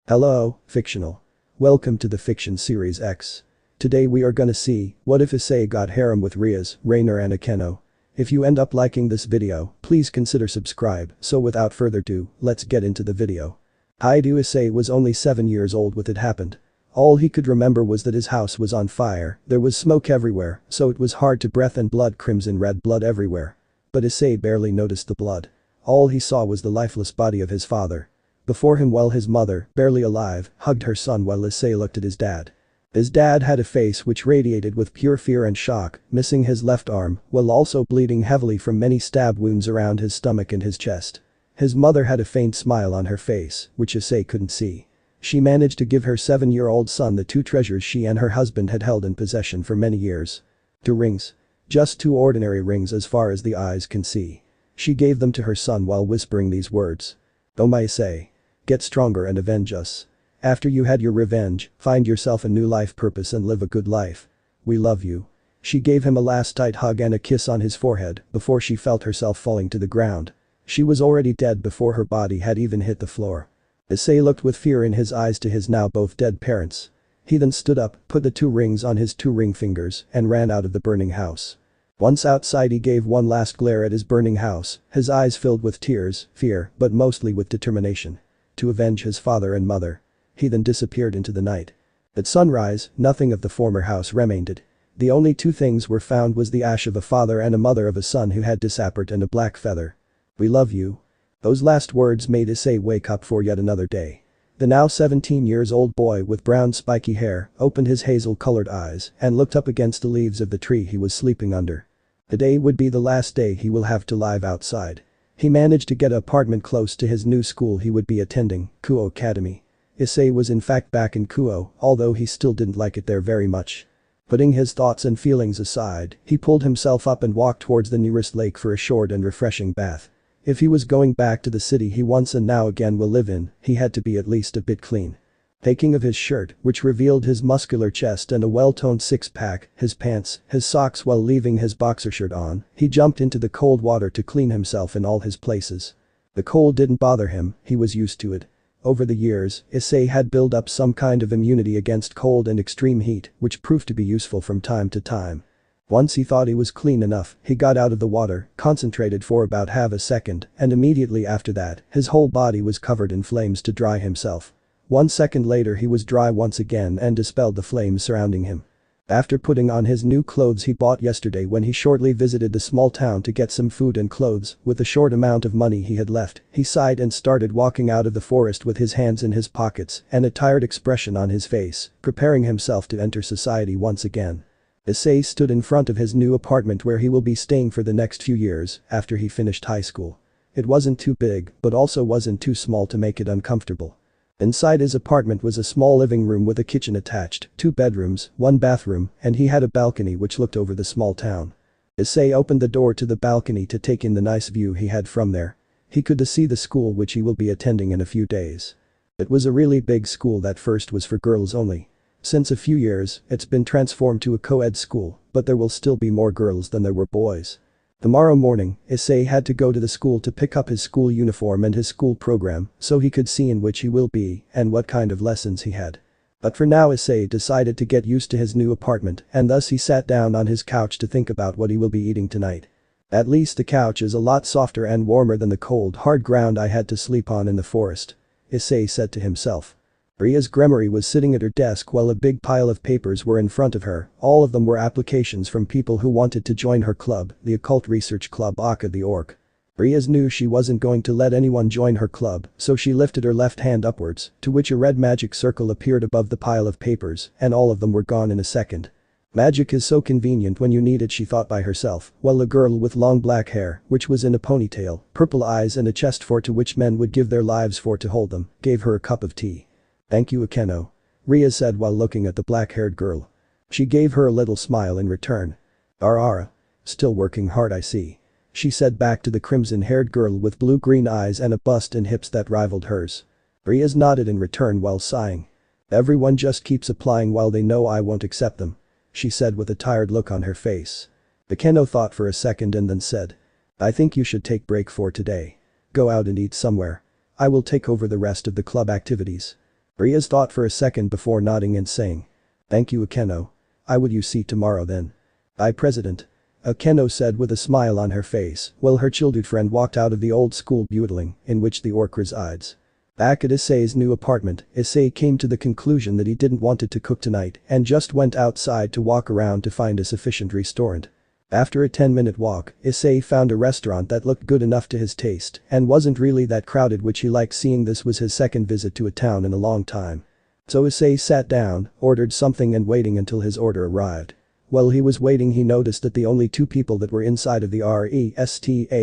Hello, fictional. Welcome to the Fiction Series X. Today we are gonna see, what if Issei got harem with Rias, Raynare and Akeno. If you end up liking this video, please consider subscribe, so without further ado, let's get into the video. Issei was only 7 years old when it happened. All he could remember was that his house was on fire, there was smoke everywhere, so it was hard to breathe and blood, crimson red blood everywhere. But Issei barely noticed the blood. All he saw was the lifeless body of his father. Before him, while his mother, barely alive, hugged her son while Issei looked at his dad. His dad had a face which radiated with pure fear and shock, missing his left arm, while also bleeding heavily from many stab wounds around his stomach and his chest. His mother had a faint smile on her face, which Issei couldn't see. She managed to give her 7-year-old son the two treasures she and her husband had held in possession for many years. 2 rings. Just 2 ordinary rings as far as the eyes can see. She gave them to her son while whispering these words. "Oh my Issei. Get stronger and avenge us. After you had your revenge, find yourself a new life purpose and live a good life. We love you." She gave him a last tight hug and a kiss on his forehead before she felt herself falling to the ground. She was already dead before her body had even hit the floor. Issei looked with fear in his eyes to his now both dead parents. He then stood up, put the 2 rings on his 2 ring fingers, and ran out of the burning house. Once outside, he gave one last glare at his burning house, his eyes filled with tears, fear, but mostly with determination. To avenge his father and mother. He then disappeared into the night. At sunrise, nothing of the former house remained. The only 2 things were found was the ash of a father and a mother of a son who had disappeared and a black feather. "We love you." Those last words made Issei wake up for yet another day. The now 17-year-old boy with brown spiky hair opened his hazel-colored eyes and looked up against the leaves of the tree he was sleeping under. The day would be the last day he will have to live outside. He managed to get an apartment close to his new school he would be attending, Kuo Academy. Issei was in fact back in Kuo, although he still didn't like it there very much. Putting his thoughts and feelings aside, he pulled himself up and walked towards the nearest lake for a short and refreshing bath. If he was going back to the city he once and now again will live in, he had to be at least a bit clean. Taking off his shirt, which revealed his muscular chest and a well-toned six-pack, his pants, his socks while leaving his boxer shirt on, he jumped into the cold water to clean himself in all his places. The cold didn't bother him, he was used to it. Over the years, Issei had built up some kind of immunity against cold and extreme heat, which proved to be useful from time to time. Once he thought he was clean enough, he got out of the water, concentrated for about half a second, and immediately after that, his whole body was covered in flames to dry himself. 1 second later he was dry once again and dispelled the flames surrounding him. After putting on his new clothes he bought yesterday when he shortly visited the small town to get some food and clothes, with the short amount of money he had left, he sighed and started walking out of the forest with his hands in his pockets and a tired expression on his face, preparing himself to enter society once again. Issei stood in front of his new apartment where he will be staying for the next few years after he finished high school. It wasn't too big, but also wasn't too small to make it uncomfortable. Inside his apartment was a small living room with a kitchen attached, 2 bedrooms, 1 bathroom, and he had a balcony which looked over the small town. Issei opened the door to the balcony to take in the nice view he had from there. He could see the school which he will be attending in a few days. It was a really big school that first was for girls only. Since a few years, it's been transformed to a co-ed school, but there will still be more girls than there were boys. Tomorrow morning, Issei had to go to the school to pick up his school uniform and his school program so he could see in which he will be and what kind of lessons he had. But for now Issei decided to get used to his new apartment and thus he sat down on his couch to think about what he will be eating tonight. At least the couch is a lot softer and warmer than the cold hard ground I had to sleep on in the forest. Issei said to himself. Rias Gremory was sitting at her desk while a big pile of papers were in front of her, all of them were applications from people who wanted to join her club, the occult research club Aka the Orc. Rias knew she wasn't going to let anyone join her club, so she lifted her left hand upwards, to which a red magic circle appeared above the pile of papers, and all of them were gone in a second. Magic is so convenient when you need it, she thought by herself, while a girl with long black hair, which was in a ponytail, purple eyes and a chest for to which men would give their lives for to hold them, gave her a cup of tea. "Thank you Akeno," Rias said while looking at the black-haired girl. She gave her a little smile in return. "Ara. Still working hard I see," she said back to the crimson-haired girl with blue-green eyes and a bust and hips that rivaled hers. Rias nodded in return while sighing. "Everyone just keeps applying while they know I won't accept them," she said with a tired look on her face. Akeno thought for a second and then said. "I think you should take break for today. Go out and eat somewhere. I will take over the rest of the club activities." Rias thought for a second before nodding and saying. Thank you, Akeno. I would you see tomorrow then. Bye, President. Akeno said with a smile on her face while her childhood friend walked out of the old school building in which the orc resides. Back at Issei's new apartment, Issei came to the conclusion that he didn't want it to cook tonight and just went outside to walk around to find a sufficient restaurant. After a 10-minute walk, Issei found a restaurant that looked good enough to his taste and wasn't really that crowded, which he liked, seeing this was his second visit to a town in a long time. So Issei sat down, ordered something and waiting until his order arrived. While he was waiting, he noticed that the only two people that were inside of the restaurant,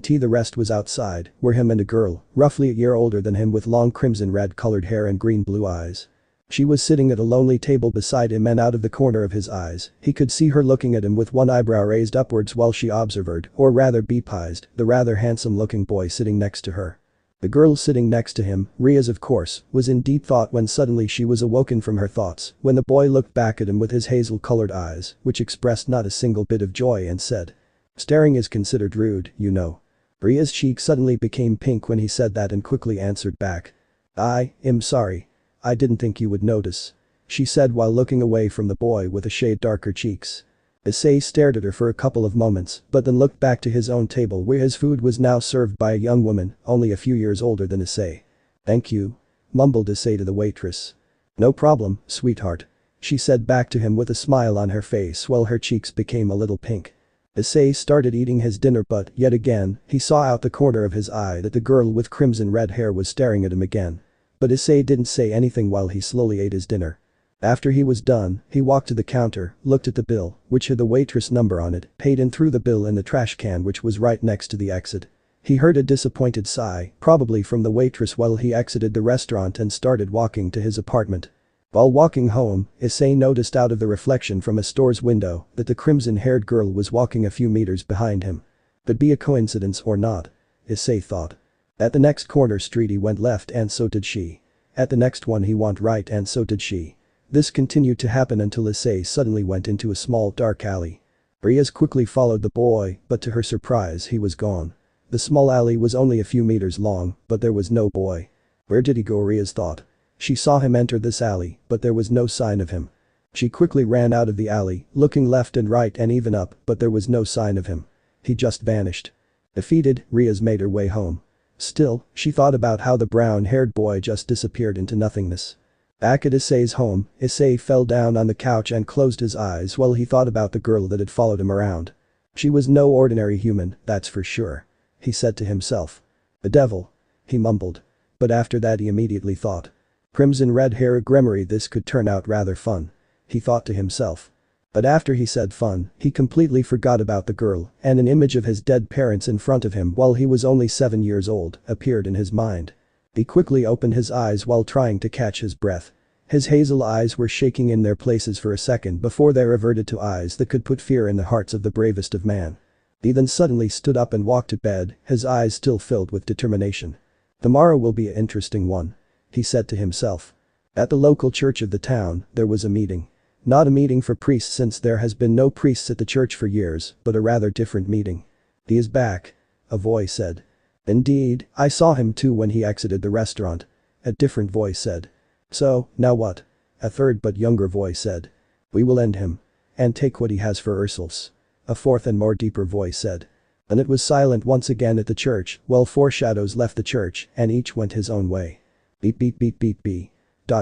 the rest was outside, were him and a girl, roughly a year older than him with long crimson red colored hair and green blue eyes. She was sitting at a lonely table beside him, and out of the corner of his eyes, he could see her looking at him with one eyebrow raised upwards while she observed, or rather bepised, the rather handsome looking boy sitting next to her. The girl sitting next to him, Rias of course, was in deep thought when suddenly she was awoken from her thoughts when the boy looked back at him with his hazel-colored eyes, which expressed not a single bit of joy, and said. Staring is considered rude, you know. Rias' cheek suddenly became pink when he said that and quickly answered back. I'm sorry. I didn't think you would notice. She said while looking away from the boy with a shade darker cheeks. Issei stared at her for a couple of moments but then looked back to his own table where his food was now served by a young woman only a few years older than Issei. Thank you. Mumbled Issei to the waitress. No problem, sweetheart. She said back to him with a smile on her face while her cheeks became a little pink. Issei started eating his dinner, but yet again, he saw out the corner of his eye that the girl with crimson red hair was staring at him again. But Issei didn't say anything while he slowly ate his dinner. After he was done, he walked to the counter, looked at the bill, which had the waitress number on it, paid and threw the bill in the trash can which was right next to the exit. He heard a disappointed sigh, probably from the waitress, while he exited the restaurant and started walking to his apartment. While walking home, Issei noticed out of the reflection from a store's window that the crimson-haired girl was walking a few meters behind him. Could be a coincidence or not, Issei thought. At the next corner street he went left and so did she. At the next one he went right and so did she. This continued to happen until Issei suddenly went into a small dark alley. Rias quickly followed the boy, but to her surprise he was gone. The small alley was only a few meters long, but there was no boy. Where did he go, Rias thought. She saw him enter this alley, but there was no sign of him. She quickly ran out of the alley, looking left and right and even up, but there was no sign of him. He just vanished. Defeated, Rias made her way home. Still, she thought about how the brown-haired boy just disappeared into nothingness. Back at Issei's home, Issei fell down on the couch and closed his eyes while he thought about the girl that had followed him around. She was no ordinary human, that's for sure. He said to himself. The devil. He mumbled. But after that he immediately thought. Crimson red hair, Gremory, this could turn out rather fun. He thought to himself. But after he said fun, he completely forgot about the girl, and an image of his dead parents in front of him while he was only 7 years old appeared in his mind. He quickly opened his eyes while trying to catch his breath. His hazel eyes were shaking in their places for a second before they reverted to eyes that could put fear in the hearts of the bravest of man. He then suddenly stood up and walked to bed, his eyes still filled with determination. Tomorrow will be an interesting one, he said to himself. At the local church of the town, there was a meeting. Not a meeting for priests, since there has been no priests at the church for years, but a rather different meeting. He is back, a voice said. Indeed, I saw him too when he exited the restaurant. A different voice said. So, now what? A third but younger voice said. We will end him. And take what he has for ourselves. A fourth and more deeper voice said. And it was silent once again at the church, while 4 shadows left the church and each went his own way. Beep beep beep beep beep.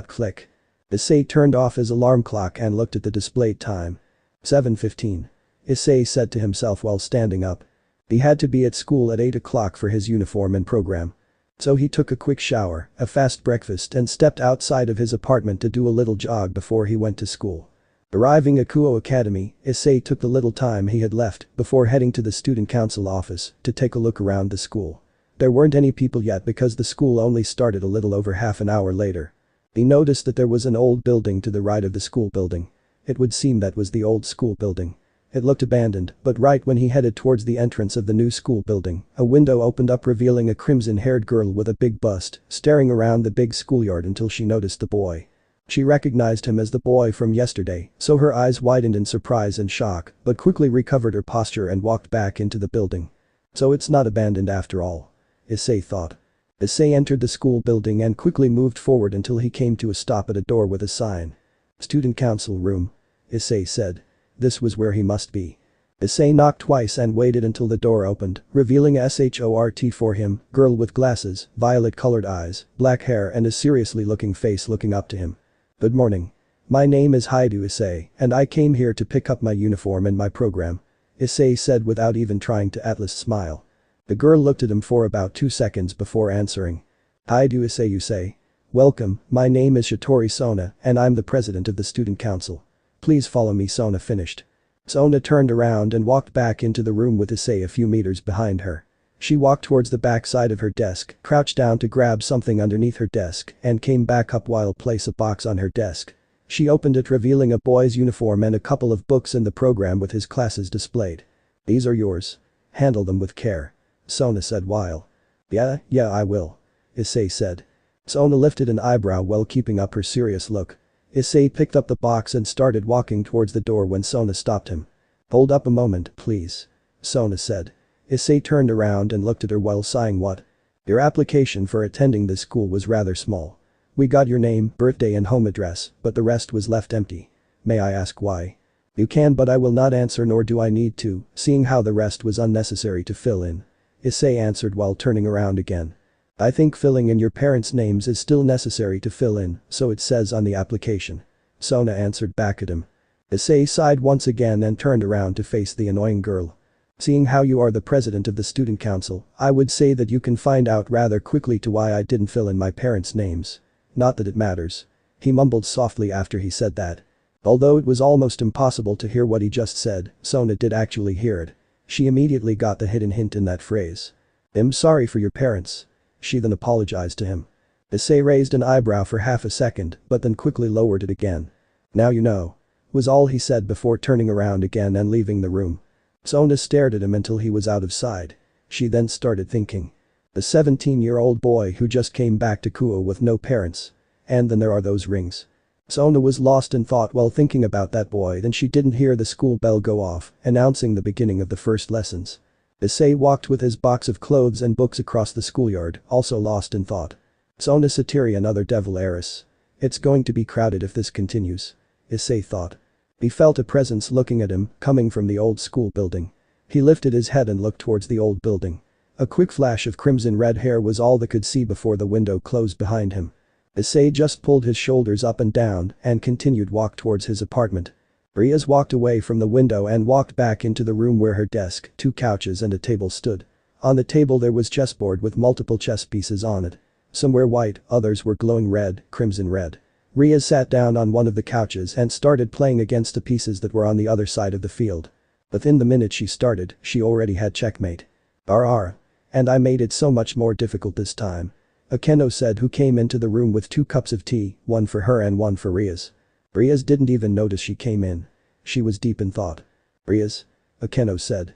Click. Issei turned off his alarm clock and looked at the displayed time. 7:15. Issei said to himself while standing up. He had to be at school at 8 o'clock for his uniform and program. So he took a quick shower, a fast breakfast and stepped outside of his apartment to do a little jog before he went to school. Arriving at Kuo Academy, Issei took the little time he had left before heading to the student council office to take a look around the school. There weren't any people yet because the school only started a little over half an hour later. He noticed that there was an old building to the right of the school building. It would seem that was the old school building. It looked abandoned, but right when he headed towards the entrance of the new school building, a window opened up revealing a crimson-haired girl with a big bust, staring around the big schoolyard until she noticed the boy. She recognized him as the boy from yesterday, so her eyes widened in surprise and shock, but quickly recovered her posture and walked back into the building. So it's not abandoned after all, Issei thought. Issei entered the school building and quickly moved forward until he came to a stop at a door with a sign. Student council room. Issei said. This was where he must be. Issei knocked twice and waited until the door opened, revealing a short for him, girl with glasses, violet-colored eyes, black hair and a seriously looking face looking up to him. Good morning. My name is Issei, and I came here to pick up my uniform and my program. Issei said without even trying to at least smile. The girl looked at him for about 2 seconds before answering. Issei you say. Welcome, my name is Shitori Sona and I'm the president of the student council. Please follow me. Sona finished. Sona turned around and walked back into the room with Issei a few meters behind her. She walked towards the back side of her desk, crouched down to grab something underneath her desk and came back up while place a box on her desk. She opened it revealing a boy's uniform and a couple of books in the program with his classes displayed. These are yours. Handle them with care. Sona said while. Yeah, I will. Issei said. Sona lifted an eyebrow while keeping up her serious look. Issei picked up the box and started walking towards the door when Sona stopped him. Hold up a moment, please. Sona said. Issei turned around and looked at her while sighing. What? Your application for attending this school was rather small. We got your name, birthday and home address, but the rest was left empty. May I ask why? You can, but I will not answer, nor do I need to, seeing how the rest was unnecessary to fill in. Issei answered while turning around again. I think filling in your parents' names is still necessary to fill in, so it says on the application. Sona answered back at him. Issei sighed once again and turned around to face the annoying girl. Seeing how you are the president of the student council, I would say that you can find out rather quickly to why I didn't fill in my parents' names. Not that it matters. He mumbled softly after he said that. Although it was almost impossible to hear what he just said, Sona did actually hear it. She immediately got the hidden hint in that phrase. I'm sorry for your parents. She then apologized to him. Issei raised an eyebrow for half a second but then quickly lowered it again. Now you know. Was all he said before turning around again and leaving the room. Sona stared at him until he was out of sight. She then started thinking. The 17-year-old boy who just came back to Kuo with no parents. And then there are those rings. Sona was lost in thought while thinking about that boy. Then she didn't hear the school bell go off, announcing the beginning of the first lessons. Issei walked with his box of clothes and books across the schoolyard, also lost in thought. Sona Satiri another devil heiress. It's going to be crowded if this continues. Issei thought. He felt a presence looking at him, coming from the old school building. He lifted his head and looked towards the old building. A quick flash of crimson red hair was all they could see before the window closed behind him. Issei just pulled his shoulders up and down and continued walk towards his apartment. Rias walked away from the window and walked back into the room where her desk, 2 couches and a table stood. On the table there was chessboard with multiple chess pieces on it. Some were white, others were glowing red, crimson red. Rias sat down on one of the couches and started playing against the pieces that were on the other side of the field. Within the minute she started, she already had checkmate. And I made it so much more difficult this time. Akeno said, who came into the room with 2 cups of tea, one for her and one for Rias. Rias didn't even notice she came in. She was deep in thought. Rias? Akeno said.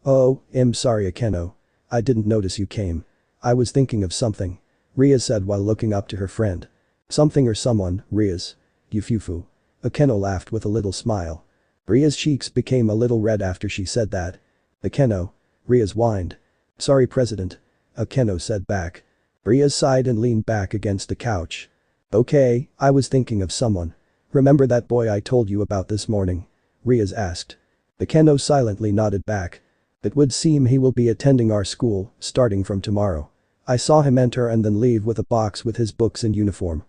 Oh, I'm sorry Akeno. I didn't notice you came. I was thinking of something. Rias said while looking up to her friend. Something or someone, Rias. Yufufu. Akeno laughed with a little smile. Rias' cheeks became a little red after she said that. Akeno. Rias whined. Sorry President. Akeno said back. Rias sighed and leaned back against the couch. Okay, I was thinking of someone. Remember that boy I told you about this morning? Rias asked. Akeno silently nodded back. It would seem he will be attending our school, starting from tomorrow. I saw him enter and then leave with a box with his books and uniform.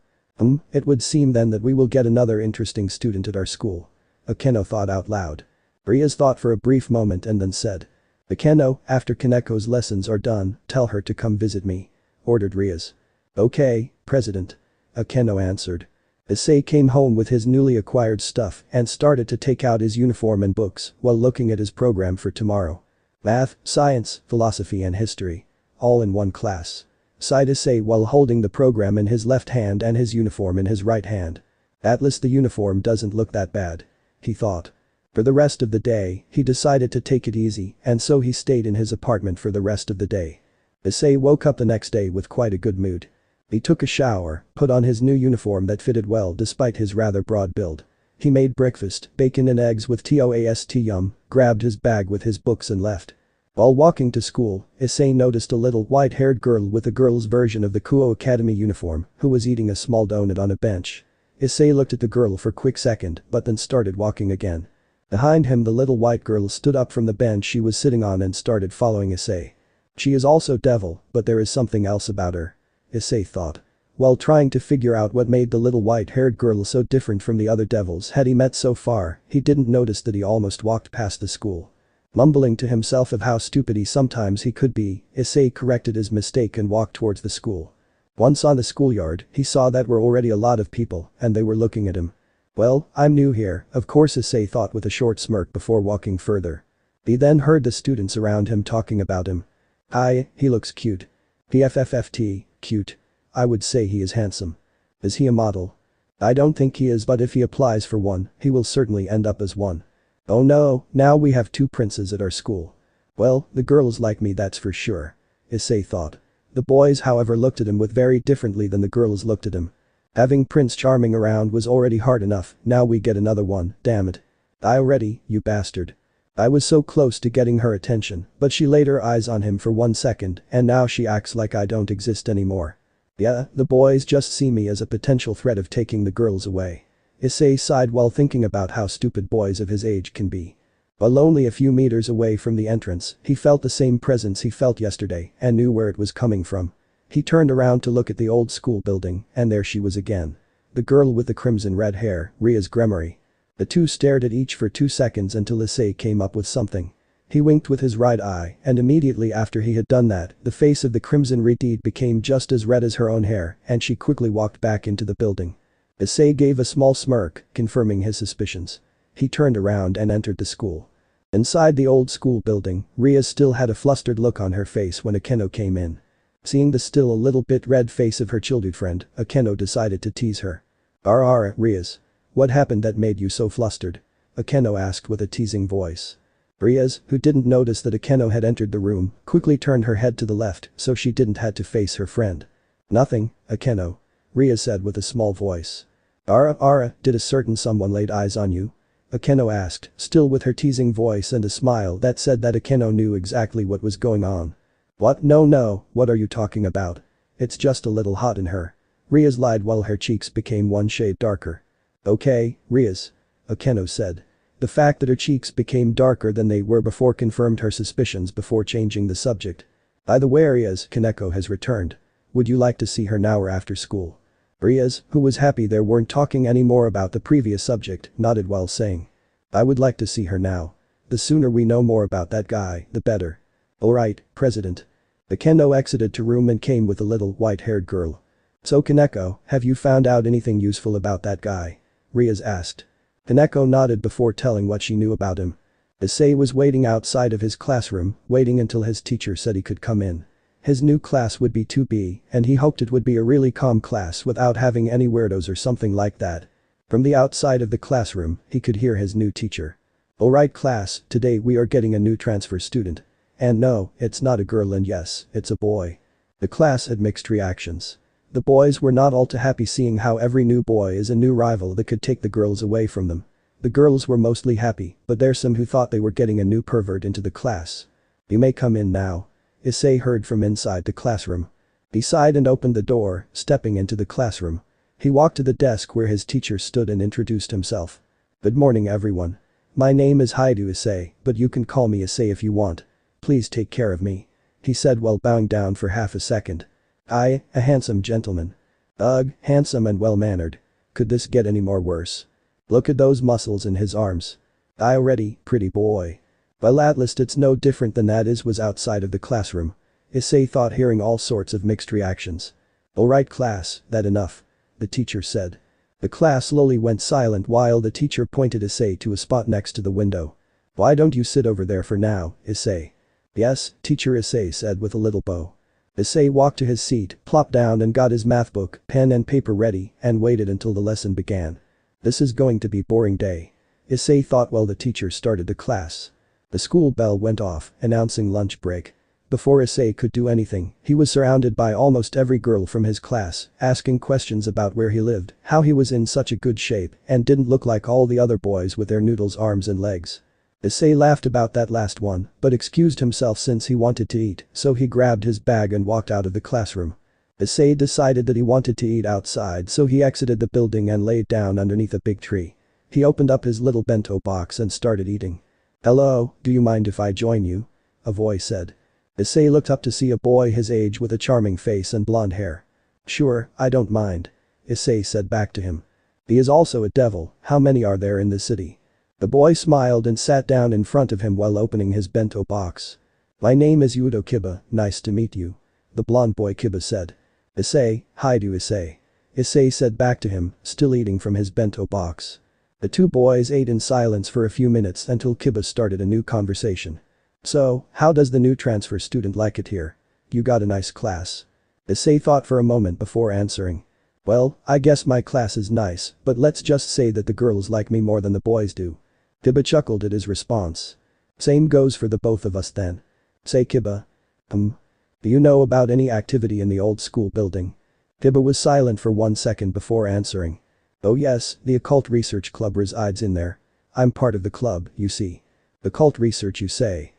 It would seem then that we will get another interesting student at our school. Akeno thought out loud. Rias thought for a brief moment and then said. Akeno, after Kaneko's lessons are done, tell her to come visit me. Ordered Rias. Okay, President. Akeno answered. Issei came home with his newly acquired stuff and started to take out his uniform and books while looking at his program for tomorrow. Math, science, philosophy and history. All in one class. Sighed Issei while holding the program in his left hand and his uniform in his right hand. At least the uniform doesn't look that bad. He thought. For the rest of the day, he decided to take it easy and so he stayed in his apartment for the rest of the day. Issei woke up the next day with quite a good mood. He took a shower, put on his new uniform that fitted well despite his rather broad build. He made breakfast, bacon and eggs with toast yum, grabbed his bag with his books and left. While walking to school, Issei noticed a little white-haired girl with a girl's version of the Kuo Academy uniform who was eating a small donut on a bench. Issei looked at the girl for a quick second but then started walking again. Behind him the little white girl stood up from the bench she was sitting on and started following Issei. She is also devil, but there is something else about her. Issei thought. While trying to figure out what made the little white-haired girl so different from the other devils had he met so far, he didn't notice that he almost walked past the school. Mumbling to himself of how stupid he could be, Issei corrected his mistake and walked towards the school. Once on the schoolyard, he saw that were already a lot of people, and they were looking at him. Well, I'm new here, of course, Issei thought with a short smirk before walking further. He then heard the students around him talking about him. Hi, he looks cute. PFFFT, cute. I would say he is handsome. Is he a model? I don't think he is, but if he applies for one, he will certainly end up as one. Oh no, now we have two princes at our school. Well, the girls like me, that's for sure. Issei thought. The boys however looked at him with very differently than the girls looked at him. Having Prince Charming around was already hard enough, now we get another one, damn it. I already, you bastard. I was so close to getting her attention, but she laid her eyes on him for 1 second and now she acts like I don't exist anymore. Yeah, the boys just see me as a potential threat of taking the girls away. Issei sighed while thinking about how stupid boys of his age can be. While only a few meters away from the entrance, he felt the same presence he felt yesterday and knew where it was coming from. He turned around to look at the old school building and there she was again. The girl with the crimson red hair, Rias. The two stared at each for 2 seconds until Issei came up with something. He winked with his right eye and immediately after he had done that, the face of the crimson red became just as red as her own hair and she quickly walked back into the building. Issei gave a small smirk, confirming his suspicions. He turned around and entered the school. Inside the old school building, Rias still had a flustered look on her face when Akeno came in. Seeing the still a little bit red face of her childhood friend, Akeno decided to tease her. Rias. What happened that made you so flustered? Akeno asked with a teasing voice. Rias, who didn't notice that Akeno had entered the room, quickly turned her head to the left so she didn't have to face her friend. Nothing, Akeno. Rias said with a small voice. Did a certain someone laid eyes on you? Akeno asked, still with her teasing voice and a smile that said that Akeno knew exactly what was going on. What? No, what are you talking about? It's just a little hot in her. Rias lied while her cheeks became one shade darker. Okay, Rias. Akeno said. The fact that her cheeks became darker than they were before confirmed her suspicions before changing the subject. By the way, Rias, Kaneko has returned. Would you like to see her now or after school? Rias, who was happy they weren't talking anymore about the previous subject, nodded while saying. I would like to see her now. The sooner we know more about that guy, the better. Alright, President. Akeno exited to room and came with a little white-haired girl. So Kaneko, have you found out anything useful about that guy? Rias asked. Kaneko nodded before telling what she knew about him. Issei was waiting outside of his classroom, waiting until his teacher said he could come in. His new class would be 2B, and he hoped it would be a really calm class without having any weirdos or something like that. From the outside of the classroom, he could hear his new teacher. Alright class, today we are getting a new transfer student. And no, it's not a girl and yes, it's a boy. The class had mixed reactions. The boys were not all too happy seeing how every new boy is a new rival that could take the girls away from them. The girls were mostly happy, but there's some who thought they were getting a new pervert into the class. You may come in now. Issei heard from inside the classroom. He sighed and opened the door, stepping into the classroom. He walked to the desk where his teacher stood and introduced himself. Good morning everyone. My name is Issei, but you can call me Issei if you want. Please take care of me. He said while bowing down for half a second. A handsome gentleman. Ugh, handsome and well-mannered. Could this get any more worse? Look at those muscles in his arms. Already, pretty boy. Well, at least it's no different than that is was outside of the classroom. Issei thought, hearing all sorts of mixed reactions. Alright class, that enough. The teacher said. The class slowly went silent while the teacher pointed Issei to a spot next to the window. Why don't you sit over there for now, Issei? Yes, teacher, Issei said with a little bow. Issei walked to his seat, plopped down and got his math book, pen and paper ready and waited until the lesson began. This is going to be boring day. Issei thought while the teacher started the class. The school bell went off, announcing lunch break. Before Issei could do anything, he was surrounded by almost every girl from his class, asking questions about where he lived, how he was in such a good shape, and didn't look like all the other boys with their noodles arms and legs. Issei laughed about that last one, but excused himself since he wanted to eat, so he grabbed his bag and walked out of the classroom. Issei decided that he wanted to eat outside, so he exited the building and laid down underneath a big tree. He opened up his little bento box and started eating. "Hello, do you mind if I join you?" a voice said. Issei looked up to see a boy his age with a charming face and blonde hair. "Sure, I don't mind," Issei said back to him. "He is also a devil, how many are there in the city?" The boy smiled and sat down in front of him while opening his bento box. "My name is Yudo Kiba, nice to meet you," the blonde boy Kiba said. "Issei, hi to Issei," Issei said back to him, still eating from his bento box. The two boys ate in silence for a few minutes until Kiba started a new conversation. "So, how does the new transfer student like it here? You got a nice class?" Issei thought for a moment before answering. "Well, I guess my class is nice, but let's just say that the girls like me more than the boys do." Kiba chuckled at his response. "Same goes for the both of us then." "Say Kiba. Do you know about any activity in the old school building?" Kiba was silent for 1 second before answering. "Oh yes, the occult research club resides in there. I'm part of the club, you see." "Occult research you say?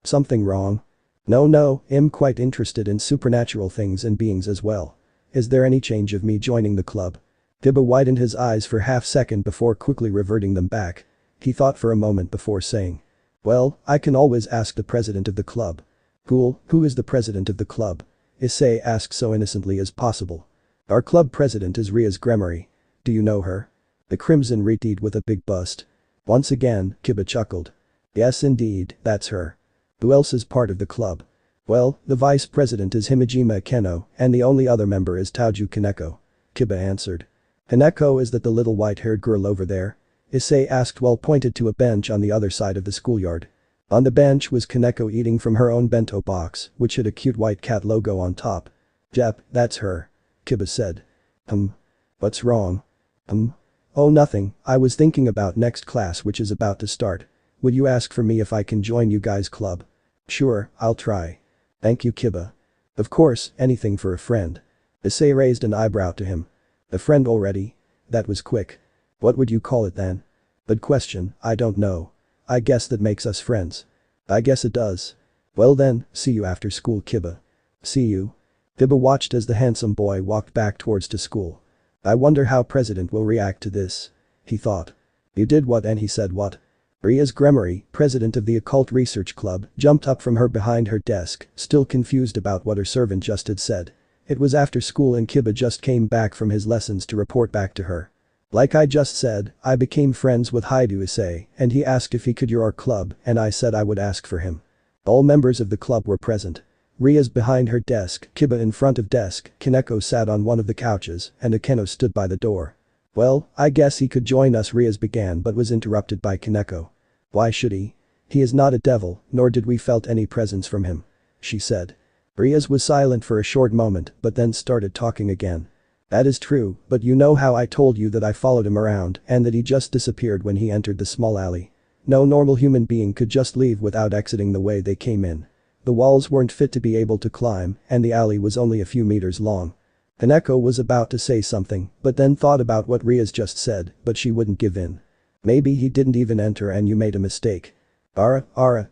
Something wrong?" No, I'm quite interested in supernatural things and beings as well. Is there any change of me joining the club?" Kiba widened his eyes for half second before quickly reverting them back. He thought for a moment before saying. "Well, I can always ask the president of the club." "Cool, who is the president of the club?" Issei asked so innocently as possible. "Our club president is Rias Gremory. Do you know her?" The crimson reteed with a big bust. Once again, Kiba chuckled. "Yes indeed, that's her." "Who else is part of the club?" "Well, the vice president is Himejima Akeno, and the only other member is Tauju Kaneko," Kiba answered. "Kaneko, is that the little white-haired girl over there?" Issei asked while pointed to a bench on the other side of the schoolyard. On the bench was Kaneko eating from her own bento box, which had a cute white cat logo on top. "Jep, that's her," Kiba said. What's wrong?" Oh nothing, I was thinking about next class which is about to start. Would you ask for me if I can join you guys' club?" "Sure, I'll try." "Thank you Kiba." "Of course, anything for a friend." Issei raised an eyebrow to him. "A friend already? That was quick. What would you call it then?" "Good question, I don't know. I guess that makes us friends." "I guess it does." "Well then, see you after school Kiba." "See you." Kiba watched as the handsome boy walked back towards to school. "I wonder how president will react to this," he thought. "You did what and he said what?" Rias Gremory, president of the occult research club, jumped up from her behind her desk, still confused about what her servant just had said. It was after school and Kiba just came back from his lessons to report back to her. "Like I just said, I became friends with Haidu Issei and he asked if he could join our club and I said I would ask for him." All members of the club were present. Rias behind her desk, Kiba in front of desk, Kaneko sat on one of the couches, and Akeno stood by the door. "Well, I guess he could join us," Rias began but was interrupted by Kaneko. "Why should he? He is not a devil, nor did we felt any presence from him," she said. Rias was silent for a short moment but then started talking again. "That is true, but you know how I told you that I followed him around and that he just disappeared when he entered the small alley. No normal human being could just leave without exiting the way they came in. The walls weren't fit to be able to climb and the alley was only a few meters long." Kaneko was about to say something but then thought about what Rias just said but she wouldn't give in. "Maybe he didn't even enter and you made a mistake." Ara,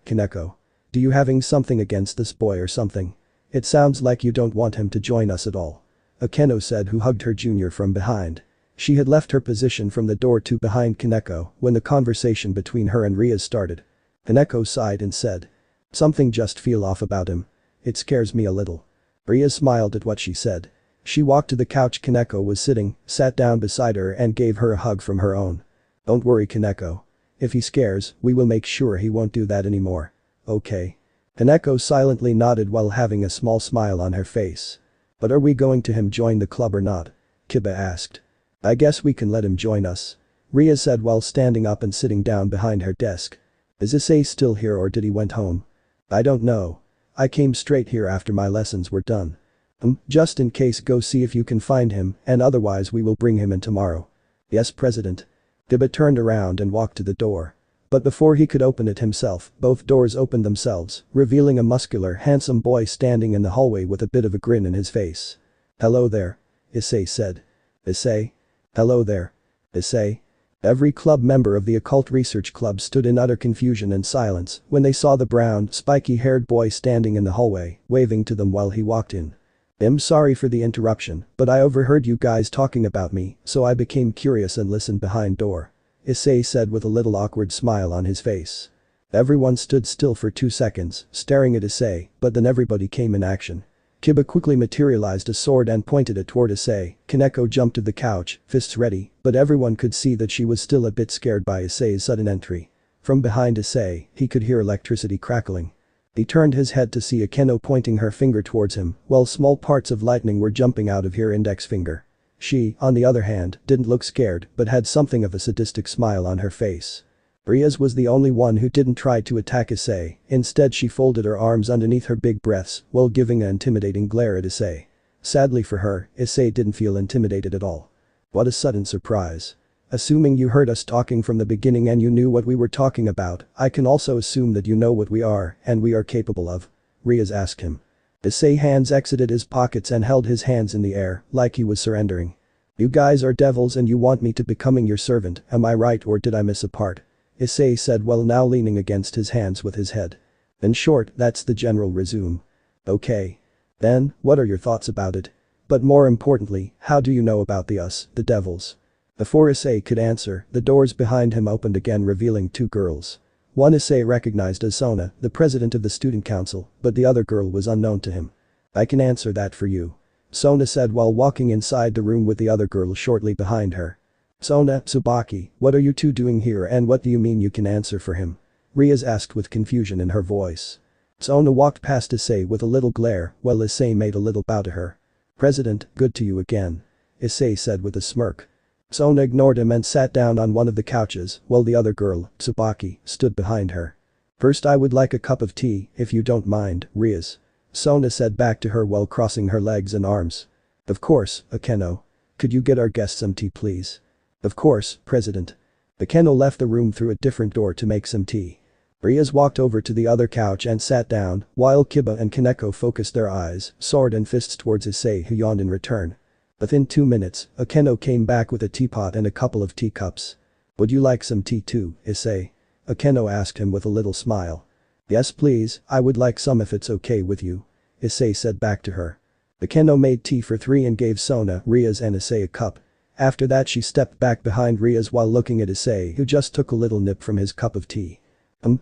Kaneko. Do you having something against this boy or something? It sounds like you don't want him to join us at all," Akeno said, who hugged her junior from behind. She had left her position from the door to behind Kaneko when the conversation between her and Rias started. Kaneko sighed and said. "Something just feel off about him. It scares me a little." Rias smiled at what she said. She walked to the couch Kaneko was sitting, sat down beside her and gave her a hug from her own. "Don't worry Kaneko. If he scares, we will make sure he won't do that anymore. Okay?" Kaneko silently nodded while having a small smile on her face. "But are we going to him join the club or not?" Kiba asked. "I guess we can let him join us," Rias said while standing up and sitting down behind her desk. "Is Issei still here or did he went home?" "I don't know. I came straight here after my lessons were done." Just in case, go see if you can find him and otherwise we will bring him in tomorrow." "Yes President." Kiba turned around and walked to the door. But before he could open it himself, both doors opened themselves, revealing a muscular, handsome boy standing in the hallway with a bit of a grin in his face. "Hello there," Issei said. "Issei?" "Hello there. Issei?" Every club member of the occult research club stood in utter confusion and silence when they saw the brown, spiky-haired boy standing in the hallway, waving to them while he walked in. "I'm sorry for the interruption, but I overheard you guys talking about me, so I became curious and listened behind door," Issei said with a little awkward smile on his face. Everyone stood still for 2 seconds, staring at Issei, but then everybody came in action. Kiba quickly materialized a sword and pointed it toward Issei. Kaneko jumped to the couch, fists ready, but everyone could see that she was still a bit scared by Issei's sudden entry. From behind Issei, he could hear electricity crackling. He turned his head to see Akeno pointing her finger towards him, while small parts of lightning were jumping out of her index finger. She, on the other hand, didn't look scared but had something of a sadistic smile on her face. Rias was the only one who didn't try to attack Issei, instead she folded her arms underneath her big breasts while giving an intimidating glare at Issei. Sadly for her, Issei didn't feel intimidated at all. What a sudden surprise. Assuming you heard us talking from the beginning and you knew what we were talking about, I can also assume that you know what we are and we are capable of. Rias asked him. Issei's hands exited his pockets and held his hands in the air, like he was surrendering. You guys are devils and you want me to becoming your servant, am I right or did I miss a part? Issei said while now leaning against his hands with his head. In short, that's the general resume. Okay. Then, what are your thoughts about it? But more importantly, how do you know about the devils? Before Issei could answer, the doors behind him opened again revealing 2 girls. One Issei recognized as Sona, the president of the student council, but the other girl was unknown to him. I can answer that for you. Sona said while walking inside the room with the other girl shortly behind her. Sona, Tsubaki, what are you two doing here and what do you mean you can answer for him? Rias asked with confusion in her voice. Sona walked past Issei with a little glare while Issei made a little bow to her. President, good to you again. Issei said with a smirk. Sona ignored him and sat down on one of the couches while the other girl, Tsubaki, stood behind her. First I would like a cup of tea, if you don't mind, Rias. Sona said back to her while crossing her legs and arms. Of course, Akeno. Could you get our guest some tea please? Of course, President. Akeno left the room through a different door to make some tea. Rias walked over to the other couch and sat down, while Kiba and Kaneko focused their eyes, sword and fists towards Issei who yawned in return. Within 2 minutes, Akeno came back with a teapot and a couple of teacups. Would you like some tea too, Issei? Akeno asked him with a little smile. Yes please, I would like some if it's okay with you. Issei said back to her. Akeno made tea for 3 and gave Sona, Rias and Issei a cup. After that she stepped back behind Rias while looking at Issei who just took a little nip from his cup of tea.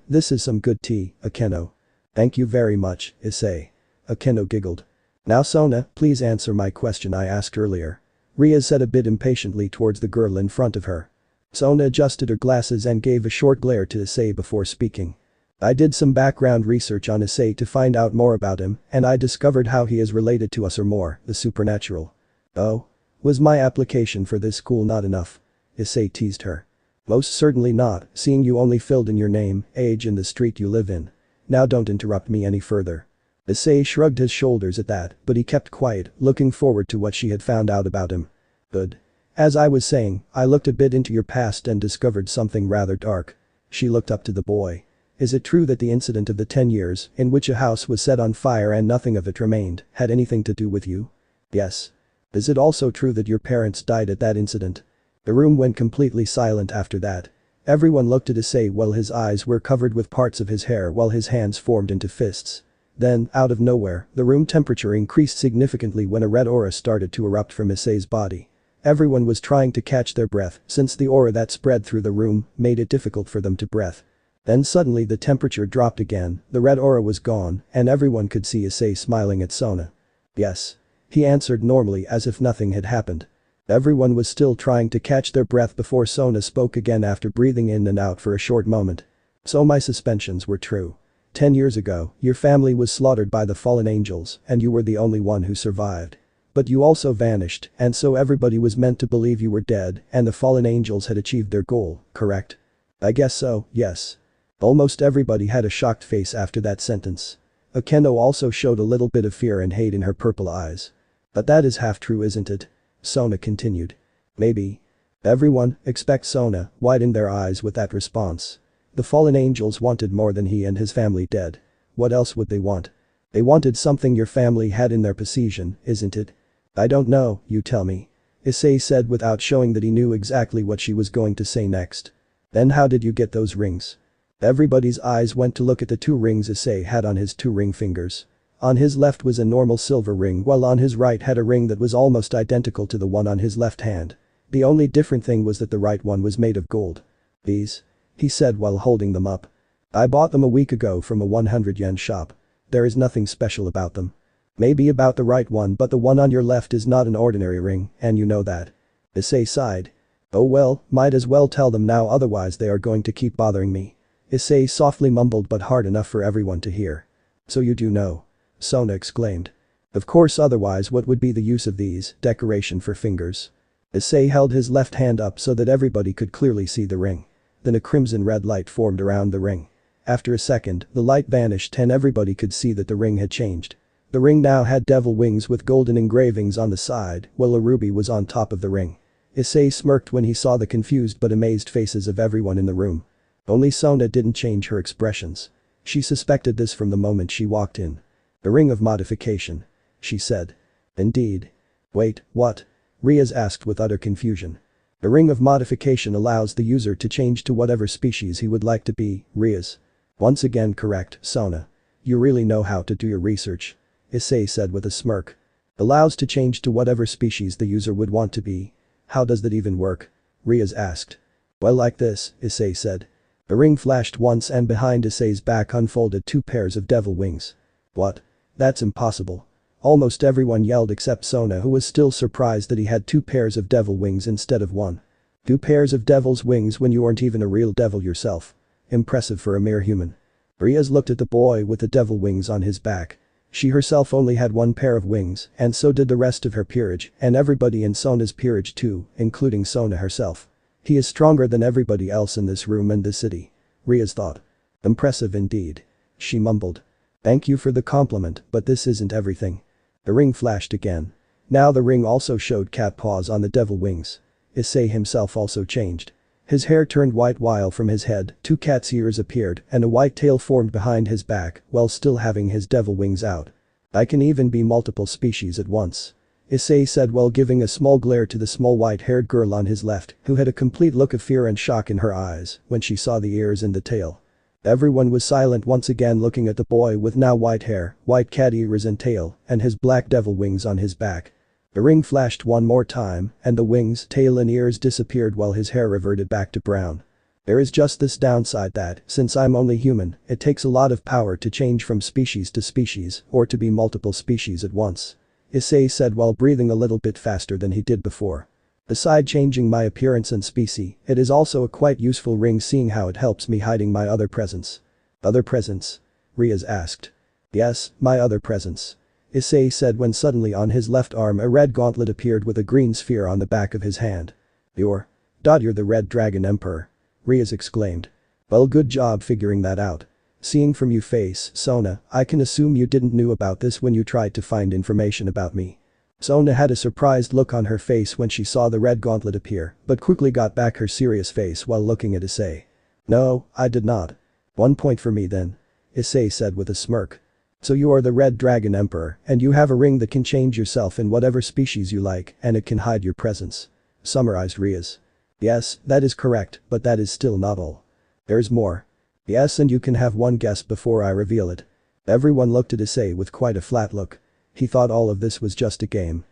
This is some good tea, Akeno. Thank you very much, Issei. Akeno giggled. Now Sona, please answer my question I asked earlier. Rias said a bit impatiently towards the girl in front of her. Sona adjusted her glasses and gave a short glare to Issei before speaking. I did some background research on Issei to find out more about him and I discovered how he is related to us or more, the supernatural. Oh? Was my application for this school not enough? Issei teased her. Most certainly not, seeing you only filled in your name, age and the street you live in. Now don't interrupt me any further. Issei shrugged his shoulders at that, but he kept quiet, looking forward to what she had found out about him. Good. As I was saying, I looked a bit into your past and discovered something rather dark. She looked up to the boy. Is it true that the incident of the 10 years, in which a house was set on fire and nothing of it remained, had anything to do with you? Yes. Is it also true that your parents died at that incident? The room went completely silent after that. Everyone looked at Issei while his eyes were covered with parts of his hair while his hands formed into fists. Then, out of nowhere, the room temperature increased significantly when a red aura started to erupt from Issei's body. Everyone was trying to catch their breath since the aura that spread through the room made it difficult for them to breathe. Then suddenly the temperature dropped again, the red aura was gone, and everyone could see Issei smiling at Sona. Yes. He answered normally as if nothing had happened. Everyone was still trying to catch their breath before Sona spoke again after breathing in and out for a short moment. So my suspicions were true. 10 years ago, your family was slaughtered by the fallen angels and you were the only one who survived. But you also vanished and so everybody was meant to believe you were dead and the fallen angels had achieved their goal, correct? I guess so, yes. Almost everybody had a shocked face after that sentence. Akeno also showed a little bit of fear and hate in her purple eyes. But that is half true isn't it? Sona continued. Maybe. Everyone, except Sona, widened their eyes with that response. The fallen angels wanted more than he and his family dead. What else would they want? They wanted something your family had in their possession, isn't it? I don't know, you tell me. Issei said without showing that he knew exactly what she was going to say next. Then how did you get those rings? Everybody's eyes went to look at the 2 rings Issei had on his 2 ring fingers. On his left was a normal silver ring while on his right had a ring that was almost identical to the one on his left hand. The only different thing was that the right one was made of gold. These? He said while holding them up. I bought them a week ago from a 100 yen shop. There is nothing special about them. Maybe about the right one, but the one on your left is not an ordinary ring, and you know that. Issei sighed. Oh well, might as well tell them now, otherwise they are going to keep bothering me. Issei softly mumbled but hard enough for everyone to hear. So you do know. Sona exclaimed. Of course, otherwise what would be the use of these, decoration for fingers? Issei held his left hand up so that everybody could clearly see the ring. Then a crimson-red light formed around the ring. After a second, the light vanished and everybody could see that the ring had changed. The ring now had devil wings with golden engravings on the side, while a ruby was on top of the ring. Issei smirked when he saw the confused but amazed faces of everyone in the room. Only Sona didn't change her expressions. She suspected this from the moment she walked in. The ring of modification. She said. Indeed. Wait, what? Rias asked with utter confusion. The ring of modification allows the user to change to whatever species he would like to be, Rias. Once again correct, Sona. You really know how to do your research. Issei said with a smirk. Allows to change to whatever species the user would want to be. How does that even work? Rias asked. Well, like this, Issei said. The ring flashed once and behind Issei's back unfolded 2 pairs of devil wings. What? That's impossible. Almost everyone yelled except Sona, who was still surprised that he had 2 pairs of devil wings instead of 1. 2 pairs of devil's wings when you aren't even a real devil yourself. Impressive for a mere human. Rias looked at the boy with the devil wings on his back. She herself only had 1 pair of wings, and so did the rest of her peerage, and everybody in Sona's peerage too, including Sona herself. He is stronger than everybody else in this room and this city. Rias thought. Impressive indeed. She mumbled. Thank you for the compliment, but this isn't everything. The ring flashed again. Now the ring also showed cat paws on the devil wings. Issei himself also changed. His hair turned white while from his head 2 cat's ears appeared and a white tail formed behind his back while still having his devil wings out. I can even be multiple species at once. Issei said while giving a small glare to the small white-haired girl on his left who had a complete look of fear and shock in her eyes when she saw the ears and the tail. Everyone was silent once again, looking at the boy with now white hair, white cat ears and tail, and his black devil wings on his back. The ring flashed one more time, and the wings, tail and ears disappeared while his hair reverted back to brown. There is just this downside that, since I'm only human, it takes a lot of power to change from species to species or to be multiple species at once. Issei said while breathing a little bit faster than he did before. Beside changing my appearance and species, it is also a quite useful ring, seeing how it helps me hiding my other presence. Other presence? Rias asked. Yes, my other presence. Issei said when suddenly on his left arm a red gauntlet appeared with a green sphere on the back of his hand. You're the Red Dragon Emperor. Rias exclaimed. Well, good job figuring that out. Seeing from your face, Sona, I can assume you didn't know about this when you tried to find information about me. Sona had a surprised look on her face when she saw the red gauntlet appear, but quickly got back her serious face while looking at Issei. No, I did not. 1 point for me then. Issei said with a smirk. So you are the Red Dragon Emperor, and you have a ring that can change yourself in whatever species you like, and it can hide your presence. Summarized Rias. Yes, that is correct, but that is still not all. There's more. Yes, and you can have one guess before I reveal it. Everyone looked at Issei with quite a flat look. He thought all of this was just a game.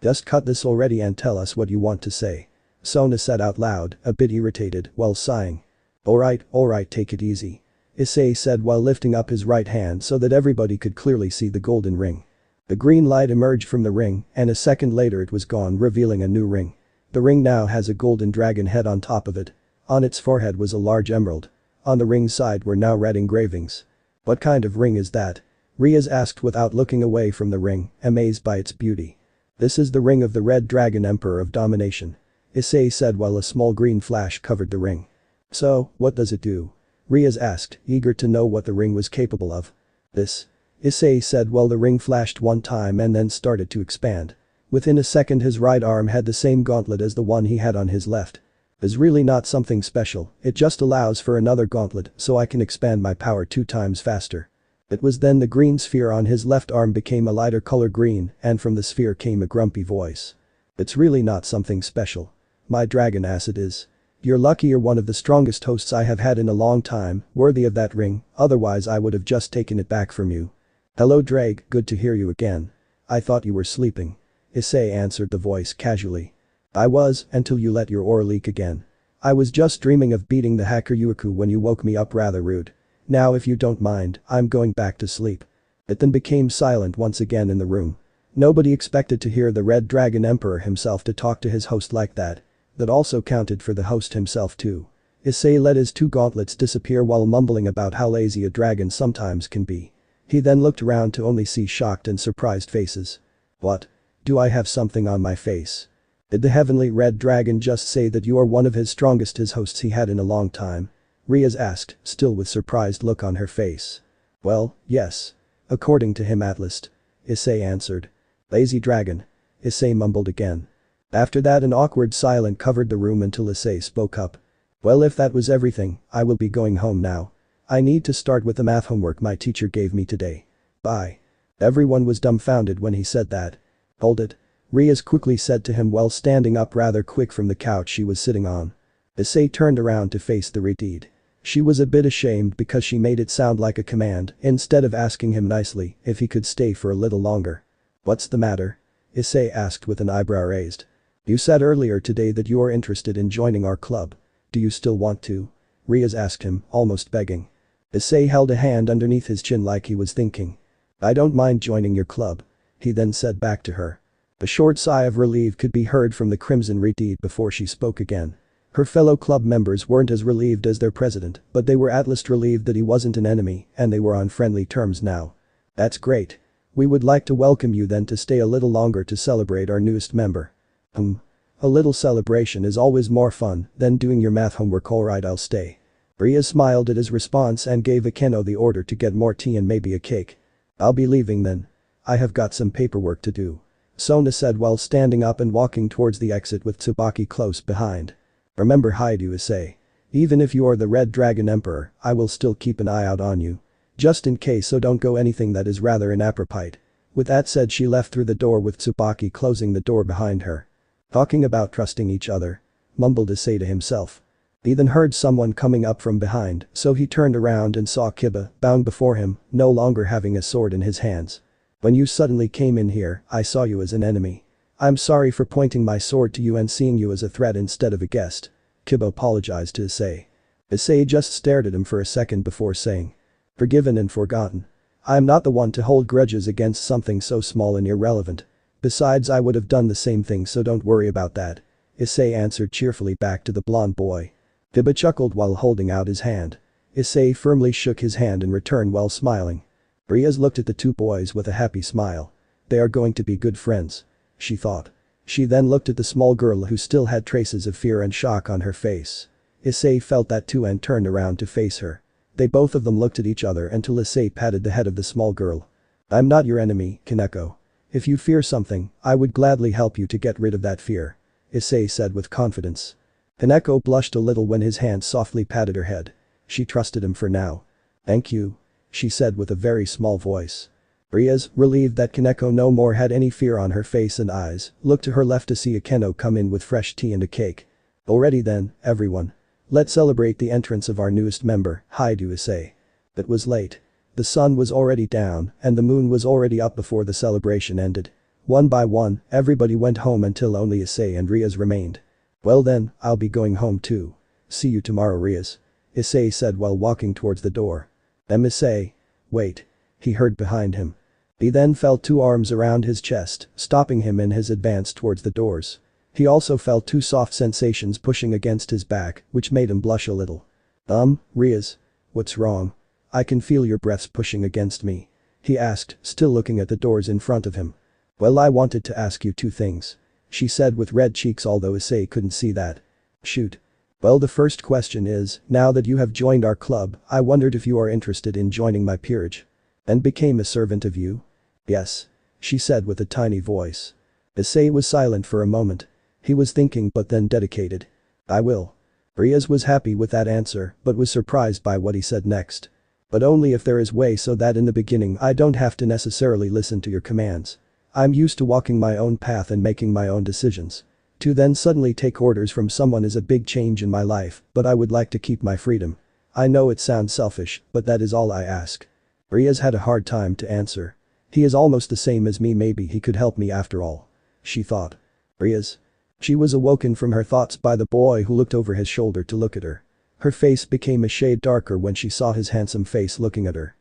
Just cut this already and tell us what you want to say. Sona said out loud, a bit irritated, while sighing. Alright, take it easy. Issei said while lifting up his right hand so that everybody could clearly see the golden ring. The green light emerged from the ring, and a second later it was gone, revealing a new ring. The ring now has a golden dragon head on top of it. On its forehead was a large emerald. On the ring's side were now red engravings. What kind of ring is that? Rias asked without looking away from the ring, amazed by its beauty. This is the ring of the Red Dragon Emperor of Domination. Issei said while a small green flash covered the ring. So, what does it do? Rias asked, eager to know what the ring was capable of. This. Issei said while the ring flashed one time and then started to expand. Within a second his right arm had the same gauntlet as the one he had on his left. It's really not something special, it just allows for another gauntlet so I can expand my power 2 times faster. It was then the green sphere on his left arm became a lighter color green, and from the sphere came a grumpy voice. It's really not something special. My dragon acid is. You're lucky you're one of the strongest hosts I have had in a long time, worthy of that ring, otherwise I would have just taken it back from you. Hello Drake, good to hear you again. I thought you were sleeping. Issei answered the voice casually. I was, until you let your ore leak again. I was just dreaming of beating the hacker Yuiku when you woke me up, rather rude. Now if you don't mind, I'm going back to sleep. It then became silent once again in the room. Nobody expected to hear the Red Dragon Emperor himself to talk to his host like that. That also counted for the host himself too. Issei let his two gauntlets disappear while mumbling about how lazy a dragon sometimes can be. He then looked around to only see shocked and surprised faces. What? Do I have something on my face? Did the heavenly red dragon just say that you are one of his strongest his hosts he had in a long time? Rias asked, still with surprised look on her face. Well, yes. According to him at least. Issei answered. Lazy dragon. Issei mumbled again. After that an awkward silence covered the room until Issei spoke up. Well, if that was everything, I will be going home now. I need to start with the math homework my teacher gave me today. Bye. Everyone was dumbfounded when he said that. Hold it. Rias quickly said to him while standing up rather quick from the couch she was sitting on. Issei turned around to face the Redeed. She was a bit ashamed because she made it sound like a command instead of asking him nicely if he could stay for a little longer. What's the matter? Issei asked with an eyebrow raised. You said earlier today that you are interested in joining our club. Do you still want to? Rias asked him, almost begging. Issei held a hand underneath his chin like he was thinking. I don't mind joining your club. He then said back to her. A short sigh of relief could be heard from the Crimson Redeed before she spoke again. Her fellow club members weren't as relieved as their president, but they were at least relieved that he wasn't an enemy and they were on friendly terms now. That's great. We would like to welcome you then to stay a little longer to celebrate our newest member. A little celebration is always more fun than doing your math homework. Alright, I'll stay. Rias smiled at his response and gave Akeno the order to get more tea and maybe a cake. I'll be leaving then. I have got some paperwork to do. Sona said while standing up and walking towards the exit with Tsubaki close behind. Remember Haidu Issei. Even if you are the Red Dragon Emperor, I will still keep an eye out on you. Just in case, so don't go anything that is rather inappropriate. With that said she left through the door with Tsubaki closing the door behind her. Talking about trusting each other. Mumbled Issei to himself. He then heard someone coming up from behind, so he turned around and saw Kiba bound before him, no longer having a sword in his hands. When you suddenly came in here, I saw you as an enemy. I'm sorry for pointing my sword to you and seeing you as a threat instead of a guest. Kiba apologized to Issei. Issei just stared at him for a second before saying. Forgiven and forgotten. I'm not the one to hold grudges against something so small and irrelevant. Besides, I would have done the same thing, so don't worry about that. Issei answered cheerfully back to the blonde boy. Kiba chuckled while holding out his hand. Issei firmly shook his hand in return while smiling. Rias looked at the two boys with a happy smile. They are going to be good friends. She thought. She then looked at the small girl who still had traces of fear and shock on her face. Issei felt that too and turned around to face her. They both of them looked at each other until Issei patted the head of the small girl. I'm not your enemy, Kaneko. If you fear something, I would gladly help you to get rid of that fear. Issei said with confidence. Kaneko blushed a little when his hand softly patted her head. She trusted him for now. Thank you. She said with a very small voice. Rias, relieved that Kaneko no more had any fear on her face and eyes, looked to her left to see Akeno come in with fresh tea and a cake. Already then, everyone. Let's celebrate the entrance of our newest member, Haidu Issei. It was late. The sun was already down and the moon was already up before the celebration ended. One by one, everybody went home until only Issei and Rias remained. Well then, I'll be going home too. See you tomorrow, Rias. Issei said while walking towards the door. Issei. Wait. He heard behind him. He then felt two arms around his chest, stopping him in his advance towards the doors. He also felt two soft sensations pushing against his back, which made him blush a little. Rias. What's wrong? I can feel your breaths pushing against me. He asked, still looking at the doors in front of him. Well, I wanted to ask you two things. She said with red cheeks, although Issei couldn't see that. Shoot. Well, the first question is, now that you have joined our club, I wondered if you are interested in joining my peerage. And became a servant of you? Yes. She said with a tiny voice. Issei was silent for a moment. He was thinking but then dedicated. I will. Rias was happy with that answer but was surprised by what he said next. But only if there is way so that in the beginning I don't have to necessarily listen to your commands. I'm used to walking my own path and making my own decisions. To then suddenly take orders from someone is a big change in my life, but I would like to keep my freedom. I know it sounds selfish, but that is all I ask." Rias had a hard time to answer. He is almost the same as me, maybe he could help me after all. She thought. Rias. She was awoken from her thoughts by the boy who looked over his shoulder to look at her. Her face became a shade darker when she saw his handsome face looking at her.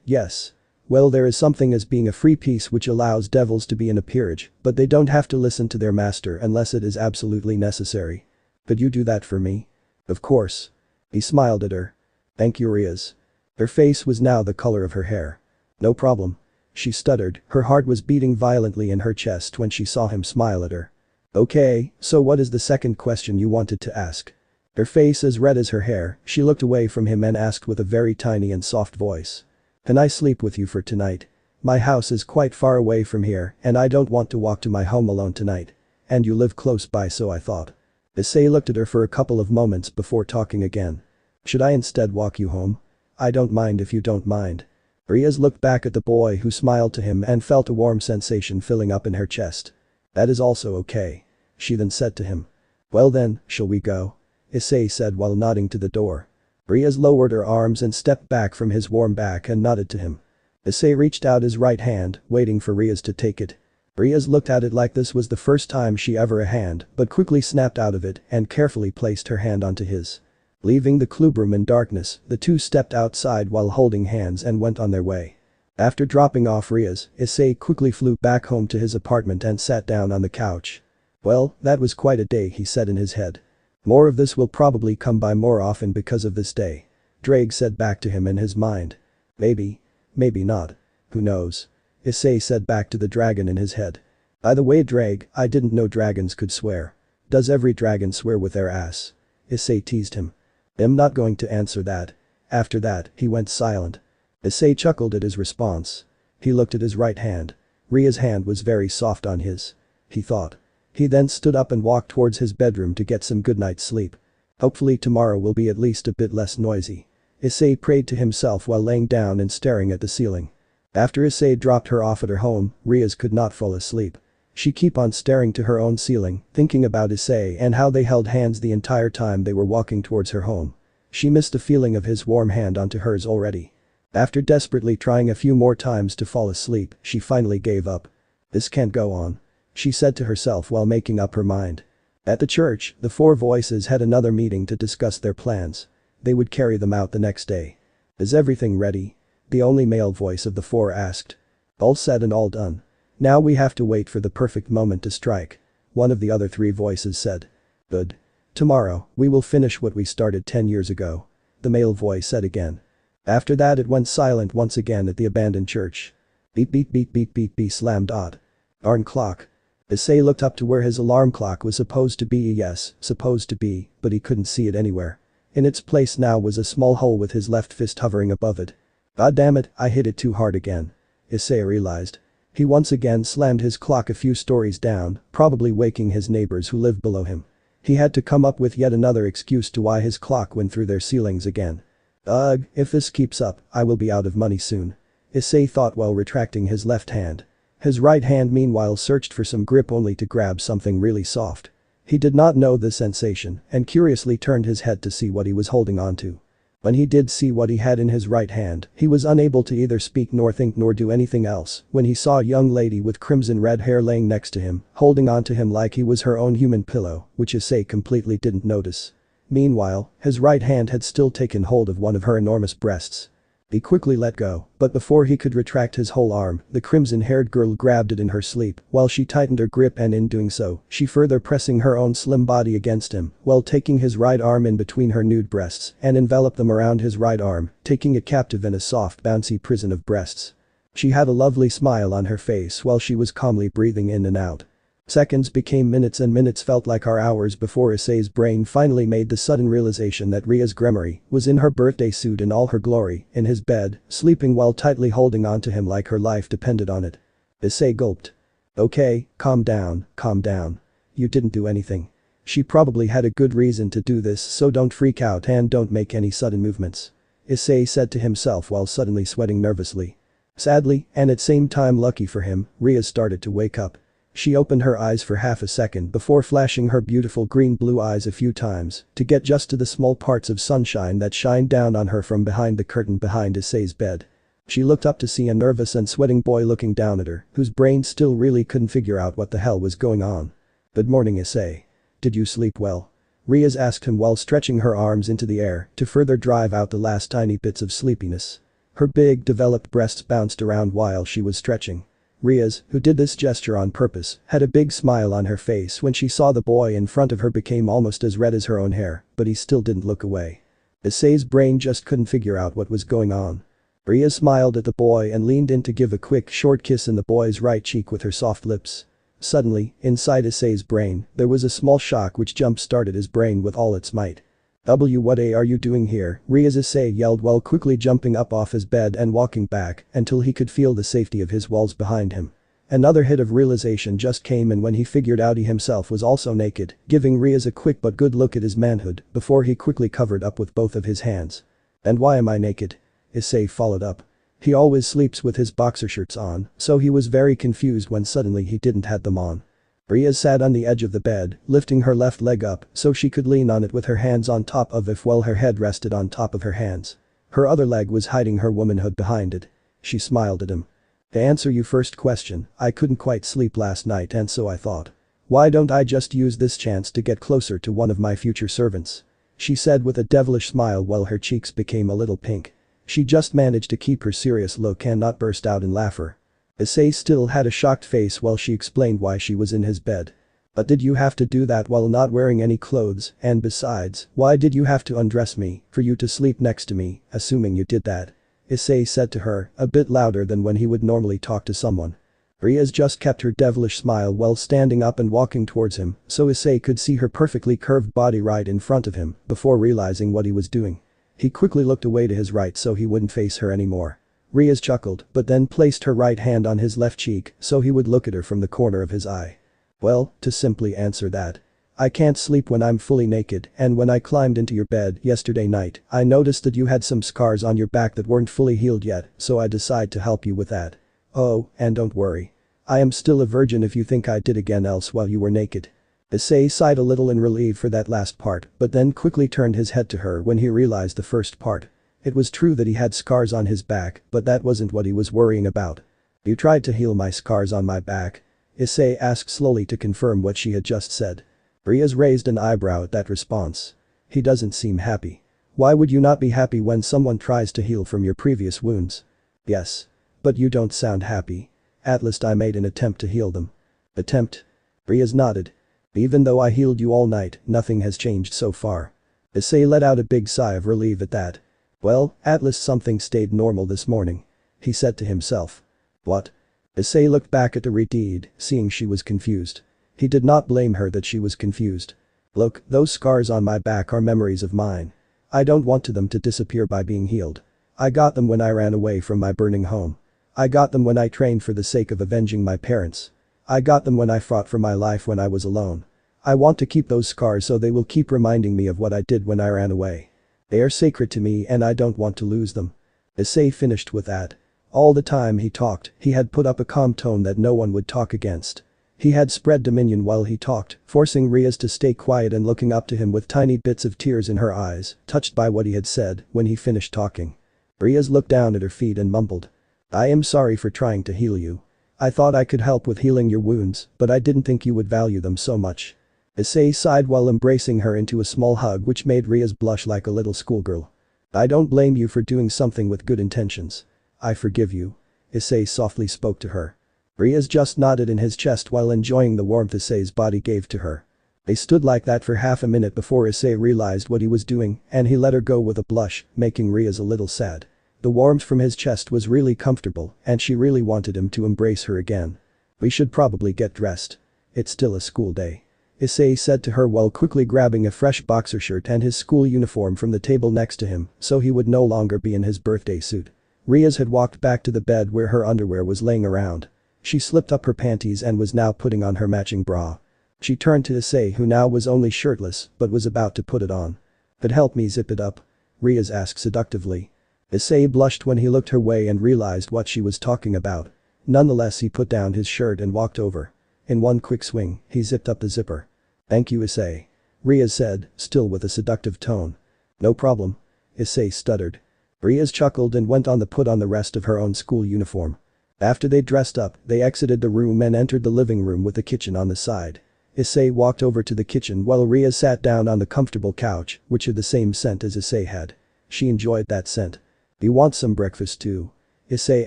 Yes. Well, there is something as being a free piece which allows devils to be in a peerage, but they don't have to listen to their master unless it is absolutely necessary. Could you do that for me? Of course. He smiled at her. Thank you, Rias. Her face was now the color of her hair. No problem. She stuttered, her heart was beating violently in her chest when she saw him smile at her. Okay, so what is the second question you wanted to ask? Her face as red as her hair, she looked away from him and asked with a very tiny and soft voice. Can I sleep with you for tonight? My house is quite far away from here and I don't want to walk to my home alone tonight. And you live close by, so I thought. Issei looked at her for a couple of moments before talking again. Should I instead walk you home? I don't mind if you don't mind. Rias looked back at the boy who smiled to him and felt a warm sensation filling up in her chest. That is also okay. She then said to him. Well then, shall we go? Issei said while nodding to the door. Rias lowered her arms and stepped back from his warm back and nodded to him. Issei reached out his right hand, waiting for Rias to take it. Rias looked at it like this was the first time she ever a hand, but quickly snapped out of it and carefully placed her hand onto his. Leaving the clubroom in darkness, the two stepped outside while holding hands and went on their way. After dropping off Rias, Issei quickly flew back home to his apartment and sat down on the couch. Well, that was quite a day, he said in his head. More of this will probably come by more often because of this day. Drake said back to him in his mind. Maybe. Maybe not. Who knows? Issei said back to the dragon in his head. By the way, Drake, I didn't know dragons could swear. Does every dragon swear with their ass? Issei teased him. I'm not going to answer that. After that, he went silent. Issei chuckled at his response. He looked at his right hand. Ria's hand was very soft on his. He thought. He then stood up and walked towards his bedroom to get some good night's sleep. Hopefully tomorrow will be at least a bit less noisy. Issei prayed to himself while laying down and staring at the ceiling. After Issei dropped her off at her home, Rias could not fall asleep. She kept on staring to her own ceiling, thinking about Issei and how they held hands the entire time they were walking towards her home. She missed the feeling of his warm hand onto hers already. After desperately trying a few more times to fall asleep, she finally gave up. This can't go on. She said to herself while making up her mind. At the church, the four voices had another meeting to discuss their plans. They would carry them out the next day. Is everything ready? The only male voice of the four asked. All said and all done. Now we have to wait for the perfect moment to strike. One of the other three voices said. Good. Tomorrow, we will finish what we started 10 years ago. The male voice said again. After that it went silent once again at the abandoned church. Beep beep beep beep beep beep slam dot. Alarm clock. Issei looked up to where his alarm clock was supposed to be, but he couldn't see it anywhere. In its place now was a small hole with his left fist hovering above it. God damn it, I hit it too hard again. Issei realized. He once again slammed his clock a few stories down, probably waking his neighbors who lived below him. He had to come up with yet another excuse to why his clock went through their ceilings again. Ugh, if this keeps up, I will be out of money soon. Issei thought while retracting his left hand. His right hand meanwhile searched for some grip only to grab something really soft. He did not know the sensation and curiously turned his head to see what he was holding onto. When he did see what he had in his right hand, he was unable to either speak nor think nor do anything else when he saw a young lady with crimson red hair laying next to him, holding onto him like he was her own human pillow, which Issei completely didn't notice. Meanwhile, his right hand had still taken hold of one of her enormous breasts. He quickly let go, but before he could retract his whole arm, the crimson-haired girl grabbed it in her sleep while she tightened her grip, and in doing so, she further pressing her own slim body against him while taking his right arm in between her nude breasts and enveloped them around his right arm, taking it captive in a soft bouncy prison of breasts. She had a lovely smile on her face while she was calmly breathing in and out. Seconds became minutes and minutes felt like hours before Issei's brain finally made the sudden realization that Rias Gremory was in her birthday suit in all her glory, in his bed, sleeping while tightly holding onto him like her life depended on it. Issei gulped. Okay, calm down, calm down. You didn't do anything. She probably had a good reason to do this, so don't freak out and don't make any sudden movements. Issei said to himself while suddenly sweating nervously. Sadly, and at same time lucky for him, Rias started to wake up. She opened her eyes for half a second before flashing her beautiful green-blue eyes a few times to get just to the small parts of sunshine that shined down on her from behind the curtain behind Issei's bed. She looked up to see a nervous and sweating boy looking down at her, whose brain still really couldn't figure out what the hell was going on. "Good morning, Issei. Did you sleep well?" Rias asked him while stretching her arms into the air to further drive out the last tiny bits of sleepiness. Her big, developed breasts bounced around while she was stretching. Rias, who did this gesture on purpose, had a big smile on her face when she saw the boy in front of her became almost as red as her own hair, but he still didn't look away. Issei's brain just couldn't figure out what was going on. Rias smiled at the boy and leaned in to give a quick short kiss in the boy's right cheek with her soft lips. Suddenly, inside Issei's brain, there was a small shock which jump-started his brain with all its might. "What are you doing here?" Rias Issei yelled while quickly jumping up off his bed and walking back until he could feel the safety of his walls behind him. Another hit of realization just came in when he figured out he himself was also naked, giving Rias a quick but good look at his manhood before he quickly covered up with both of his hands. "And why am I naked?" Issei followed up. He always sleeps with his boxer shorts on, so he was very confused when suddenly he didn't have them on. Rias sat on the edge of the bed, lifting her left leg up so she could lean on it with her hands on top of it while her head rested on top of her hands. Her other leg was hiding her womanhood behind it. She smiled at him. "To answer your first question, I couldn't quite sleep last night and so I thought, why don't I just use this chance to get closer to one of my future servants?" She said with a devilish smile while her cheeks became a little pink. She just managed to keep her serious look and not burst out in laughter. Issei still had a shocked face while she explained why she was in his bed. "But did you have to do that while not wearing any clothes, and besides, why did you have to undress me for you to sleep next to me, assuming you did that?" Issei said to her, a bit louder than when he would normally talk to someone. Rias just kept her devilish smile while standing up and walking towards him so Issei could see her perfectly curved body right in front of him before realizing what he was doing. He quickly looked away to his right so he wouldn't face her anymore. Rias chuckled but then placed her right hand on his left cheek so he would look at her from the corner of his eye. "Well, to simply answer that. I can't sleep when I'm fully naked and when I climbed into your bed yesterday night, I noticed that you had some scars on your back that weren't fully healed yet, so I decided to help you with that. Oh, and don't worry. I am still a virgin if you think I did again else while you were naked." Issei sighed a little in relief for that last part but then quickly turned his head to her when he realized the first part. It was true that he had scars on his back, but that wasn't what he was worrying about. "You tried to heal my scars on my back?" Issei asked slowly to confirm what she had just said. Rias raised an eyebrow at that response. He doesn't seem happy. "Why would you not be happy when someone tries to heal from your previous wounds?" "Yes. But you don't sound happy." "At least I made an attempt to heal them." "Attempt?" Rias nodded. "Even though I healed you all night, nothing has changed so far." Issei let out a big sigh of relief at that. "Well, at least something stayed normal this morning," he said to himself. "What?" Issei looked back at the redeed, seeing she was confused. He did not blame her that she was confused. "Look, those scars on my back are memories of mine. I don't want them to disappear by being healed. I got them when I ran away from my burning home. I got them when I trained for the sake of avenging my parents. I got them when I fought for my life when I was alone. I want to keep those scars so they will keep reminding me of what I did when I ran away. They are sacred to me and I don't want to lose them." Issei finished with that. All the time he talked, he had put up a calm tone that no one would talk against. He had spread dominion while he talked, forcing Rias to stay quiet and looking up to him with tiny bits of tears in her eyes, touched by what he had said when he finished talking. Rias looked down at her feet and mumbled. "I am sorry for trying to heal you. I thought I could help with healing your wounds, but I didn't think you would value them so much." Issei sighed while embracing her into a small hug which made Rias blush like a little schoolgirl. "I don't blame you for doing something with good intentions. I forgive you." Issei softly spoke to her. Rias just nodded in his chest while enjoying the warmth Issei's body gave to her. They stood like that for half a minute before Issei realized what he was doing and he let her go with a blush, making Rias a little sad. The warmth from his chest was really comfortable and she really wanted him to embrace her again. "We should probably get dressed. It's still a school day," Issei said to her while quickly grabbing a fresh boxer shirt and his school uniform from the table next to him so he would no longer be in his birthday suit. Rias had walked back to the bed where her underwear was laying around. She slipped up her panties and was now putting on her matching bra. She turned to Issei who now was only shirtless but was about to put it on. "Could help me zip it up?" Rias asked seductively. Issei blushed when he looked her way and realized what she was talking about. Nonetheless, he put down his shirt and walked over. In one quick swing, he zipped up the zipper. "Thank you, Issei," Rias said, still with a seductive tone. "No problem," Issei stuttered. Rias chuckled and went on to put on the rest of her own school uniform. After they dressed up, they exited the room and entered the living room with the kitchen on the side. Issei walked over to the kitchen while Rias sat down on the comfortable couch, which had the same scent as Issei had. She enjoyed that scent. "You want some breakfast too?" Issei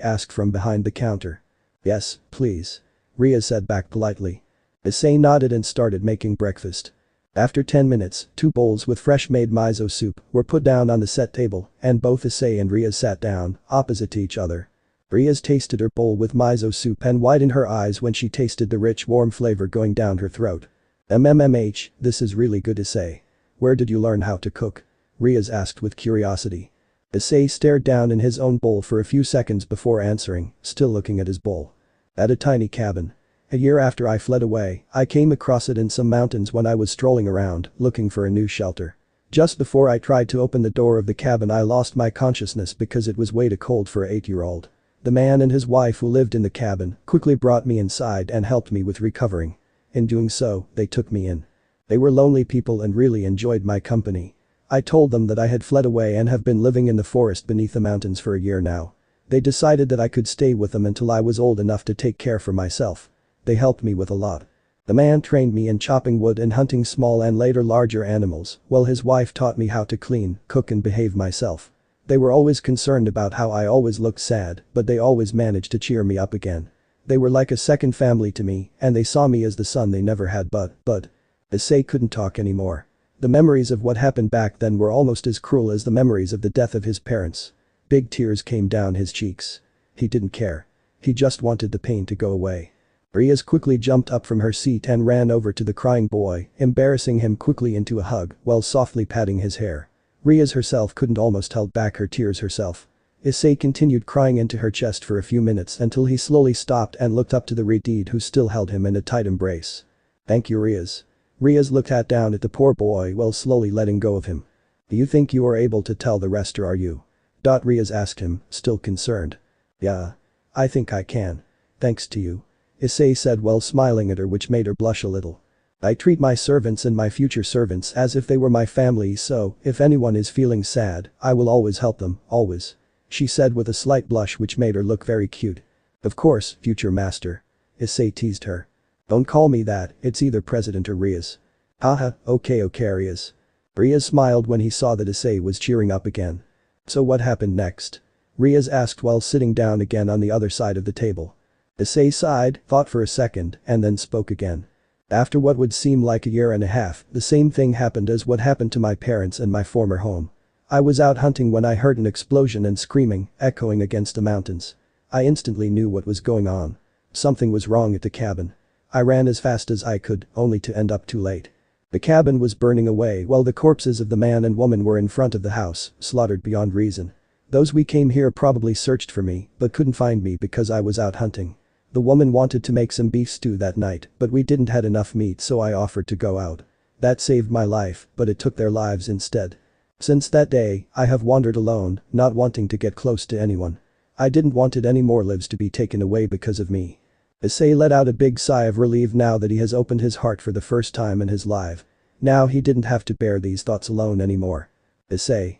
asked from behind the counter. "Yes, please," Rias said back politely. Issei nodded and started making breakfast. After 10 minutes, 2 bowls with fresh-made miso soup were put down on the set table, and both Issei and Rias sat down, opposite to each other. Rias tasted her bowl with miso soup and widened her eyes when she tasted the rich warm flavor going down her throat. This is really good, Issei. Where did you learn how to cook?" Rias asked with curiosity. Issei stared down in his own bowl for a few seconds before answering, still looking at his bowl. "At a tiny cabin. A year after I fled away, I came across it in some mountains when I was strolling around, looking for a new shelter. Just before I tried to open the door of the cabin, I lost my consciousness because it was way too cold for an 8-year-old. The man and his wife who lived in the cabin quickly brought me inside and helped me with recovering. In doing so, they took me in. They were lonely people and really enjoyed my company. I told them that I had fled away and have been living in the forest beneath the mountains for a year now. They decided that I could stay with them until I was old enough to take care for myself. They helped me with a lot. The man trained me in chopping wood and hunting small and later larger animals, while his wife taught me how to clean, cook and behave myself. They were always concerned about how I always looked sad, but they always managed to cheer me up again. They were like a second family to me, and they saw me as the son they never had but. Issei couldn't talk anymore. The memories of what happened back then were almost as cruel as the memories of the death of his parents. Big tears came down his cheeks. He didn't care. He just wanted the pain to go away. Rias quickly jumped up from her seat and ran over to the crying boy, embarrassing him quickly into a hug while softly patting his hair. Rias herself couldn't almost held back her tears herself. Issei continued crying into her chest for a few minutes until he slowly stopped and looked up to the Redeed, who still held him in a tight embrace. "Thank you, Rias." Rias looked down at the poor boy while slowly letting go of him. "Do you think you are able to tell the rest, or are you?" Rias asked him, still concerned. "Yeah. I think I can. Thanks to you," Issei said while smiling at her, which made her blush a little. "I treat my servants and my future servants as if they were my family, so if anyone is feeling sad, I will always help them, always," she said with a slight blush which made her look very cute. "Of course, future master," Issei teased her. "Don't call me that, it's either President or Rias." "Haha, okay Rias." Rias smiled when he saw that Issei was cheering up again. "So what happened next?" Rias asked while sitting down again on the other side of the table. Issei sighed, thought for a second, and then spoke again. "After what would seem like a year and a half, the same thing happened as what happened to my parents and my former home. I was out hunting when I heard an explosion and screaming, echoing against the mountains. I instantly knew what was going on. Something was wrong at the cabin. I ran as fast as I could, only to end up too late. The cabin was burning away while the corpses of the man and woman were in front of the house, slaughtered beyond reason. Those we came here probably searched for me, but couldn't find me because I was out hunting. The woman wanted to make some beef stew that night, but we didn't had enough meat, so I offered to go out. That saved my life, but it took their lives instead. Since that day, I have wandered alone, not wanting to get close to anyone. I didn't wanted any more lives to be taken away because of me." Issei let out a big sigh of relief now that he has opened his heart for the first time in his life. Now he didn't have to bear these thoughts alone anymore. Issei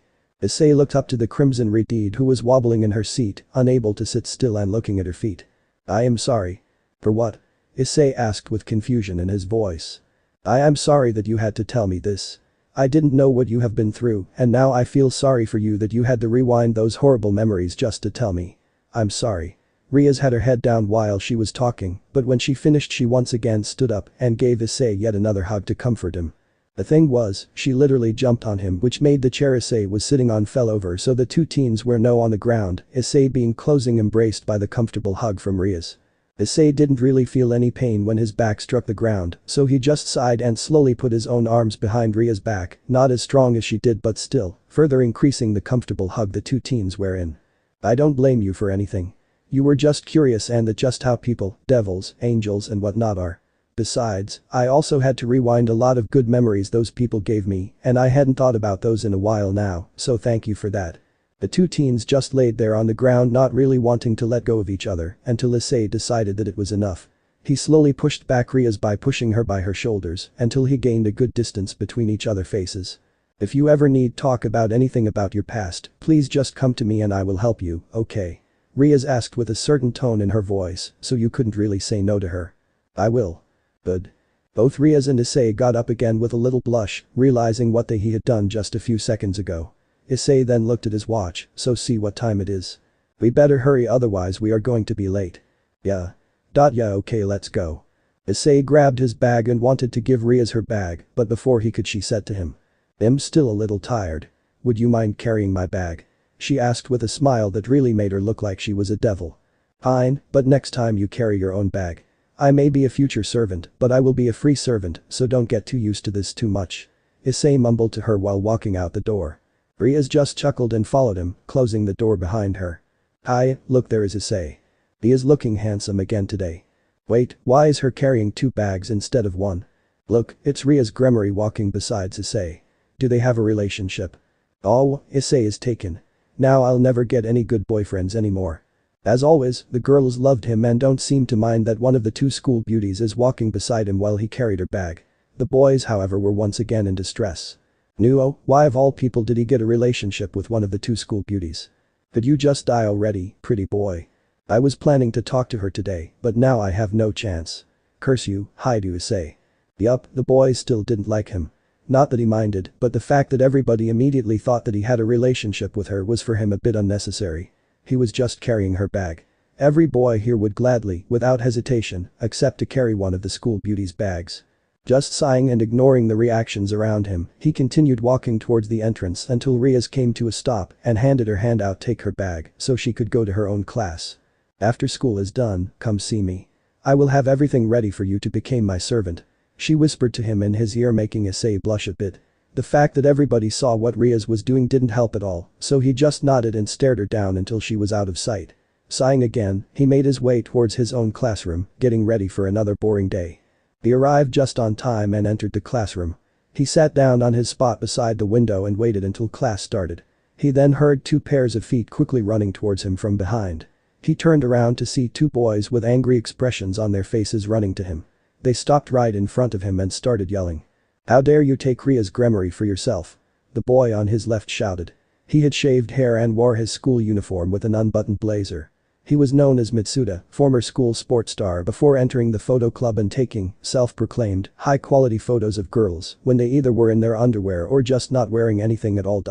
looked up to the Crimson Redeed, who was wobbling in her seat, unable to sit still and looking at her feet. "I am sorry." "For what?" Issei asked with confusion in his voice. "I am sorry that you had to tell me this. I didn't know what you have been through, and now I feel sorry for you that you had to rewind those horrible memories just to tell me. I'm sorry." Rias had her head down while she was talking, but when she finished she once again stood up and gave Issei yet another hug to comfort him. The thing was, she literally jumped on him, which made the chair Issei was sitting on fell over, so the two teens were now on the ground, Issei being closing embraced by the comfortable hug from Rias. Issei didn't really feel any pain when his back struck the ground, so he just sighed and slowly put his own arms behind Ria's back, not as strong as she did but still, further increasing the comfortable hug the two teens were in. "I don't blame you for anything. You were just curious, and that's just how people, devils, angels and whatnot are. Besides, I also had to rewind a lot of good memories those people gave me, and I hadn't thought about those in a while now, so thank you for that." The two teens just laid there on the ground not really wanting to let go of each other until Issei decided that it was enough. He slowly pushed back Rias by pushing her by her shoulders until he gained a good distance between each other faces. If you ever need talk about anything about your past, please just come to me and I will help you, okay? Rias asked with a certain tone in her voice, so you couldn't really say no to her. I will. Good. Both Rias and Issei got up again with a little blush, realizing what he had done just a few seconds ago. Issei then looked at his watch, so see what time it is. We better hurry otherwise we are going to be late. Yeah. Yeah, okay, let's go. Issei grabbed his bag and wanted to give Rias her bag, but before he could she said to him. I'm still a little tired. Would you mind carrying my bag? She asked with a smile that really made her look like she was a devil. Fine, but next time you carry your own bag. I may be a future servant, but I will be a free servant, so don't get too used to this too much. Issei mumbled to her while walking out the door. Rias just chuckled and followed him, closing the door behind her. Hi, look there is Issei. He is looking handsome again today. Wait, why is her carrying 2 bags instead of 1? Look, it's Rias Gremory walking beside Issei. Do they have a relationship? Oh, Issei is taken. Now I'll never get any good boyfriends anymore. As always, the girls loved him and don't seem to mind that one of the 2 school beauties is walking beside him while he carried her bag. The boys however were once again in distress. Nuo, why of all people did he get a relationship with one of the 2 school beauties? Could you just die already, pretty boy? I was planning to talk to her today, but now I have no chance. Curse you, hi to Issei. Yup, the boys still didn't like him. Not that he minded, but the fact that everybody immediately thought that he had a relationship with her was for him a bit unnecessary. He was just carrying her bag. Every boy here would gladly, without hesitation, accept to carry one of the school beauty's bags. Just sighing and ignoring the reactions around him, he continued walking towards the entrance until Rias came to a stop and handed her hand out take her bag so she could go to her own class. After school is done, come see me. I will have everything ready for you to become my servant. She whispered to him in his ear making Issei blush a bit. The fact that everybody saw what Rias was doing didn't help at all, so he just nodded and stared her down until she was out of sight. Sighing again, he made his way towards his own classroom, getting ready for another boring day. He arrived just on time and entered the classroom. He sat down on his spot beside the window and waited until class started. He then heard 2 pairs of feet quickly running towards him from behind. He turned around to see 2 boys with angry expressions on their faces running to him. They stopped right in front of him and started yelling. How dare you take Rias Gremory for yourself? The boy on his left shouted. He had shaved hair and wore his school uniform with an unbuttoned blazer. He was known as Mitsuda, former school sports star before entering the photo club and taking self-proclaimed high-quality photos of girls when they either were in their underwear or just not wearing anything at all.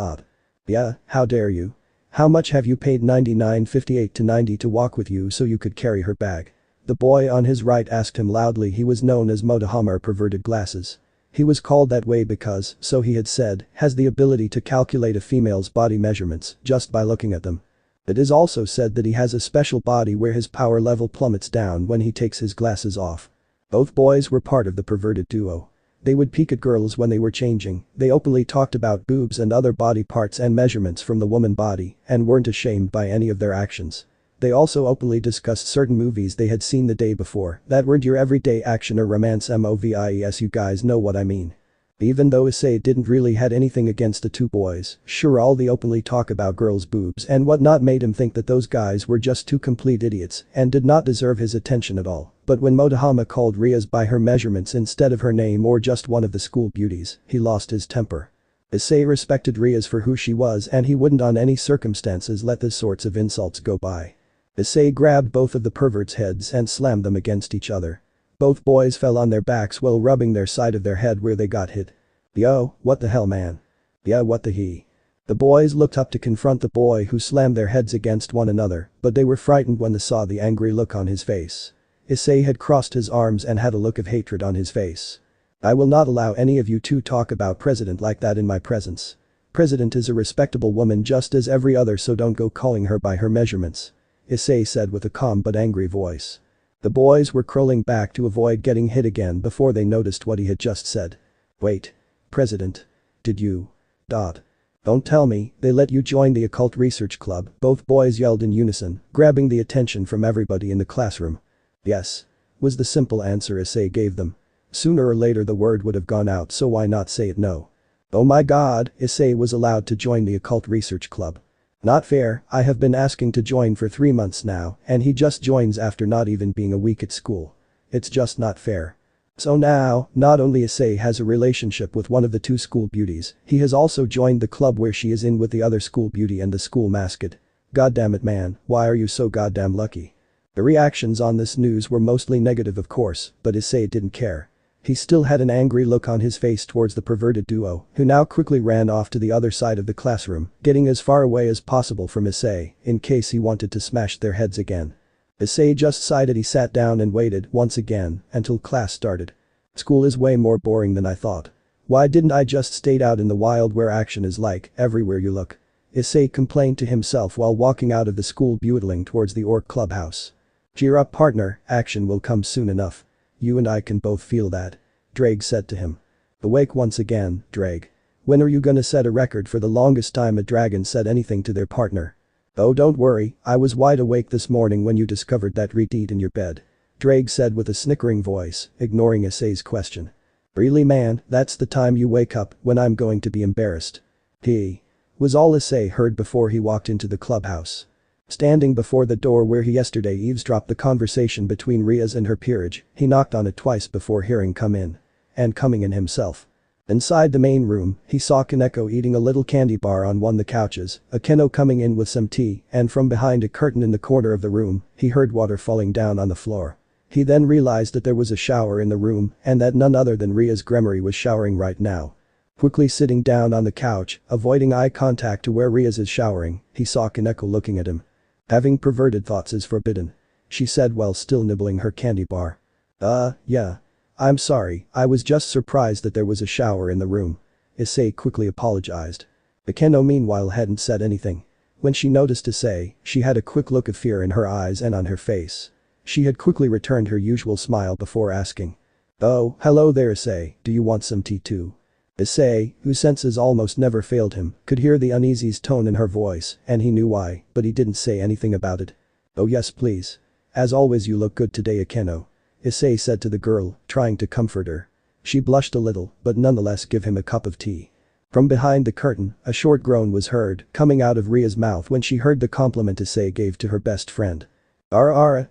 Yeah, how dare you? How much have you paid? 99.58 to 90 to walk with you so you could carry her bag? The boy on his right asked him loudly. He was known as Motohama or perverted glasses. He was called that way because, so he had said, has the ability to calculate a female's body measurements just by looking at them. It is also said that he has a special body where his power level plummets down when he takes his glasses off. Both boys were part of the perverted duo. They would peek at girls when they were changing, they openly talked about boobs and other body parts and measurements from the woman body and weren't ashamed by any of their actions. They also openly discussed certain movies they had seen the day before that weren't your everyday action or romance movies, you guys know what I mean. Even though Issei didn't really had anything against the 2 boys, sure all the openly talk about girls' boobs and whatnot made him think that those guys were just 2 complete idiots and did not deserve his attention at all. But when Motohama called Rias by her measurements instead of her name or just one of the school beauties, he lost his temper. Issei respected Rias for who she was and he wouldn't on any circumstances let these sorts of insults go by. Issei grabbed both of the perverts' heads and slammed them against each other. Both boys fell on their backs while rubbing their side of their head where they got hit. Yo, what the hell man? Yeah, what the he? The boys looked up to confront the boy who slammed their heads against one another, but they were frightened when they saw the angry look on his face. Issei had crossed his arms and had a look of hatred on his face. I will not allow any of you to talk about President like that in my presence. President is a respectable woman just as every other, so don't go calling her by her measurements. Issei said with a calm but angry voice. The boys were curling back to avoid getting hit again before they noticed what he had just said. Wait. President. Did you? Don't tell me they let you join the occult research club, both boys yelled in unison, grabbing the attention from everybody in the classroom. Yes. Was the simple answer Issei gave them. Sooner or later the word would have gone out, so why not say it no? Oh my god, Issei was allowed to join the occult research club. Not fair, I have been asking to join for 3 months now, and he just joins after not even being a week at school. It's just not fair. So now, not only Issei has a relationship with one of the two school beauties, he has also joined the club where she is in with the other school beauty and the school mascot. Goddamn it man, why are you so goddamn lucky? The reactions on this news were mostly negative of course, but Issei didn't care. He still had an angry look on his face towards the perverted duo, who now quickly ran off to the other side of the classroom, getting as far away as possible from Issei, in case he wanted to smash their heads again. Issei just sighed as he sat down and waited, once again, until class started. School is way more boring than I thought. Why didn't I just stayed out in the wild where action is like, everywhere you look? Issei complained to himself while walking out of the school bugling towards the orc clubhouse. Cheer up partner, action will come soon enough. You and I can both feel that. Drake said to him. Awake once again, Drake. When are you gonna set a record for the longest time a dragon said anything to their partner? Oh don't worry, I was wide awake this morning when you discovered that retweet in your bed. Drake said with a snickering voice, ignoring Issei's question. Really man, that's the time you wake up when I'm going to be embarrassed. He was all Issei heard before he walked into the clubhouse. Standing before the door where he yesterday eavesdropped the conversation between Rias and her peerage, he knocked on it twice before hearing come in. And coming in himself. Inside the main room, he saw Kaneko eating a little candy bar on one of the couches, Akeno coming in with some tea, and from behind a curtain in the corner of the room, he heard water falling down on the floor. He then realized that there was a shower in the room and that none other than Rias Gremory was showering right now. Quickly sitting down on the couch, avoiding eye contact to where Rias is showering, he saw Kaneko looking at him. Having perverted thoughts is forbidden. She said while still nibbling her candy bar. Yeah. I'm sorry, I was just surprised that there was a shower in the room. Issei quickly apologized. Akeno meanwhile hadn't said anything. When she noticed Issei, she had a quick look of fear in her eyes and on her face. She had quickly returned her usual smile before asking. Oh, hello there Issei, do you want some tea too? Issei, whose senses almost never failed him, could hear the uneasy's tone in her voice, and he knew why, but he didn't say anything about it. Oh yes please. As always you look good today Akeno. Issei said to the girl, trying to comfort her. She blushed a little, but nonetheless gave him a cup of tea. From behind the curtain, a short groan was heard, coming out of Ria's mouth when she heard the compliment Issei gave to her best friend.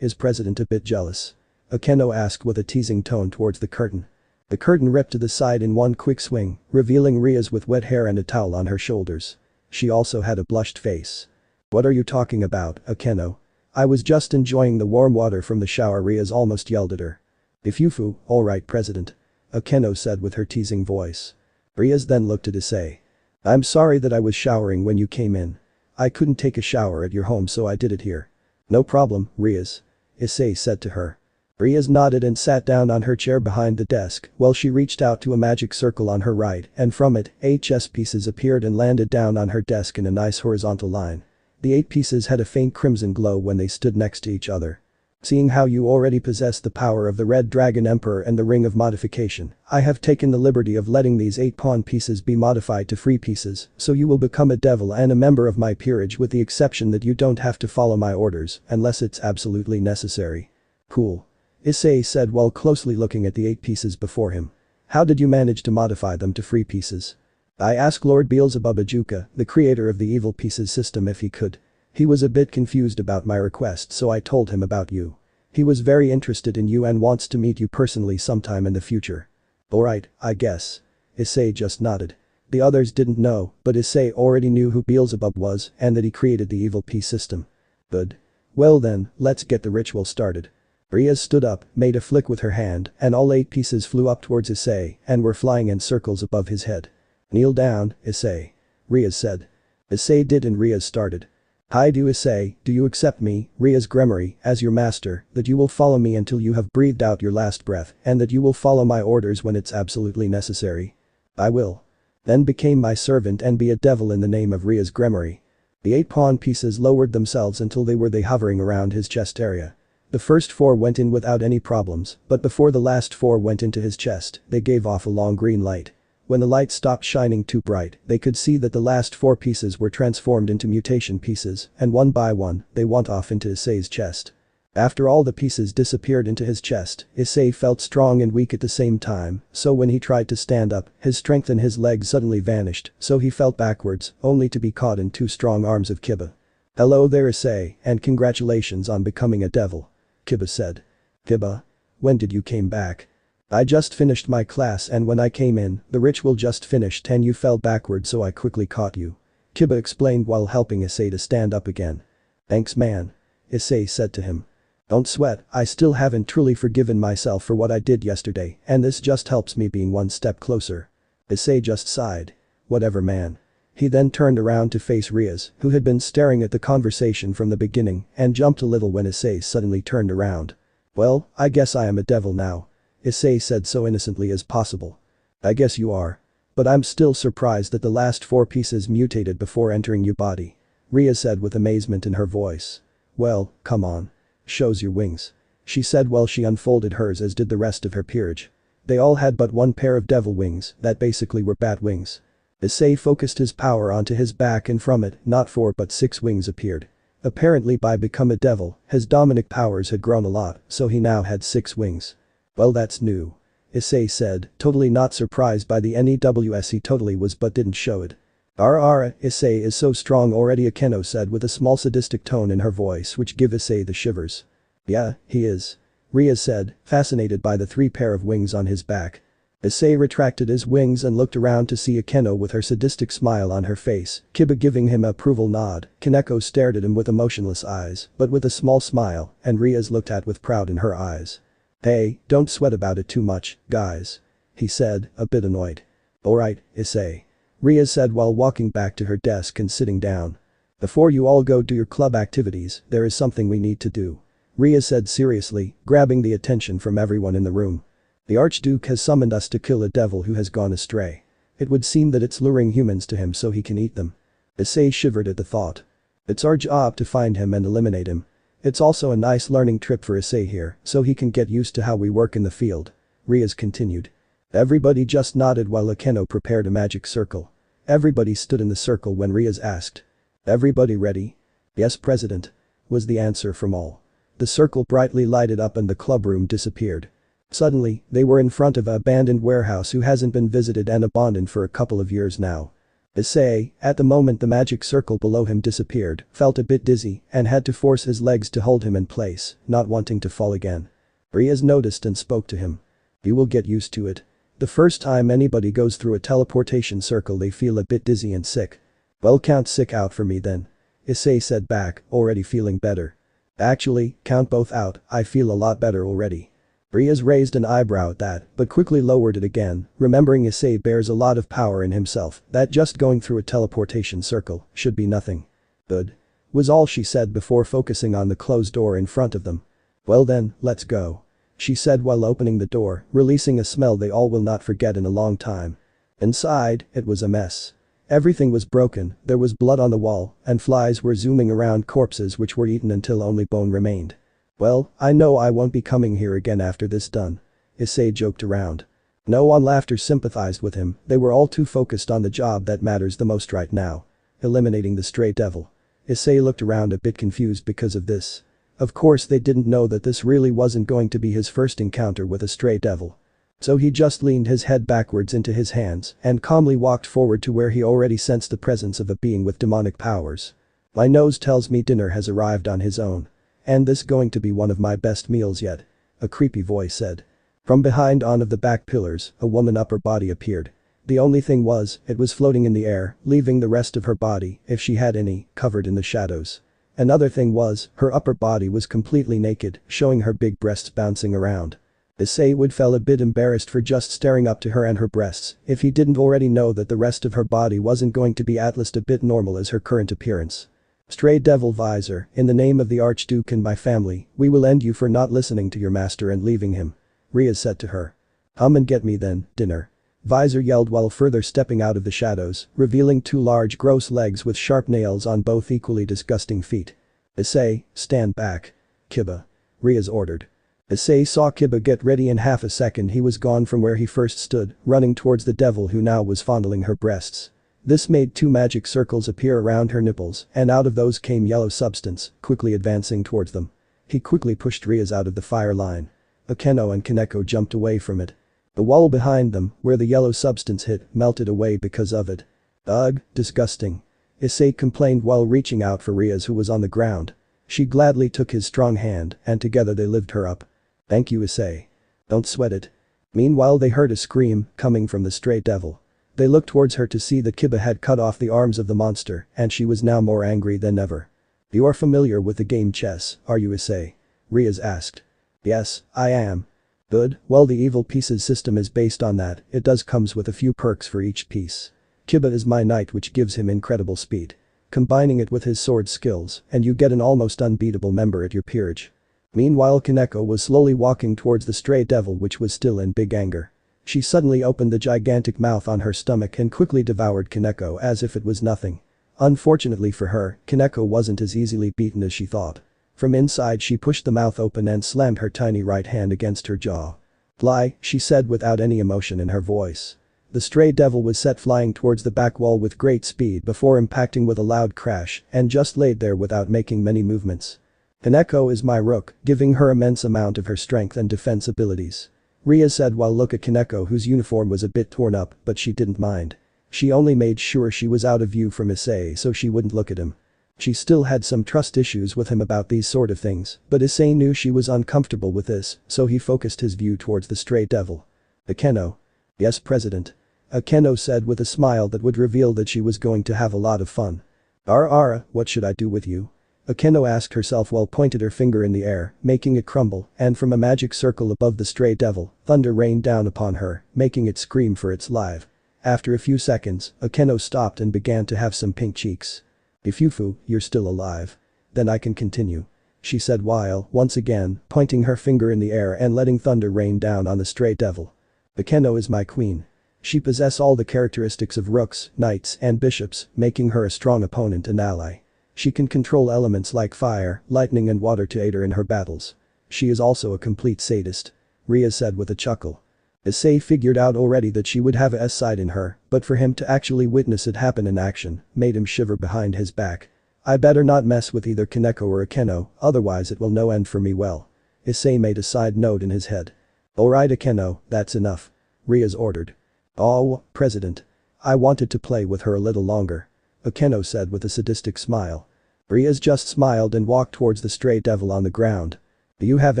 Is President a bit jealous? Akeno asked with a teasing tone towards the curtain. The curtain ripped to the side in one quick swing, revealing Rias with wet hair and a towel on her shoulders. She also had a blushed face. What are you talking about, Akeno? I was just enjoying the warm water from the shower Rias almost yelled at her. Ifufu, alright President. Akeno said with her teasing voice. Rias then looked at Issei. I'm sorry that I was showering when you came in. I couldn't take a shower at your home so I did it here. No problem, Rias. Issei said to her. Rias nodded and sat down on her chair behind the desk while she reached out to a magic circle on her right and from it, 8 chess pieces appeared and landed down on her desk in a nice horizontal line. The 8 pieces had a faint crimson glow when they stood next to each other. Seeing how you already possess the power of the Red Dragon Emperor and the Ring of Modification, I have taken the liberty of letting these 8 pawn pieces be modified to free pieces, so you will become a devil and a member of my peerage with the exception that you don't have to follow my orders unless it's absolutely necessary. Cool. Issei said while closely looking at the 8 pieces before him. How did you manage to modify them to free pieces? I asked Lord Beelzebub Ajuka, the creator of the evil pieces system if he could. He was a bit confused about my request so I told him about you. He was very interested in you and wants to meet you personally sometime in the future. Alright, I guess. Issei just nodded. The others didn't know, but Issei already knew who Beelzebub was and that he created the evil piece system. Good. Well then, let's get the ritual started. Rias stood up, made a flick with her hand, and all 8 pieces flew up towards Issei and were flying in circles above his head. Kneel down, Issei. Rias said. Issei did and Rias started. Hi do Issei, do you accept me, Rias Gremory, as your master, that you will follow me until you have breathed out your last breath and that you will follow my orders when it's absolutely necessary? I will. Then became my servant and be a devil in the name of Rias Gremory. The 8 pawn pieces lowered themselves until they were hovering around his chest area. The first 4 went in without any problems, but before the last 4 went into his chest, they gave off a long green light. When the light stopped shining too bright, they could see that the last 4 pieces were transformed into mutation pieces, and one by one, they went off into Issei's chest. After all the pieces disappeared into his chest, Issei felt strong and weak at the same time, so when he tried to stand up, his strength in his legs suddenly vanished, so he fell backwards, only to be caught in two strong arms of Kiba. "Hello there Issei, and congratulations on becoming a devil," Kiba said. "Kiba? When did you came back?" "I just finished my class and when I came in, the ritual just finished and you fell backward so I quickly caught you," Kiba explained while helping Issei to stand up again. "Thanks man," Issei said to him. "Don't sweat, I still haven't truly forgiven myself for what I did yesterday and this just helps me being one step closer." Issei just sighed. "Whatever man." He then turned around to face Rias, who had been staring at the conversation from the beginning and jumped a little when Issei suddenly turned around. "Well, I guess I am a devil now," Issei said so innocently as possible. "I guess you are. But I'm still surprised that the last 4 pieces mutated before entering your body," Rias said with amazement in her voice. "Well, come on. Shows your wings," she said while she unfolded hers as did the rest of her peerage. They all had but one pair of devil wings that basically were bat wings. Issei focused his power onto his back and from it, not 4 but 6 wings appeared. Apparently by become a devil, his demonic powers had grown a lot, so he now had 6 wings. "Well that's new," Issei said, totally not surprised by the NEWS he totally was but didn't show it. Issei is so strong already," Akeno said with a small sadistic tone in her voice which gave Issei the shivers. "Yeah, he is," Rias said, fascinated by the 3 pair of wings on his back. Issei retracted his wings and looked around to see Akeno with her sadistic smile on her face, Kiba giving him a approval nod, Kaneko stared at him with emotionless eyes but with a small smile, and Rias looked at with proud in her eyes. "Hey, don't sweat about it too much, guys," he said, a bit annoyed. "Alright, Issei," Rias said while walking back to her desk and sitting down. "Before you all go do your club activities, there is something we need to do," Rias said seriously, grabbing the attention from everyone in the room. "The Archduke has summoned us to kill a devil who has gone astray. It would seem that it's luring humans to him so he can eat them." Issei shivered at the thought. "It's our job to find him and eliminate him. It's also a nice learning trip for Issei here so he can get used to how we work in the field," Rias continued. Everybody just nodded while Akeno prepared a magic circle. Everybody stood in the circle when Rias asked. "Everybody ready?" "Yes, President," was the answer from all. The circle brightly lighted up and the club room disappeared. Suddenly, they were in front of an abandoned warehouse who hasn't been visited and abandoned for a couple of years now. Issei, at the moment the magic circle below him disappeared, felt a bit dizzy and had to force his legs to hold him in place, not wanting to fall again. Rias noticed and spoke to him. "You will get used to it. The first time anybody goes through a teleportation circle they feel a bit dizzy and sick." "Well count sick out for me then," Issei said back, already feeling better. "Actually, count both out, I feel a lot better already." Rias raised an eyebrow at that, but quickly lowered it again, remembering Issei bears a lot of power in himself, that just going through a teleportation circle should be nothing. "Good," was all she said before focusing on the closed door in front of them. "Well then, let's go," she said while opening the door, releasing a smell they all will not forget in a long time. Inside, it was a mess. Everything was broken, there was blood on the wall, and flies were zooming around corpses which were eaten until only bone remained. "Well, I know I won't be coming here again after this done," Issei joked around. No one laughed or sympathized with him, they were all too focused on the job that matters the most right now. Eliminating the stray devil. Issei looked around a bit confused because of this. Of course they didn't know that this really wasn't going to be his first encounter with a stray devil. So he just leaned his head backwards into his hands and calmly walked forward to where he already sensed the presence of a being with demonic powers. "My nose tells me dinner has arrived on his own. And this going to be one of my best meals yet," a creepy voice said. From behind one of the back pillars, a woman upper body appeared. The only thing was, it was floating in the air, leaving the rest of her body, if she had any, covered in the shadows. Another thing was, her upper body was completely naked, showing her big breasts bouncing around. Issei would feel a bit embarrassed for just staring up to her and her breasts, if he didn't already know that the rest of her body wasn't going to be at least a bit normal as her current appearance. "Stray devil visor, in the name of the Archduke and my family, we will end you for not listening to your master and leaving him," Rias said to her. "Come and get me then, dinner," Visor yelled while further stepping out of the shadows, revealing 2 large gross legs with sharp nails on both equally disgusting feet. "Issei, stand back. Kiba," Rias ordered. Issei saw Kiba get ready in half a second he was gone from where he first stood, running towards the devil who now was fondling her breasts. This made 2 magic circles appear around her nipples and out of those came yellow substance, quickly advancing towards them. He quickly pushed Rias out of the fire line. Akeno and Kaneko jumped away from it. The wall behind them, where the yellow substance hit, melted away because of it. Ugh, disgusting. Issei complained while reaching out for Rias, who was on the ground. She gladly took his strong hand and together they lifted her up. Thank you, Issei. Don't sweat it. Meanwhile they heard a scream coming from the stray devil. They looked towards her to see that Kiba had cut off the arms of the monster and she was now more angry than ever. You are familiar with the game chess, are you, Issei? Rias asked. Yes, I am. Good, well the evil pieces system is based on that, it does comes with a few perks for each piece. Kiba is my knight, which gives him incredible speed. Combining it with his sword skills and you get an almost unbeatable member at your peerage. Meanwhile Kaneko was slowly walking towards the stray devil, which was still in big anger. She suddenly opened the gigantic mouth on her stomach and quickly devoured Kaneko as if it was nothing. Unfortunately for her, Kaneko wasn't as easily beaten as she thought. From inside she pushed the mouth open and slammed her tiny right hand against her jaw. Fly, she said without any emotion in her voice. The stray devil was set flying towards the back wall with great speed before impacting with a loud crash and just laid there without making many movements. Kaneko is my rook, giving her immense amount of her strength and defense abilities. Rias said while looking at Kaneko, whose uniform was a bit torn up, but she didn't mind. She only made sure she was out of view from Issei so she wouldn't look at him. She still had some trust issues with him about these sort of things, but Issei knew she was uncomfortable with this, so he focused his view towards the stray devil. Akeno. Yes, President. Akeno said with a smile that would reveal that she was going to have a lot of fun. Ara, what should I do with you? Akeno asked herself while pointed her finger in the air, making it crumble, and from a magic circle above the stray devil, thunder rained down upon her, making it scream for its life. After a few seconds, Akeno stopped and began to have some pink cheeks. Ifufu, you're still alive. Then I can continue. She said while, once again, pointing her finger in the air and letting thunder rain down on the stray devil. Akeno is my queen. She possesses all the characteristics of rooks, knights, and bishops, making her a strong opponent and ally. She can control elements like fire, lightning and water to aid her in her battles. She is also a complete sadist. Rias said with a chuckle. Issei figured out already that she would have a side in her, but for him to actually witness it happen in action, made him shiver behind his back. I better not mess with either Kaneko or Akeno, otherwise it will no end for me well. Issei made a side note in his head. Alright Akeno, that's enough. Rias ordered. Oh, President. I wanted to play with her a little longer. Akeno said with a sadistic smile. Rias just smiled and walked towards the stray devil on the ground. Do you have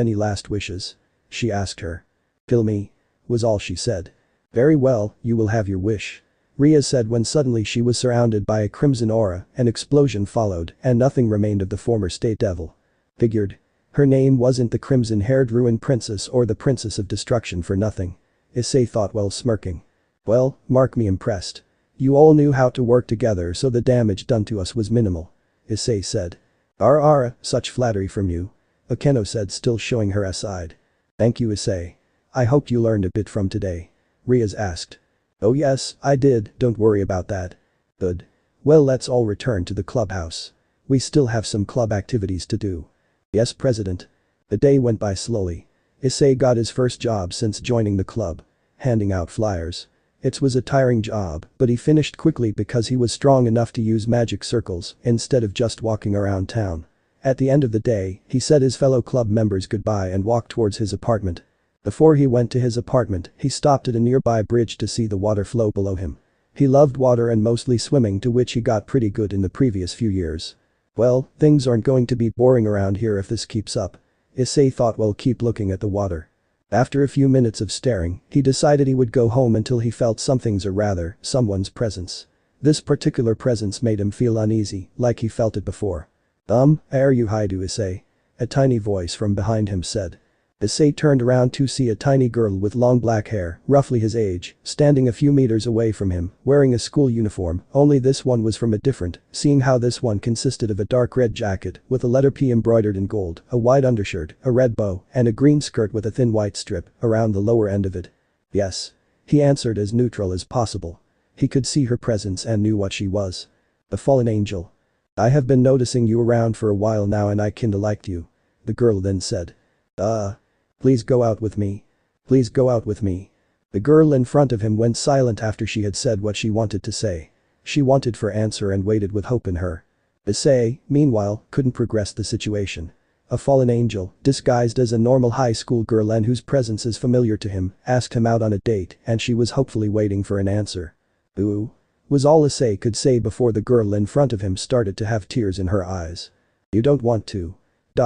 any last wishes? She asked her. Kill me. Was all she said. Very well, you will have your wish. Rias said when suddenly she was surrounded by a crimson aura, an explosion followed and nothing remained of the former state devil. Figured. Her name wasn't the crimson-haired ruined princess or the princess of destruction for nothing. Issei thought while smirking. Well, mark me impressed. You all knew how to work together so the damage done to us was minimal. Issei said. Ara, such flattery from you. Akeno said, still showing her side. Thank you, Issei. I hope you learned a bit from today. Rias asked. Oh yes, I did, don't worry about that. Good. Well, let's all return to the clubhouse. We still have some club activities to do. Yes, President. The day went by slowly. Issei got his first job since joining the club. Handing out flyers. It was a tiring job, but he finished quickly because he was strong enough to use magic circles instead of just walking around town. At the end of the day, he said his fellow club members goodbye and walked towards his apartment. Before he went to his apartment, he stopped at a nearby bridge to see the water flow below him. He loved water and mostly swimming, to which he got pretty good in the previous few years. Well, things aren't going to be boring around here if this keeps up. Issei thought while keep looking at the water. After a few minutes of staring, he decided he would go home until he felt something's or rather, someone's presence. This particular presence made him feel uneasy, like he felt it before. Are you Haidu, Issei? A tiny voice from behind him said. Issei turned around to see a tiny girl with long black hair, roughly his age, standing a few meters away from him, wearing a school uniform, only this one was from a different, seeing how this one consisted of a dark red jacket with a letter P embroidered in gold, a white undershirt, a red bow, and a green skirt with a thin white strip around the lower end of it. Yes. He answered as neutral as possible. He could see her presence and knew what she was. A fallen angel. I have been noticing you around for a while now and I kinda liked you. The girl then said. Please go out with me. Please go out with me. The girl in front of him went silent after she had said what she wanted to say. She wanted for answer and waited with hope in her. Issei, meanwhile, couldn't progress the situation. A fallen angel, disguised as a normal high school girl and whose presence is familiar to him, asked him out on a date and she was hopefully waiting for an answer. "Ooh," was all Issei could say before the girl in front of him started to have tears in her eyes. "You don't want to."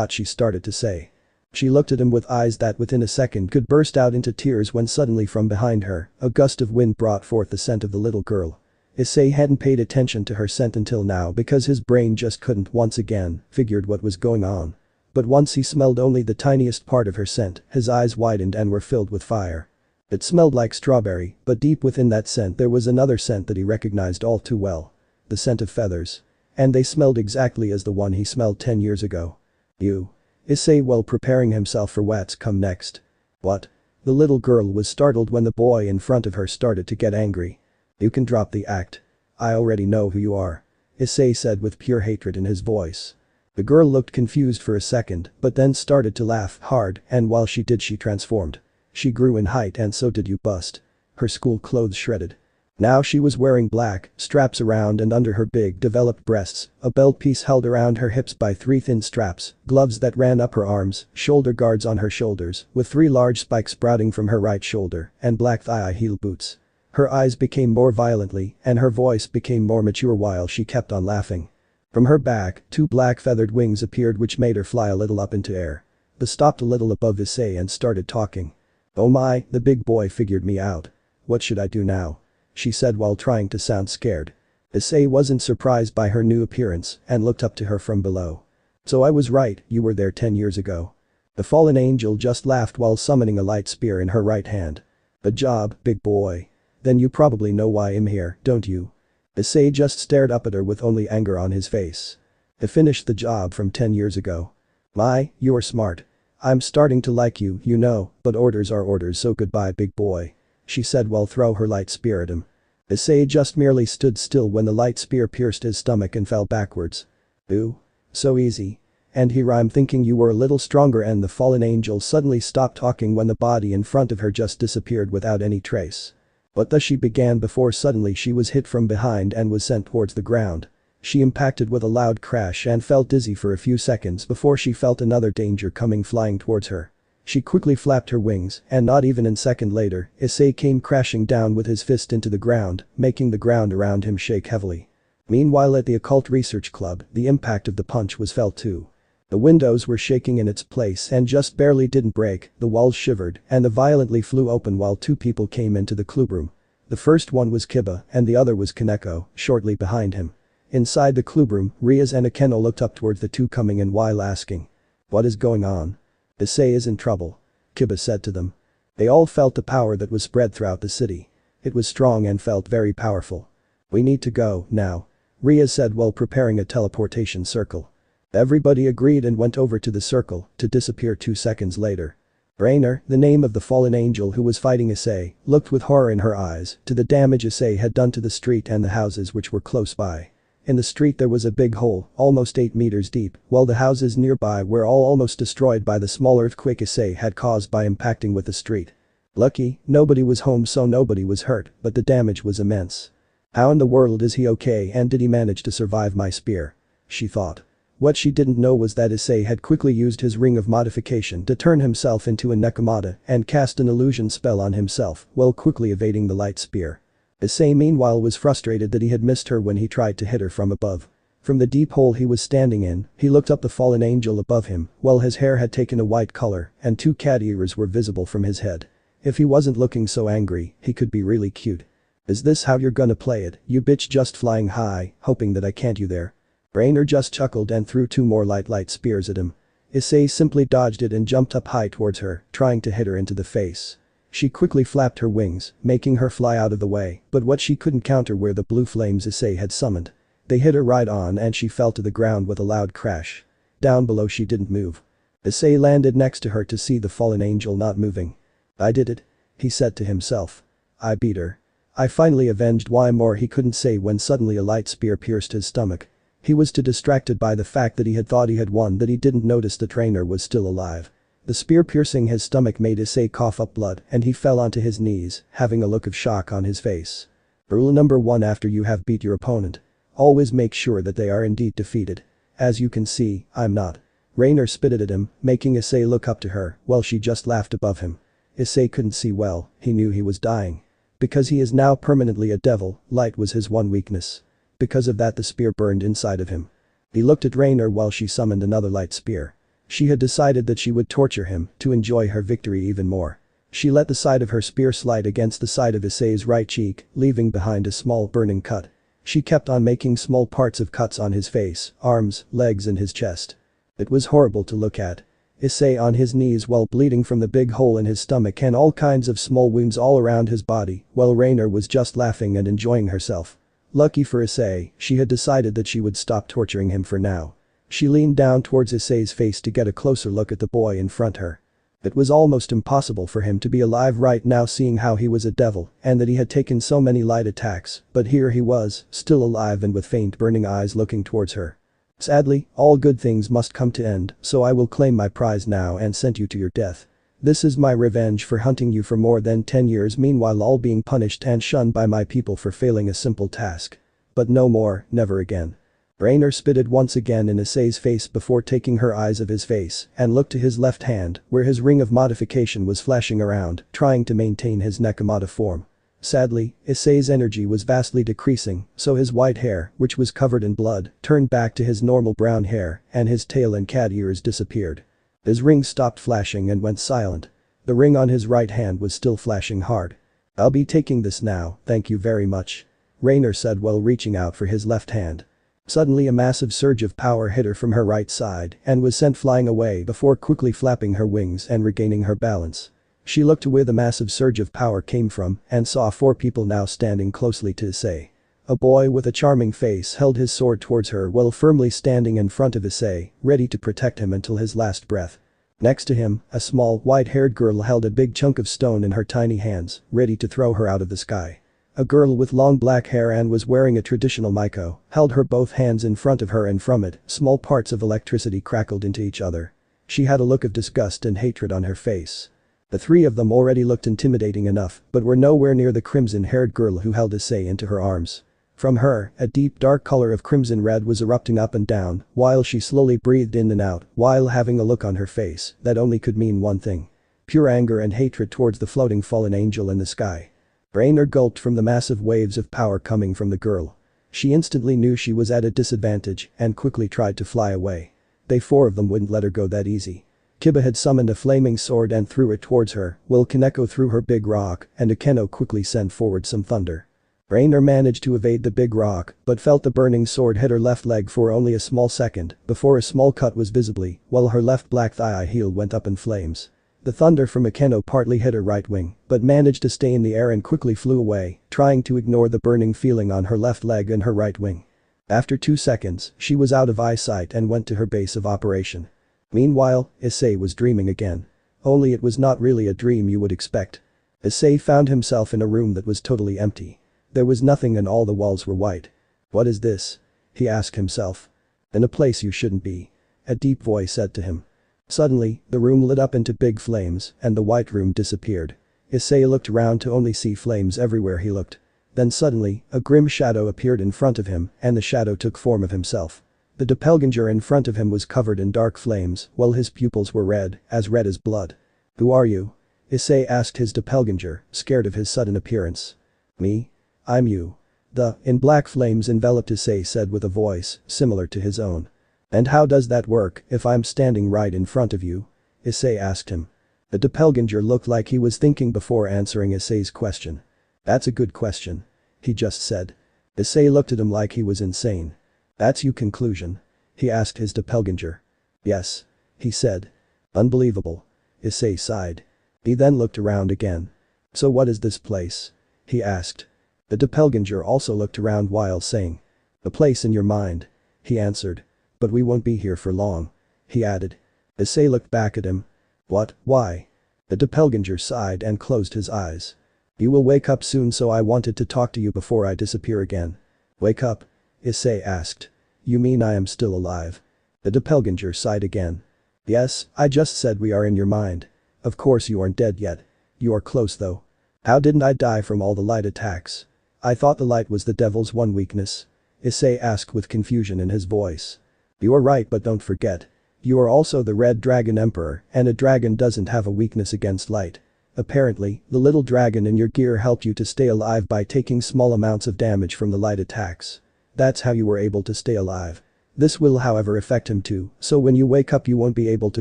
She started to say. She looked at him with eyes that within a second could burst out into tears when suddenly from behind her, a gust of wind brought forth the scent of the little girl. Issei hadn't paid attention to her scent until now because his brain just couldn't once again figured what was going on. But once he smelled only the tiniest part of her scent, his eyes widened and were filled with fire. It smelled like strawberry, but deep within that scent there was another scent that he recognized all too well. The scent of feathers. And they smelled exactly as the one he smelled 10 years ago. "You." Issei while preparing himself for what's come next. "What?" The little girl was startled when the boy in front of her started to get angry. "You can drop the act. I already know who you are," Issei said with pure hatred in his voice. The girl looked confused for a second, but then started to laugh hard and while she did she transformed. She grew in height and so did you bust. Her school clothes shredded. Now she was wearing black, straps around and under her big developed breasts, a belt piece held around her hips by 3 thin straps, gloves that ran up her arms, shoulder guards on her shoulders, with 3 large spikes sprouting from her right shoulder, and black thigh heel boots. Her eyes became more violently and her voice became more mature while she kept on laughing. From her back, 2 black feathered wings appeared which made her fly a little up into air. But stopped a little above Issei and started talking. "Oh my, the big boy figured me out. What should I do now?" she said while trying to sound scared. Issei wasn't surprised by her new appearance and looked up to her from below. "So I was right, you were there 10 years ago." The fallen angel just laughed while summoning a light spear in her right hand. "Good job, big boy. Then you probably know why I'm here, don't you?" Issei just stared up at her with only anger on his face. "I finished the job from 10 years ago. My, you're smart. I'm starting to like you, you know, but orders are orders so goodbye big boy," she said while throw her light spear at him. Issei just merely stood still when the light spear pierced his stomach and fell backwards. "Ooh. So easy. And here I'm thinking you were a little stronger," and the fallen angel suddenly stopped talking when the body in front of her just disappeared without any trace. But thus she began before suddenly she was hit from behind and was sent towards the ground. She impacted with a loud crash and felt dizzy for a few seconds before she felt another danger coming flying towards her. She quickly flapped her wings and not even a second later, Issei came crashing down with his fist into the ground, making the ground around him shake heavily. Meanwhile at the occult research club, the impact of the punch was felt too. The windows were shaking in its place and just barely didn't break, the walls shivered and the violently flew open while 2 people came into the clubroom. The first one was Kiba and the other was Kaneko, shortly behind him. Inside the clubroom, Rias and Akeno looked up towards the 2 coming in while asking. "What is going on?" "Issei is in trouble," Kiba said to them. They all felt the power that was spread throughout the city. It was strong and felt very powerful. "We need to go, now," Rias said while preparing a teleportation circle. Everybody agreed and went over to the circle, to disappear 2 seconds later. Raynare, the name of the fallen angel who was fighting Issei, looked with horror in her eyes to the damage Issei had done to the street and the houses which were close by. In the street there was a big hole, almost 8 meters deep, while the houses nearby were all almost destroyed by the small earthquake Issei had caused by impacting with the street. Lucky, nobody was home so nobody was hurt, but the damage was immense. "How in the world is he okay and did he manage to survive my spear?" she thought. What she didn't know was that Issei had quickly used his ring of modification to turn himself into a Nekomata and cast an illusion spell on himself while quickly evading the light spear. Issei meanwhile was frustrated that he had missed her when he tried to hit her from above. From the deep hole he was standing in, he looked up the fallen angel above him while his hair had taken a white color and 2 cat ears were visible from his head. If he wasn't looking so angry, he could be really cute. "Is this how you're gonna play it, you bitch just flying high, hoping that I can't you there?" Raynare just chuckled and threw 2 more light spears at him. Issei simply dodged it and jumped up high towards her, trying to hit her into the face. She quickly flapped her wings, making her fly out of the way, but what she couldn't counter were the blue flames Issei had summoned. They hit her right on and she fell to the ground with a loud crash. Down below she didn't move. Issei landed next to her to see the fallen angel not moving. "I did it," he said to himself. "I beat her. I finally avenged why more," he couldn't say when suddenly a light spear pierced his stomach. He was too distracted by the fact that he had thought he had won that he didn't notice the trainer was still alive. The spear piercing his stomach made Issei cough up blood and he fell onto his knees, having a look of shock on his face. Rule number 1: after you have beat your opponent, always make sure that they are indeed defeated. As you can see, I'm not. Raynare spitted at him, making Issei look up to her, while she just laughed above him. Issei couldn't see well, he knew he was dying. Because he is now permanently a devil, light was his one weakness. Because of that the spear burned inside of him. He looked at Raynare while she summoned another light spear. She had decided that she would torture him to enjoy her victory even more. She let the side of her spear slide against the side of Issei's right cheek, leaving behind a small burning cut. She kept on making small parts of cuts on his face, arms, legs and his chest. It was horrible to look at. Issei on his knees while bleeding from the big hole in his stomach and all kinds of small wounds all around his body, while Raynare was just laughing and enjoying herself. Lucky for Issei, she had decided that she would stop torturing him for now. She leaned down towards Issei's face to get a closer look at the boy in front her. It was almost impossible for him to be alive right now seeing how he was a devil and that he had taken so many light attacks, but here he was, still alive and with faint burning eyes looking towards her. Sadly, all good things must come to end, so I will claim my prize now and send you to your death. This is my revenge for hunting you for more than 10 years meanwhile all being punished and shunned by my people for failing a simple task. But no more, never again. Raynare spitted once again in Issei's face before taking her eyes of his face and looked to his left hand where his ring of modification was flashing around, trying to maintain his Nekomata form. Sadly, Issei's energy was vastly decreasing, so his white hair, which was covered in blood, turned back to his normal brown hair and his tail and cat ears disappeared. His ring stopped flashing and went silent. The ring on his right hand was still flashing hard. I'll be taking this now, thank you very much. Raynare said while reaching out for his left hand. Suddenly a massive surge of power hit her from her right side and was sent flying away before quickly flapping her wings and regaining her balance. She looked to where the massive surge of power came from and saw 4 people now standing closely to Issei. A boy with a charming face held his sword towards her while firmly standing in front of Issei, ready to protect him until his last breath. Next to him, a small, white-haired girl held a big chunk of stone in her tiny hands, ready to throw her out of the sky. A girl with long black hair and was wearing a traditional maiko held her both hands in front of her and from it, small parts of electricity crackled into each other. She had a look of disgust and hatred on her face. The 3 of them already looked intimidating enough but were nowhere near the crimson-haired girl who held Issei into her arms. From her, a deep dark color of crimson red was erupting up and down while she slowly breathed in and out while having a look on her face that only could mean one thing. Pure anger and hatred towards the floating fallen angel in the sky. Raynare gulped from the massive waves of power coming from the girl. She instantly knew she was at a disadvantage and quickly tried to fly away. They 4 of them wouldn't let her go that easy. Kiba had summoned a flaming sword and threw it towards her, while Kaneko threw her big rock and Akeno quickly sent forward some thunder. Raynare managed to evade the big rock but felt the burning sword hit her left leg for only a small second before a small cut was visibly while her left black thigh heel went up in flames. The thunder from Akeno partly hit her right wing but managed to stay in the air and quickly flew away, trying to ignore the burning feeling on her left leg and her right wing. After 2 seconds, she was out of eyesight and went to her base of operation. Meanwhile, Issei was dreaming again. Only it was not really a dream you would expect. Issei found himself in a room that was totally empty. There was nothing and all the walls were white. What is this? He asked himself. In a place you shouldn't be. A deep voice said to him. Suddenly, the room lit up into big flames and the white room disappeared. Issei looked around to only see flames everywhere he looked. Then suddenly, a grim shadow appeared in front of him and the shadow took form of himself. The doppelganger in front of him was covered in dark flames while his pupils were red as blood. Who are you? Issei asked his doppelganger, scared of his sudden appearance. Me? I'm you. The, in black flames enveloped Issei said with a voice similar to his own. And how does that work if I'm standing right in front of you? Issei asked him. The doppelganger looked like he was thinking before answering Issei's question. That's a good question. He just said. Issei looked at him like he was insane. That's your conclusion? He asked his doppelganger. Yes. He said. Unbelievable. Issei sighed. He then looked around again. So what is this place? He asked. The doppelganger also looked around while saying. A place in your mind. He answered. But we won't be here for long. He added. Issei looked back at him. What, why? The doppelganger sighed and closed his eyes. You will wake up soon so I wanted to talk to you before I disappear again. Wake up? Issei asked. You mean I am still alive? The doppelganger sighed again. Yes, I just said we are in your mind. Of course you aren't dead yet. You are close though. How didn't I die from all the light attacks? I thought the light was the devil's one weakness. Issei asked with confusion in his voice. You are right but don't forget. You are also the Red Dragon Emperor, and a dragon doesn't have a weakness against light. Apparently, the little dragon in your gear helped you to stay alive by taking small amounts of damage from the light attacks. That's how you were able to stay alive. This will however affect him too, so when you wake up you won't be able to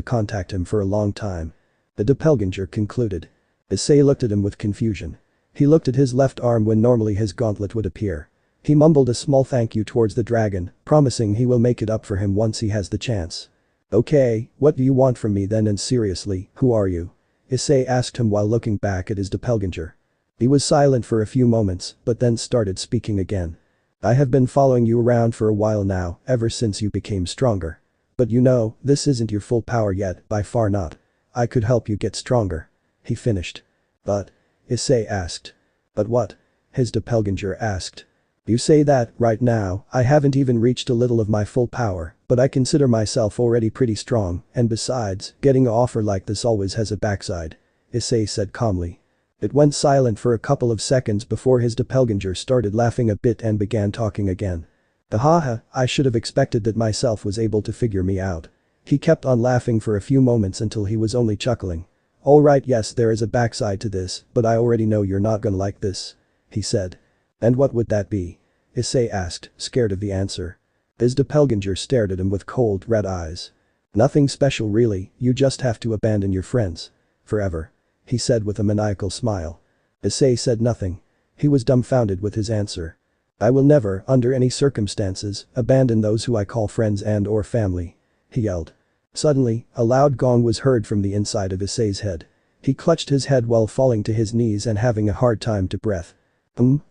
contact him for a long time. The doppelganger concluded. Issei looked at him with confusion. He looked at his left arm when normally his gauntlet would appear. He mumbled a small thank you towards the dragon, promising he will make it up for him once he has the chance. Okay, what do you want from me then, and seriously, who are you? Issei asked him while looking back at his doppelganger. He was silent for a few moments, but then started speaking again. I have been following you around for a while now, ever since you became stronger. But you know, this isn't your full power yet, by far not. I could help you get stronger. He finished. But? Issei asked. But what? His doppelganger asked. You say that, right now, I haven't even reached a little of my full power, but I consider myself already pretty strong, and besides, getting an offer like this always has a backside. Issei said calmly. It went silent for a couple of seconds before his doppelganger started laughing a bit and began talking again. Haha, I should have expected that myself was able to figure me out. He kept on laughing for a few moments until he was only chuckling. Alright, yes, there is a backside to this, but I already know you're not gonna like this. He said. And what would that be? Issei asked, scared of the answer. His doppelganger stared at him with cold, red eyes. Nothing special really, you just have to abandon your friends. Forever. He said with a maniacal smile. Issei said nothing. He was dumbfounded with his answer. I will never, under any circumstances, abandon those who I call friends and or family. He yelled. Suddenly, a loud gong was heard from the inside of Issei's head. He clutched his head while falling to his knees and having a hard time to breath.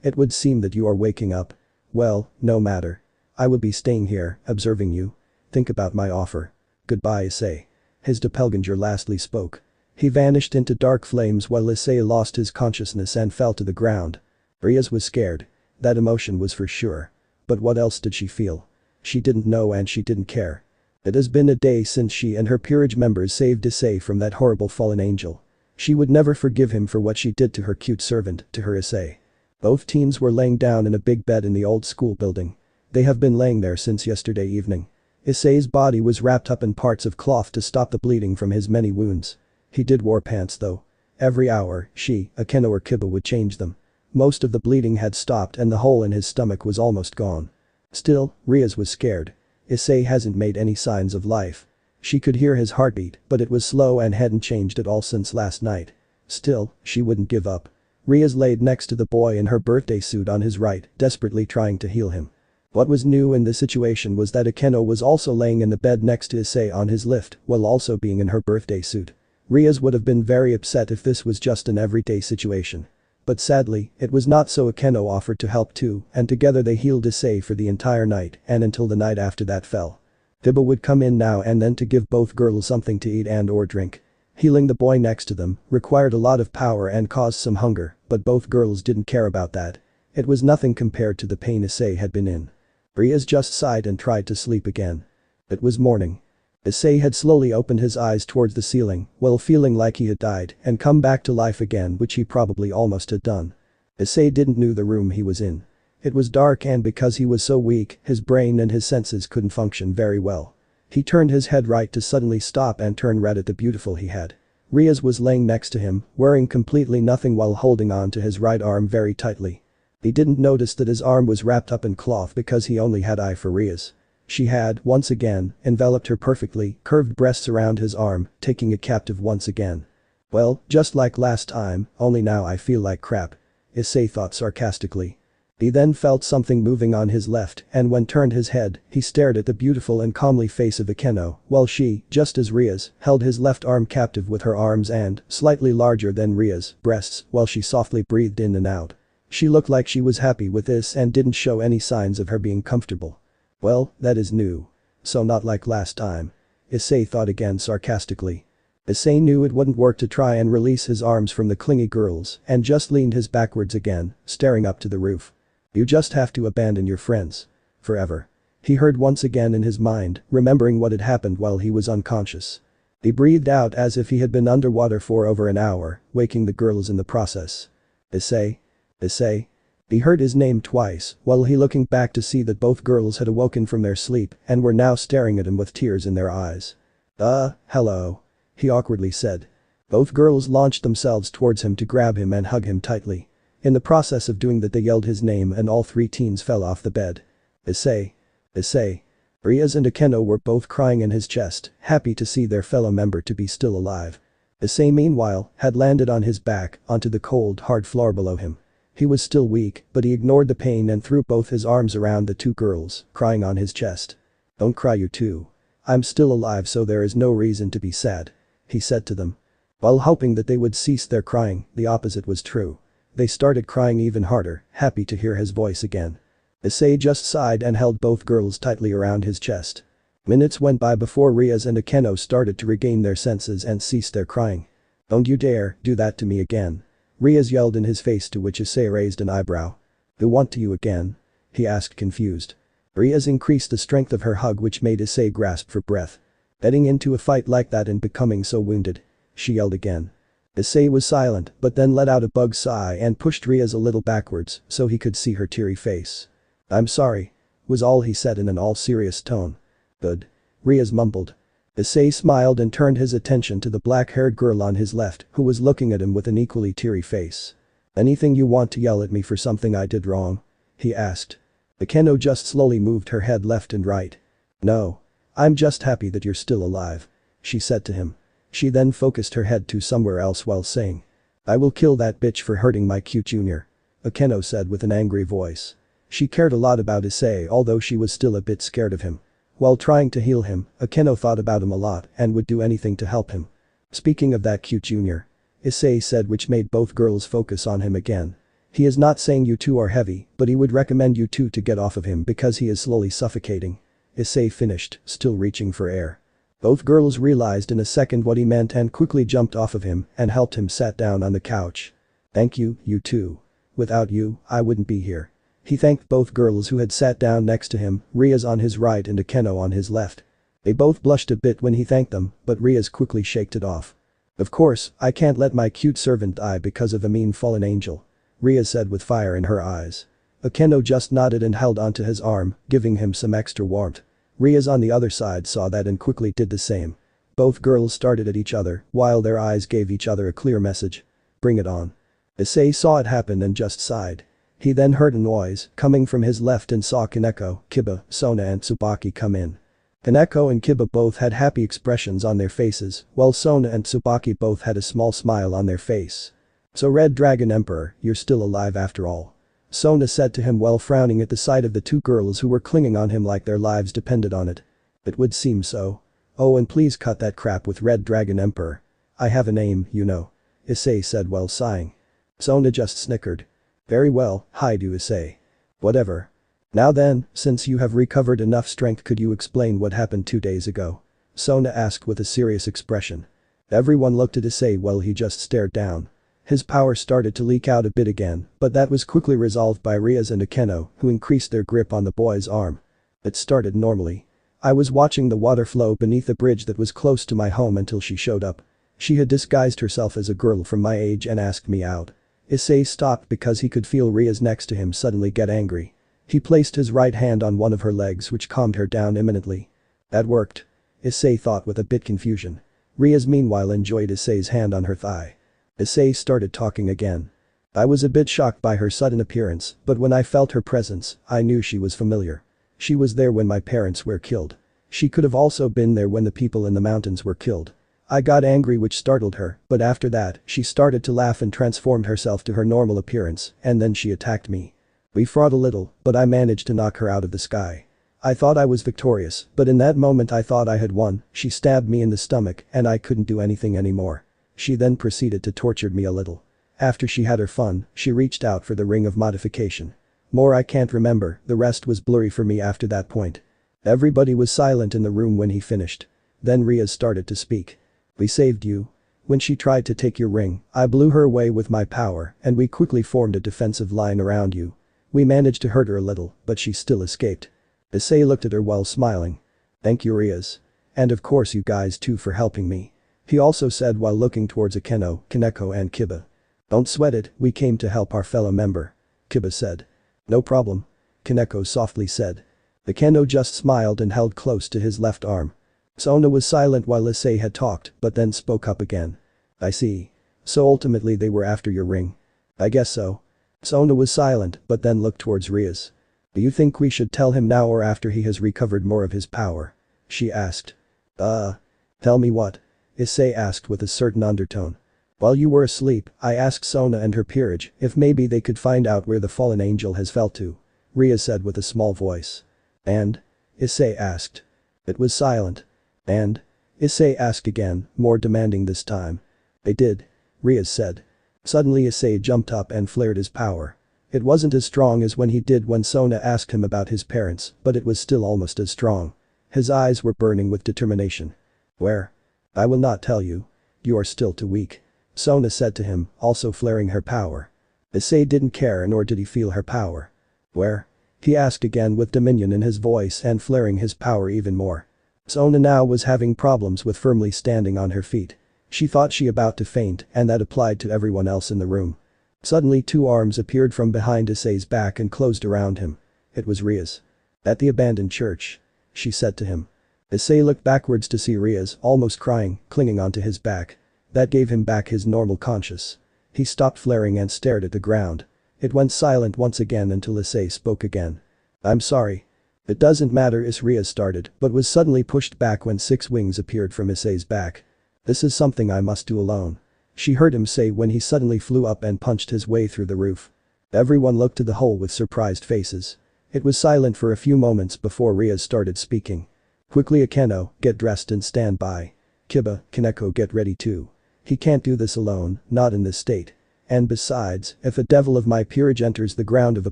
It would seem that you are waking up. Well, no matter. I will be staying here, observing you. Think about my offer. Goodbye, Issei. His doppelganger lastly spoke. He vanished into dark flames while Issei lost his consciousness and fell to the ground. Rias was scared. That emotion was for sure. But what else did she feel? She didn't know and she didn't care. It has been a day since she and her peerage members saved Issei from that horrible fallen angel. She would never forgive him for what she did to her cute servant, to her Issei. Both teens were laying down in a big bed in the old school building. They have been laying there since yesterday evening. Issei's body was wrapped up in parts of cloth to stop the bleeding from his many wounds. He did wear pants though. Every hour, she, Akeno or Kiba would change them. Most of the bleeding had stopped and the hole in his stomach was almost gone. Still, Rias was scared. Issei hasn't made any signs of life. She could hear his heartbeat, but it was slow and hadn't changed at all since last night. Still, she wouldn't give up. Rias laid next to the boy in her birthday suit on his right, desperately trying to heal him. What was new in this situation was that Akeno was also laying in the bed next to Issei on his lift, while also being in her birthday suit. Rias would have been very upset if this was just an everyday situation. But sadly, it was not, so Akeno offered to help too, and together they healed Issei for the entire night and until the night after that fell. Kiba would come in now and then to give both girls something to eat and or drink. Healing the boy next to them required a lot of power and caused some hunger, but both girls didn't care about that. It was nothing compared to the pain Issei had been in. Rias just sighed and tried to sleep again. It was morning. Issei had slowly opened his eyes towards the ceiling while feeling like he had died and come back to life again, which he probably almost had done. Issei didn't know the room he was in. It was dark and because he was so weak, his brain and his senses couldn't function very well. He turned his head right to suddenly stop and turn red at the beautiful he had. Rias was laying next to him, wearing completely nothing while holding on to his right arm very tightly. He didn't notice that his arm was wrapped up in cloth because he only had eye for Rias. She had, once again, enveloped her perfectly curved breasts around his arm, taking it captive once again. Well, just like last time, only now I feel like crap. Issei thought sarcastically. He then felt something moving on his left and when turned his head, he stared at the beautiful and comely face of Akeno while she, just as Rias, held his left arm captive with her arms and, slightly larger than Rias, breasts while she softly breathed in and out. She looked like she was happy with this and didn't show any signs of her being comfortable. Well, that is new. So not like last time. Issei thought again sarcastically. Issei knew it wouldn't work to try and release his arms from the clingy girls and just leaned his backwards again, staring up to the roof. You just have to abandon your friends. Forever. He heard once again in his mind, remembering what had happened while he was unconscious. He breathed out as if he had been underwater for over an hour, waking the girls in the process. Issei. Issei. He heard his name twice, while he looking back to see that both girls had awoken from their sleep and were now staring at him with tears in their eyes. Hello. He awkwardly said. Both girls launched themselves towards him to grab him and hug him tightly. In the process of doing that they yelled his name and all three teens fell off the bed. Issei. Issei. Rias and Akeno were both crying in his chest, happy to see their fellow member to be still alive. Issei meanwhile, had landed on his back onto the cold, hard floor below him. He was still weak, but he ignored the pain and threw both his arms around the two girls, crying on his chest. Don't cry you two. I'm still alive so there is no reason to be sad. He said to them. While hoping that they would cease their crying, the opposite was true. They started crying even harder, happy to hear his voice again. Issei just sighed and held both girls tightly around his chest. Minutes went by before Rias and Akeno started to regain their senses and cease their crying. Don't you dare do that to me again. Rias yelled in his face, to which Issei raised an eyebrow. Who want to you again? He asked confused. Rias increased the strength of her hug, which made Issei grasp for breath. Heading into a fight like that and becoming so wounded. She yelled again. Issei was silent but then let out a bug sigh and pushed Rias a little backwards so he could see her teary face. I'm sorry. Was all he said in an all-serious tone. Good. Rias mumbled. Issei smiled and turned his attention to the black-haired girl on his left who was looking at him with an equally teary face. Anything you want to yell at me for something I did wrong? He asked. Akeno just slowly moved her head left and right. No. I'm just happy that you're still alive. She said to him. She then focused her head to somewhere else while saying. I will kill that bitch for hurting my cute junior. Akeno said with an angry voice. She cared a lot about Issei although she was still a bit scared of him. While trying to heal him, Akeno thought about him a lot and would do anything to help him. Speaking of that cute junior. Issei said, which made both girls focus on him again. He is not saying you two are heavy, but he would recommend you two to get off of him because he is slowly suffocating. Issei finished, still reaching for air. Both girls realized in a second what he meant and quickly jumped off of him and helped him sat down on the couch. Thank you, you two. Without you, I wouldn't be here. He thanked both girls who had sat down next to him, Rias on his right and Akeno on his left. They both blushed a bit when he thanked them, but Rias quickly shaked it off. Of course, I can't let my cute servant die because of a mean fallen angel. Rias said with fire in her eyes. Akeno just nodded and held onto his arm, giving him some extra warmth. Rias on the other side saw that and quickly did the same. Both girls started at each other while their eyes gave each other a clear message. Bring it on. Issei saw it happen and just sighed. He then heard a noise coming from his left and saw Kaneko, Kiba, Sona and Tsubaki come in. Kaneko and Kiba both had happy expressions on their faces, while Sona and Tsubaki both had a small smile on their face. So Red Dragon Emperor, you're still alive after all. Sona said to him while frowning at the sight of the two girls who were clinging on him like their lives depended on it. It would seem so. Oh, and please cut that crap with Red Dragon Emperor. I have a name, you know. Issei said while sighing. Sona just snickered. Very well, hi to Issei. Whatever. Now then, since you have recovered enough strength, could you explain what happened 2 days ago? Sona asked with a serious expression. Everyone looked at Issei while he just stared down. His power started to leak out a bit again, but that was quickly resolved by Rias and Akeno, who increased their grip on the boy's arm. It started normally. I was watching the water flow beneath a bridge that was close to my home until she showed up. She had disguised herself as a girl from my age and asked me out. Issei stopped because he could feel Rias next to him suddenly get angry. He placed his right hand on one of her legs, which calmed her down imminently. That worked. Issei thought with a bit confusion. Rias meanwhile enjoyed Issei's hand on her thigh. Issei started talking again. I was a bit shocked by her sudden appearance, but when I felt her presence, I knew she was familiar. She was there when my parents were killed. She could have also been there when the people in the mountains were killed. I got angry, which startled her, but after that, she started to laugh and transformed herself to her normal appearance, and then she attacked me. We fought a little, but I managed to knock her out of the sky. I thought I was victorious, but in that moment I thought I had won. She stabbed me in the stomach and I couldn't do anything anymore. She then proceeded to torture me a little. After she had her fun, she reached out for the ring of modification. More I can't remember, the rest was blurry for me after that point. Everybody was silent in the room when he finished. Then Rias started to speak. We saved you. When she tried to take your ring, I blew her away with my power and we quickly formed a defensive line around you. We managed to hurt her a little, but she still escaped. Issei looked at her while smiling. Thank you, Rias. And of course you guys too for helping me. He also said while looking towards Akeno, Kaneko and Kiba. Don't sweat it, we came to help our fellow member. Kiba said. No problem. Kaneko softly said. Akeno just smiled and held close to his left arm. Sona was silent while Issei had talked, but then spoke up again. I see. So ultimately they were after your ring. I guess so. Sona was silent, but then looked towards Rias. Do you think we should tell him now or after he has recovered more of his power? She asked. Tell me what? Issei asked with a certain undertone. While you were asleep, I asked Sona and her peerage if maybe they could find out where the fallen angel has fell to. Rias said with a small voice. And? Issei asked. It was silent. And? Issei asked again, more demanding this time. They did. Rias said. Suddenly Issei jumped up and flared his power. It wasn't as strong as when he did when Sona asked him about his parents, but it was still almost as strong. His eyes were burning with determination. Where? I will not tell you. You are still too weak. Sona said to him, also flaring her power. Issei didn't care nor did he feel her power. Where? He asked again with dominion in his voice and flaring his power even more. Sona now was having problems with firmly standing on her feet. She thought she about to faint and that applied to everyone else in the room. Suddenly 2 arms appeared from behind Issei's back and closed around him. It was Rias. At the abandoned church. She said to him. Issei looked backwards to see Rias, almost crying, clinging onto his back. That gave him back his normal conscious. He stopped flaring and stared at the ground. It went silent once again until Issei spoke again. I'm sorry. It doesn't matter. Rias started, but was suddenly pushed back when 6 wings appeared from Issei's back. This is something I must do alone. She heard him say when he suddenly flew up and punched his way through the roof. Everyone looked to the hole with surprised faces. It was silent for a few moments before Rias started speaking. Quickly Akeno, get dressed and stand by. Kiba, Kaneko get ready too. He can't do this alone, not in this state. And besides, if a devil of my peerage enters the ground of a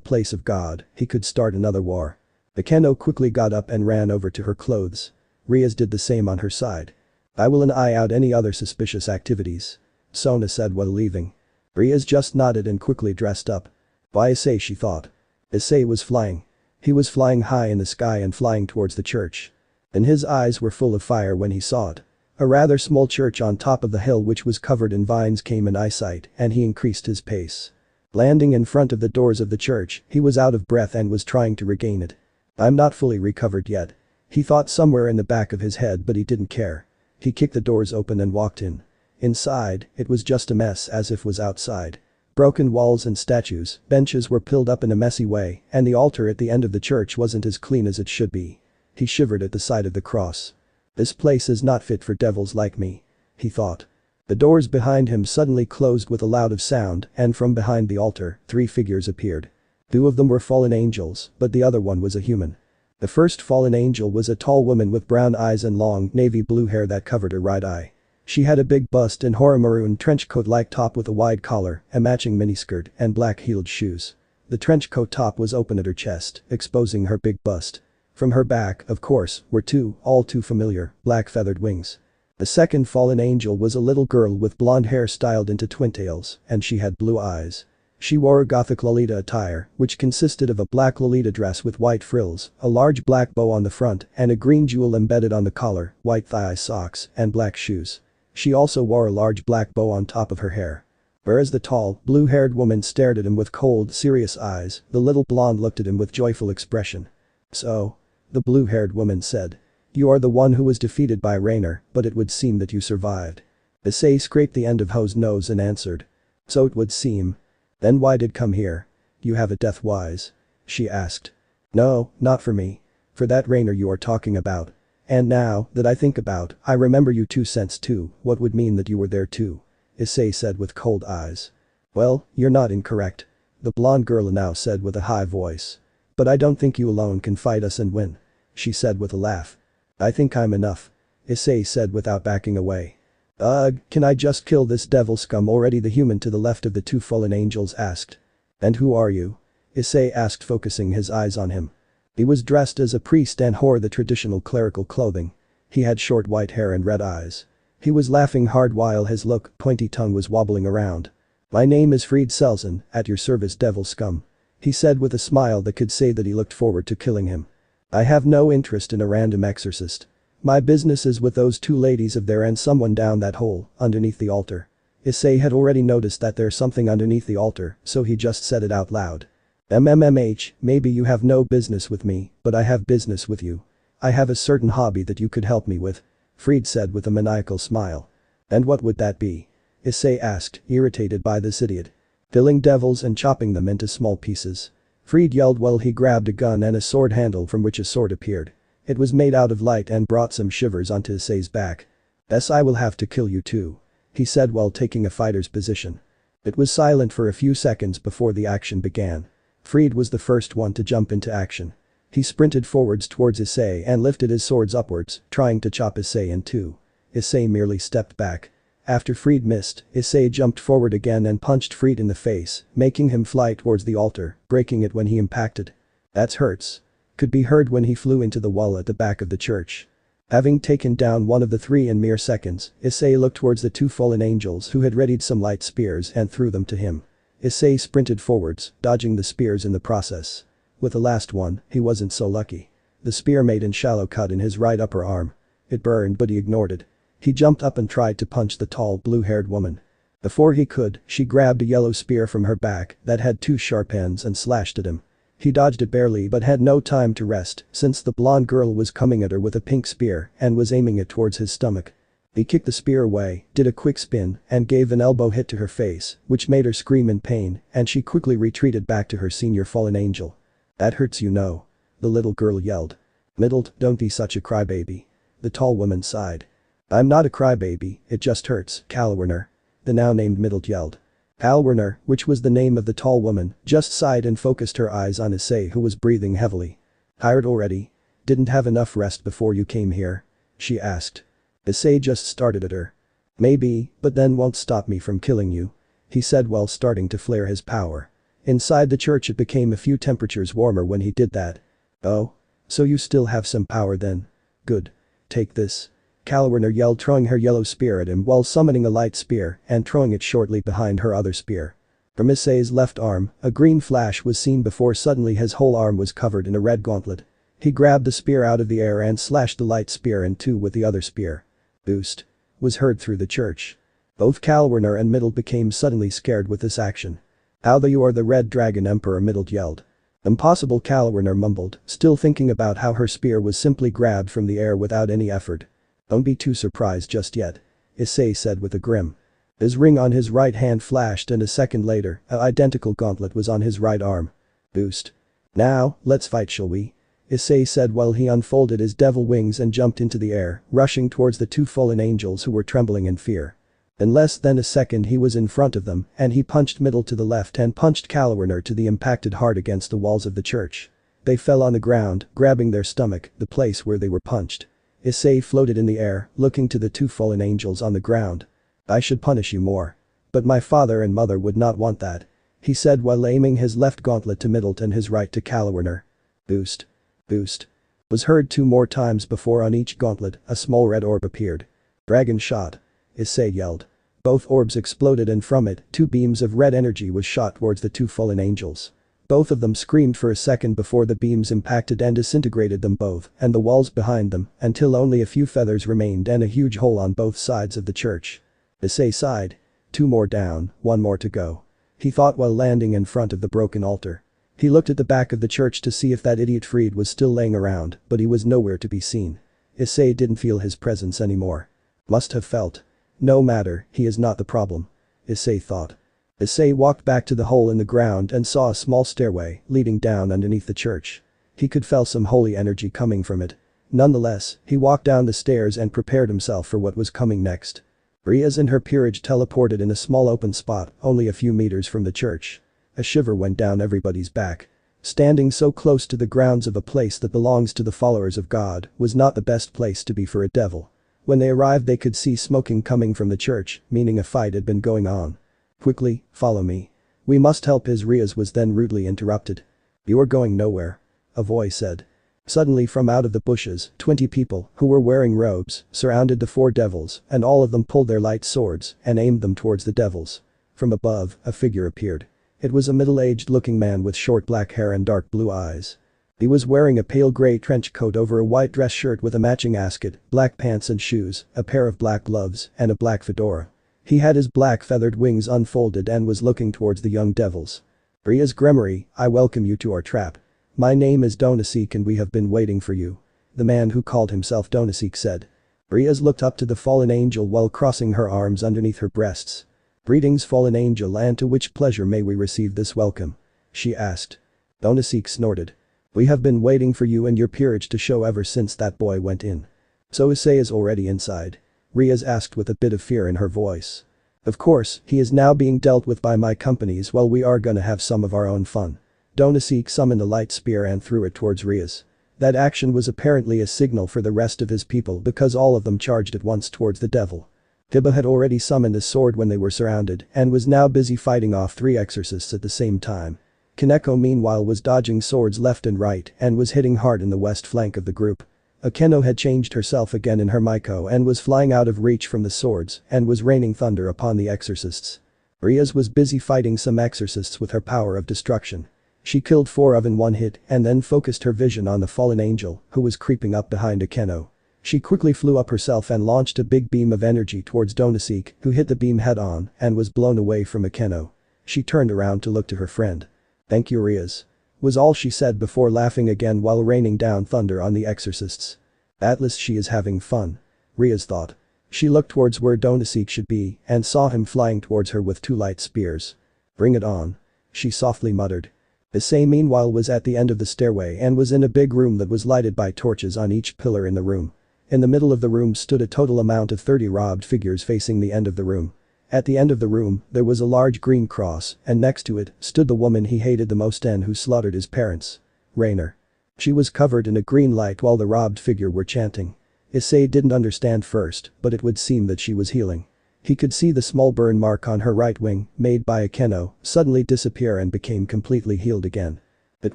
place of God, he could start another war. Akeno quickly got up and ran over to her clothes. Rias did the same on her side. I will an eye out any other suspicious activities. Sona said while leaving. Rias just nodded and quickly dressed up. Why Issei, she thought. Issei was flying. He was flying high in the sky and flying towards the church. And his eyes were full of fire when he saw it. A rather small church on top of the hill which was covered in vines came in eyesight and he increased his pace. Landing in front of the doors of the church, he was out of breath and was trying to regain it. I'm not fully recovered yet. He thought somewhere in the back of his head but he didn't care. He kicked the doors open and walked in. Inside, it was just a mess as if was outside. Broken walls and statues, benches were piled up in a messy way, and the altar at the end of the church wasn't as clean as it should be. He shivered at the sight of the cross. This place is not fit for devils like me. He thought. The doors behind him suddenly closed with a loud sound and from behind the altar, 3 figures appeared. 2 of them were fallen angels, but the other one was a human. The first fallen angel was a tall woman with brown eyes and long navy blue hair that covered her right eye. She had a big bust and wore a maroon trench coat-like top with a wide collar, a matching miniskirt, and black-heeled shoes. The trench coat top was open at her chest, exposing her big bust. From her back, of course, were 2, all too familiar, black feathered wings. The second fallen angel was a little girl with blonde hair styled into twin tails, and she had blue eyes. She wore a gothic Lolita attire, which consisted of a black Lolita dress with white frills, a large black bow on the front, and a green jewel embedded on the collar, white thigh socks, and black shoes. She also wore a large black bow on top of her hair. Whereas the tall, blue-haired woman stared at him with cold, serious eyes, the little blonde looked at him with joyful expression. So? The blue-haired woman said. You are the one who was defeated by Raynare, but it would seem that you survived. Issei scraped the end of Ho's nose and answered. So it would seem. Then why did come here? You have a death wise? She asked. No, not for me. For that Raynare you are talking about. And now that I think about, I remember you 2 cents too, what would mean that you were there too? Issei said with cold eyes. Well, you're not incorrect. The blonde girl now said with a high voice. But I don't think you alone can fight us and win. She said with a laugh. I think I'm enough. Issei said without backing away. Ugh, can I just kill this devil scum already? The human to the left of the 2 fallen angels asked. And who are you? Issei asked, focusing his eyes on him. He was dressed as a priest and wore the traditional clerical clothing. He had short white hair and red eyes. He was laughing hard while his pointy tongue was wobbling around. My name is Fried Selzen, at your service devil scum. He said with a smile that could say that he looked forward to killing him. I have no interest in a random exorcist. My business is with those 2 ladies of there and someone down that hole, underneath the altar. Issei had already noticed that there's something underneath the altar, so he just said it out loud. Maybe you have no business with me, but I have business with you. I have a certain hobby that you could help me with. Fried said with a maniacal smile. And what would that be? Issei asked, irritated by this idiot. Killing devils and chopping them into small pieces. Fried yelled while he grabbed a gun and a sword handle from which a sword appeared. It was made out of light and brought some shivers onto Issei's back. "Yes, I will have to kill you too," he said while taking a fighter's position. It was silent for a few seconds before the action began. Fried was the first one to jump into action. He sprinted forwards towards Issei and lifted his swords upwards, trying to chop Issei in two. Issei merely stepped back. After Fried missed, Issei jumped forward again and punched Fried in the face, making him fly towards the altar, breaking it when he impacted. "That hurts," could be heard when he flew into the wall at the back of the church. Having taken down one of the three in mere seconds, Issei looked towards the two fallen angels who had readied some light spears and threw them to him. Issei sprinted forwards, dodging the spears in the process. With the last one, he wasn't so lucky. The spear made a shallow cut in his right upper arm. It burned but he ignored it. He jumped up and tried to punch the tall blue-haired woman. Before he could, she grabbed a yellow spear from her back that had two sharp ends and slashed at him. He dodged it barely but had no time to rest since the blonde girl was coming at her with a pink spear and was aiming it towards his stomach. He kicked the spear away, did a quick spin, and gave an elbow hit to her face, which made her scream in pain, and she quickly retreated back to her senior fallen angel. "That hurts, you know," the little girl yelled. "Middled, don't be such a crybaby," the tall woman sighed. "I'm not a crybaby, it just hurts, Kalwerner," the now named Middled yelled. Kalwerner, which was the name of the tall woman, just sighed and focused her eyes on Issei who was breathing heavily. "Tired already? Didn't have enough rest before you came here?" she asked. Issei just started at her. "Maybe, but then won't stop me from killing you," he said while starting to flare his power. Inside the church it became a few temperatures warmer when he did that. "Oh? So you still have some power then? Good. Take this." Kalwerner yelled, throwing her yellow spear at him while summoning a light spear and throwing it shortly behind her other spear. From Issei's left arm, a green flash was seen before suddenly his whole arm was covered in a red gauntlet. He grabbed the spear out of the air and slashed the light spear in two with the other spear. "Boost," was heard through the church. Both Kalwerner and Middle became suddenly scared with this action. "How the you are the Red Dragon Emperor," Middle yelled. "Impossible," Kalwerner mumbled, still thinking about how her spear was simply grabbed from the air without any effort. "Don't be too surprised just yet," Issei said with a grin. His ring on his right hand flashed and a second later, an identical gauntlet was on his right arm. "Boost. Now, let's fight, shall we?" Issei said while he unfolded his devil wings and jumped into the air, rushing towards the two fallen angels who were trembling in fear. In less than a second he was in front of them and he punched Middle to the left and punched Kalwerner to the impacted heart against the walls of the church. They fell on the ground, grabbing their stomach, the place where they were punched. Issei floated in the air, looking to the two fallen angels on the ground. "I should punish you more. But my father and mother would not want that," he said while aiming his left gauntlet to Middle and his right to Kalwerner. "Boost. Boost," was heard two more times before on each gauntlet a small red orb appeared. "Dragon shot," Issei yelled. Both orbs exploded and from it, two beams of red energy was shot towards the two fallen angels. Both of them screamed for a second before the beams impacted and disintegrated them both and the walls behind them until only a few feathers remained and a huge hole on both sides of the church. Issei sighed. "Two more down, one more to go," he thought while landing in front of the broken altar. He looked at the back of the church to see if that idiot Fried was still laying around, but he was nowhere to be seen. Issei didn't feel his presence anymore. Must have felt. No matter, he is not the problem, Issei thought. Issei walked back to the hole in the ground and saw a small stairway leading down underneath the church. He could feel some holy energy coming from it. Nonetheless, he walked down the stairs and prepared himself for what was coming next. Rias and her peerage teleported in a small open spot only a few meters from the church. A shiver went down everybody's back. Standing so close to the grounds of a place that belongs to the followers of God was not the best place to be for a devil. When they arrived they could see smoking coming from the church, meaning a fight had been going on. "Quickly, follow me. We must help his." Rias was then rudely interrupted. "You are going nowhere," a voice said. Suddenly from out of the bushes, 20 people, who were wearing robes, surrounded the four devils and all of them pulled their light swords and aimed them towards the devils. From above, a figure appeared. It was a middle-aged looking man with short black hair and dark blue eyes. He was wearing a pale grey trench coat over a white dress shirt with a matching ascot, black pants and shoes, a pair of black gloves, and a black fedora. He had his black feathered wings unfolded and was looking towards the young devils. "Rias Gremory, I welcome you to our trap. My name is Donasek and we have been waiting for you," the man who called himself Donasek said. Rias looked up to the fallen angel while crossing her arms underneath her breasts. "Greetings, fallen angel, and to which pleasure may we receive this welcome?" she asked. Donosik snorted. "We have been waiting for you and your peerage to show ever since that boy went in." "So Issei is already inside?" Rias asked with a bit of fear in her voice. "Of course, he is now being dealt with by my companies while we are gonna have some of our own fun." Donosik summoned a light spear and threw it towards Rias. That action was apparently a signal for the rest of his people because all of them charged at once towards the devil. Hiba had already summoned a sword when they were surrounded and was now busy fighting off 3 exorcists at the same time. Kaneko meanwhile was dodging swords left and right and was hitting hard in the west flank of the group. Akeno had changed herself again in her Maiko and was flying out of reach from the swords and was raining thunder upon the exorcists. Rias was busy fighting some exorcists with her power of destruction. She killed 4 of in one hit and then focused her vision on the fallen angel who was creeping up behind Akeno. She quickly flew up herself and launched a big beam of energy towards Donosik, who hit the beam head-on and was blown away from Akeno. She turned around to look to her friend. "Thank you, Rias," was all she said before laughing again while raining down thunder on the exorcists. "At least she is having fun," Rias thought. She looked towards where Donosik should be and saw him flying towards her with 2 light spears. "Bring it on," she softly muttered. Issei meanwhile was at the end of the stairway and was in a big room that was lighted by torches on each pillar in the room. In the middle of the room stood a total amount of 30 robbed figures facing the end of the room. At the end of the room, there was a large green cross, and next to it stood the woman he hated the most and who slaughtered his parents. Raynare. She was covered in a green light while the robbed figure were chanting. Issei didn't understand first, but it would seem that she was healing. He could see the small burn mark on her right wing, made by Akeno, suddenly disappear and became completely healed again. It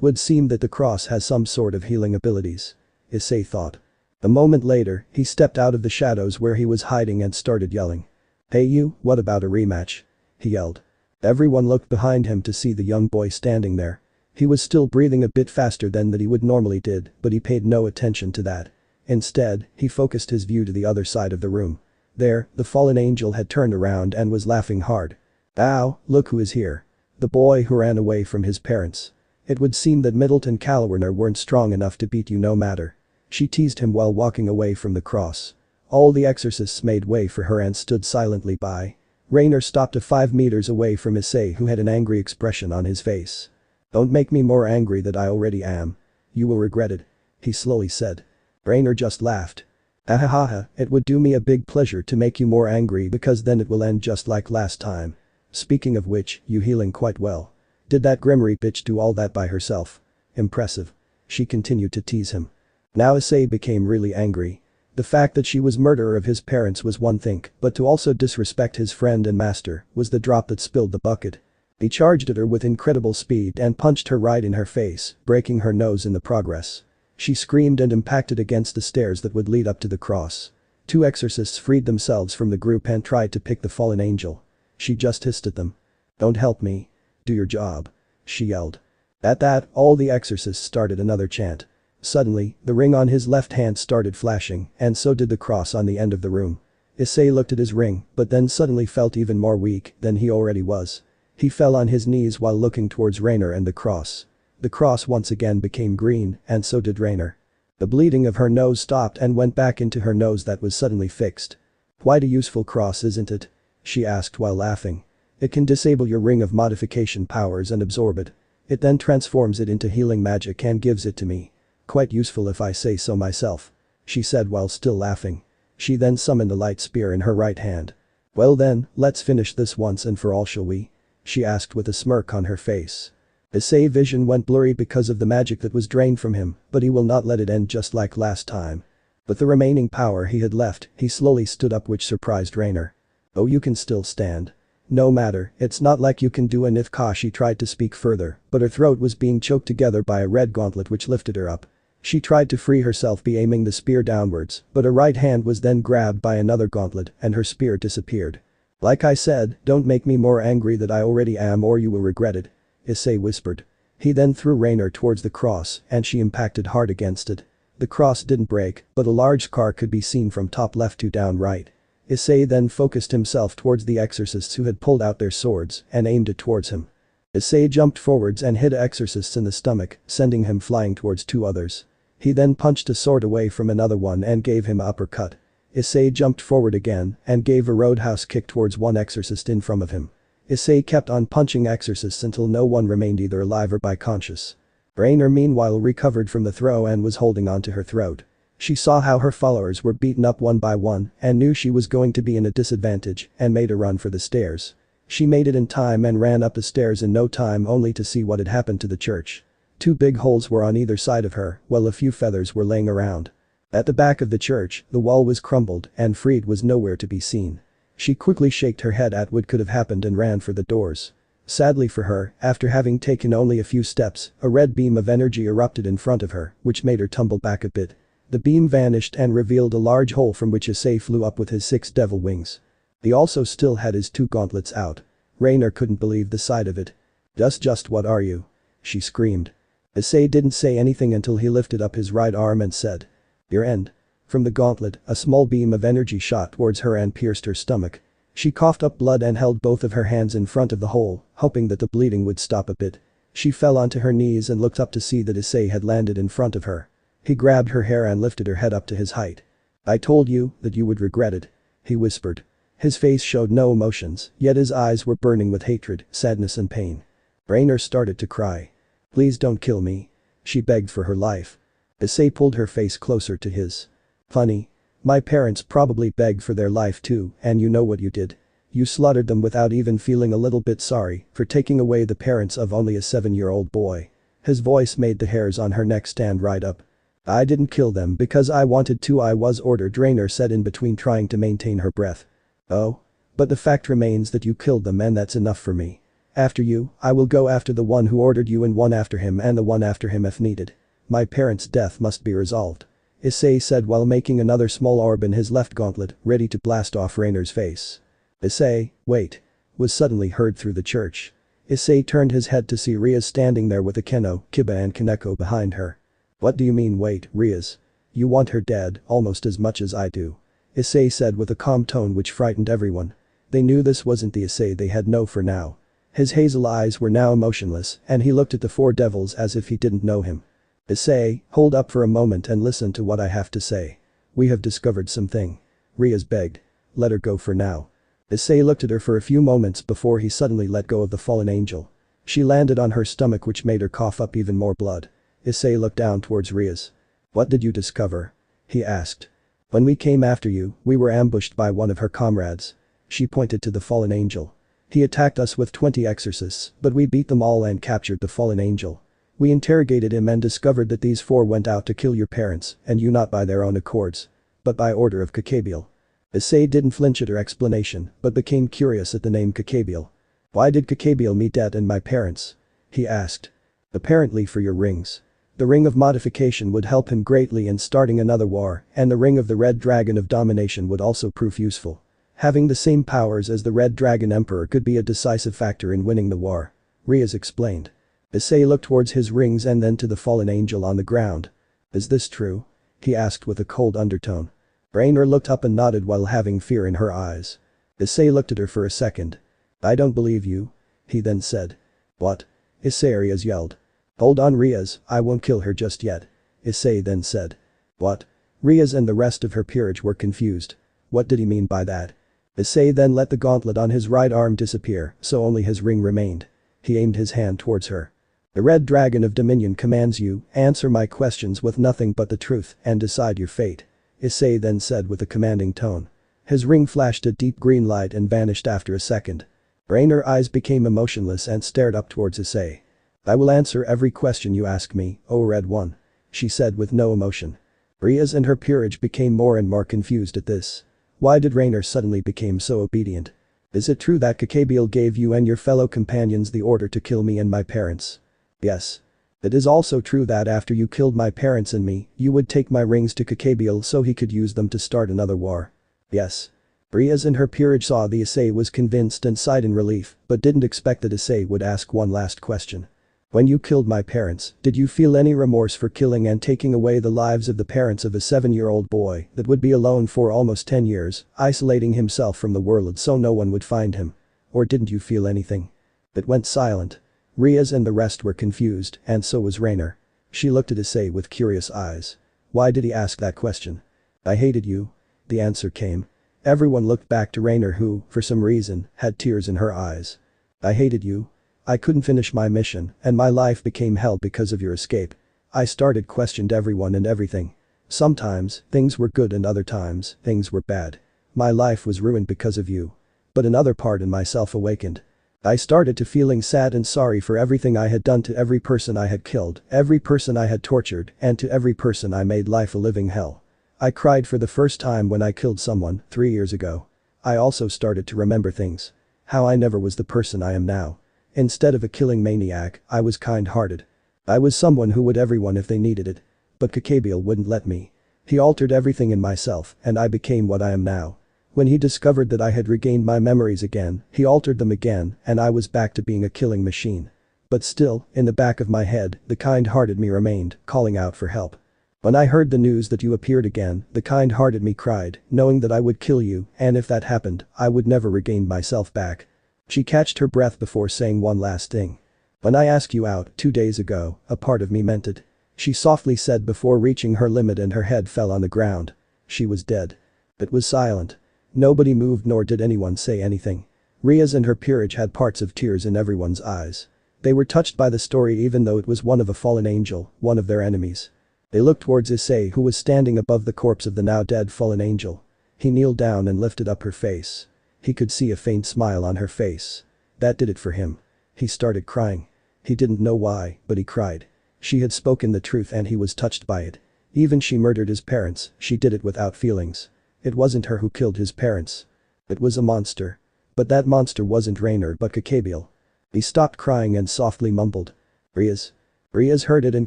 would seem that the cross has some sort of healing abilities. Issei thought. A moment later, he stepped out of the shadows where he was hiding and started yelling. "Hey you, what about a rematch?" he yelled. Everyone looked behind him to see the young boy standing there. He was still breathing a bit faster than that he would normally did, but he paid no attention to that. Instead, he focused his view to the other side of the room. There, the fallen angel had turned around and was laughing hard. "Ow, look who is here. The boy who ran away from his parents. It would seem that Middleton Calwarner weren't strong enough to beat you no matter." She teased him while walking away from the cross. All the exorcists made way for her and stood silently by. Raynare stopped 5 meters away from Issei, who had an angry expression on his face. "Don't make me more angry than I already am. You will regret it," he slowly said. Raynare just laughed. "Ahahaha, it would do me a big pleasure to make you more angry because then it will end just like last time. Speaking of which, you healing quite well. Did that Grimmery bitch do all that by herself? Impressive." She continued to tease him. Now Issei became really angry. The fact that she was murderer of his parents was one thing, but to also disrespect his friend and master was the drop that spilled the bucket. He charged at her with incredible speed and punched her right in her face, breaking her nose in the progress. She screamed and impacted against the stairs that would lead up to the cross. 2 exorcists freed themselves from the group and tried to pick the fallen angel. She just hissed at them. "Don't help me. Do your job," she yelled. At that, all the exorcists started another chant. Suddenly, the ring on his left hand started flashing, and so did the cross on the end of the room. Issei looked at his ring, but then suddenly felt even more weak than he already was. He fell on his knees while looking towards Raynare and the cross. The cross once again became green, and so did Raynare. The bleeding of her nose stopped and went back into her nose that was suddenly fixed. "Quite a useful cross, isn't it?" she asked while laughing. "It can disable your ring of modification powers and absorb it. It then transforms it into healing magic and gives it to me. Quite useful if I say so myself," she said while still laughing. She then summoned a light spear in her right hand. "Well then, let's finish this once and for all, shall we?" she asked with a smirk on her face. Issei's vision went blurry because of the magic that was drained from him, but he will not let it end just like last time. With the remaining power he had left, he slowly stood up, which surprised Raynare. "Oh, you can still stand. No matter, it's not like you can do anything." She tried to speak further, but her throat was being choked together by a red gauntlet which lifted her up. She tried to free herself by aiming the spear downwards, but her right hand was then grabbed by another gauntlet and her spear disappeared. "Like I said, don't make me more angry than I already am or you will regret it," Issei whispered. He then threw Raynare towards the cross and she impacted hard against it. The cross didn't break, but a large scar could be seen from top left to down right. Issei then focused himself towards the exorcists who had pulled out their swords and aimed it towards him. Issei jumped forwards and hit exorcists in the stomach, sending him flying towards 2 others. He then punched a sword away from another one and gave him an uppercut. Issei jumped forward again and gave a roadhouse kick towards one exorcist in front of him. Issei kept on punching exorcists until no one remained either alive or by conscious. Raynare meanwhile recovered from the throw and was holding onto her throat. She saw how her followers were beaten up one by one and knew she was going to be in a disadvantage and made a run for the stairs. She made it in time and ran up the stairs in no time only to see what had happened to the church. Two big holes were on either side of her, while a few feathers were laying around. At the back of the church, the wall was crumbled and Fried was nowhere to be seen. She quickly shook her head at what could have happened and ran for the doors. Sadly for her, after having taken only a few steps, a red beam of energy erupted in front of her, which made her tumble back a bit. The beam vanished and revealed a large hole from which Issei flew up with his 6 devil wings. He also still had his 2 gauntlets out. Raynare couldn't believe the sight of it. Just what are you?" she screamed. Issei didn't say anything until he lifted up his right arm and said, "Your end." From the gauntlet, a small beam of energy shot towards her and pierced her stomach. She coughed up blood and held both of her hands in front of the hole, hoping that the bleeding would stop a bit. She fell onto her knees and looked up to see that Issei had landed in front of her. He grabbed her hair and lifted her head up to his height. "I told you that you would regret it," he whispered. His face showed no emotions, yet his eyes were burning with hatred, sadness and pain. Raynare started to cry. "Please don't kill me," she begged for her life. Issei pulled her face closer to his. "Funny. My parents probably begged for their life too, and you know what you did. You slaughtered them without even feeling a little bit sorry for taking away the parents of only a 7-year-old boy." His voice made the hairs on her neck stand right up. "I didn't kill them because I wanted to, I was ordered," Raynare said in between trying to maintain her breath. "Oh? But the fact remains that you killed them and that's enough for me. After you, I will go after the one who ordered you and one after him and the one after him if needed. My parents' death must be resolved," Issei said while making another small orb in his left gauntlet, ready to blast off Raynare's face. "Issei, wait," was suddenly heard through the church. Issei turned his head to see Rias standing there with Akeno, Kiba and Kaneko behind her. "What do you mean wait, Rias? You want her dead almost as much as I do," Issei said with a calm tone which frightened everyone. They knew this wasn't the Issei they had known for now. His hazel eyes were now emotionless and he looked at the 4 devils as if he didn't know him. "Issei, hold up for a moment and listen to what I have to say. We have discovered something," Rias begged. "Let her go for now." Issei looked at her for a few moments before he suddenly let go of the fallen angel. She landed on her stomach which made her cough up even more blood. Issei looked down towards Rias. "What did you discover?" he asked. "When we came after you, we were ambushed by one of her comrades." She pointed to the fallen angel. "He attacked us with 20 exorcists, but we beat them all and captured the fallen angel. We interrogated him and discovered that these 4 went out to kill your parents, and you not by their own accords, but by order of Kakabiel." Issei didn't flinch at her explanation, but became curious at the name Kakabiel. "Why did Kakabiel meet Dad and my parents?" he asked. "Apparently for your rings. The ring of modification would help him greatly in starting another war, and the ring of the Red Dragon of Domination would also prove useful. Having the same powers as the Red Dragon Emperor could be a decisive factor in winning the war," Rias explained. Issei looked towards his rings and then to the fallen angel on the ground. "Is this true?" he asked with a cold undertone. Raynare looked up and nodded while having fear in her eyes. Issei looked at her for a second. "I don't believe you," he then said. "What?" Issei yelled. "Hold on Rias, I won't kill her just yet," Issei then said. "What?" Rias and the rest of her peerage were confused. What did he mean by that? Issei then let the gauntlet on his right arm disappear, so only his ring remained. He aimed his hand towards her. "The Red Dragon of Dominion commands you, answer my questions with nothing but the truth and decide your fate," Issei then said with a commanding tone. His ring flashed a deep green light and vanished after a second. Raynare's eyes became emotionless and stared up towards Issei. "I will answer every question you ask me, O Red One," she said with no emotion. Rias and her peerage became more and more confused at this. Why did Raynare suddenly become so obedient? "Is it true that Kakabiel gave you and your fellow companions the order to kill me and my parents?" "Yes. It is also true that after you killed my parents and me, you would take my rings to Kakabiel so he could use them to start another war." "Yes." Rias and her peerage saw the Issei was convinced and sighed in relief, but didn't expect that Issei would ask one last question. "When you killed my parents, did you feel any remorse for killing and taking away the lives of the parents of a 7-year-old boy that would be alone for almost 10 years, isolating himself from the world so no one would find him? Or didn't you feel anything?" It went silent. Rias and the rest were confused, and so was Raynare. She looked at Issei with curious eyes. Why did he ask that question? "I hated you," The answer came. Everyone looked back to Raynare who, for some reason, had tears in her eyes. I hated you. I couldn't finish my mission, and my life became hell because of your escape. I started questioned everyone and everything. Sometimes, things were good and other times, things were bad. My life was ruined because of you. But another part in myself awakened. I started to feeling sad and sorry for everything I had done to every person I had killed, every person I had tortured, and to every person I made life a living hell. I cried for the first time when I killed someone 3 years ago. I also started to remember things. How I never was the person I am now. Instead of a killing maniac, I was kind-hearted. I was someone who would everyone if they needed it. But Kakabiel wouldn't let me. He altered everything in myself, and I became what I am now. When he discovered that I had regained my memories again, he altered them again, and I was back to being a killing machine. But still, in the back of my head, the kind-hearted me remained, calling out for help. When I heard the news that you appeared again, the kind-hearted me cried, knowing that I would kill you, and if that happened, I would never regain myself back. She catched her breath before saying one last thing. When I asked you out 2 days ago, a part of me meant it. She softly said before reaching her limit and her head fell on the ground. She was dead. It was silent. Nobody moved nor did anyone say anything. Rias and her peerage had parts of tears in everyone's eyes. They were touched by the story even though it was one of a fallen angel, one of their enemies. They looked towards Issei who was standing above the corpse of the now dead fallen angel. He kneeled down and lifted up her face. He could see a faint smile on her face. That did it for him. He started crying. He didn't know why, but he cried. She had spoken the truth and he was touched by it. Even she murdered his parents, she did it without feelings. It wasn't her who killed his parents. It was a monster. But that monster wasn't Raynare but Kakabiel. He stopped crying and softly mumbled. Rias. Rias heard it and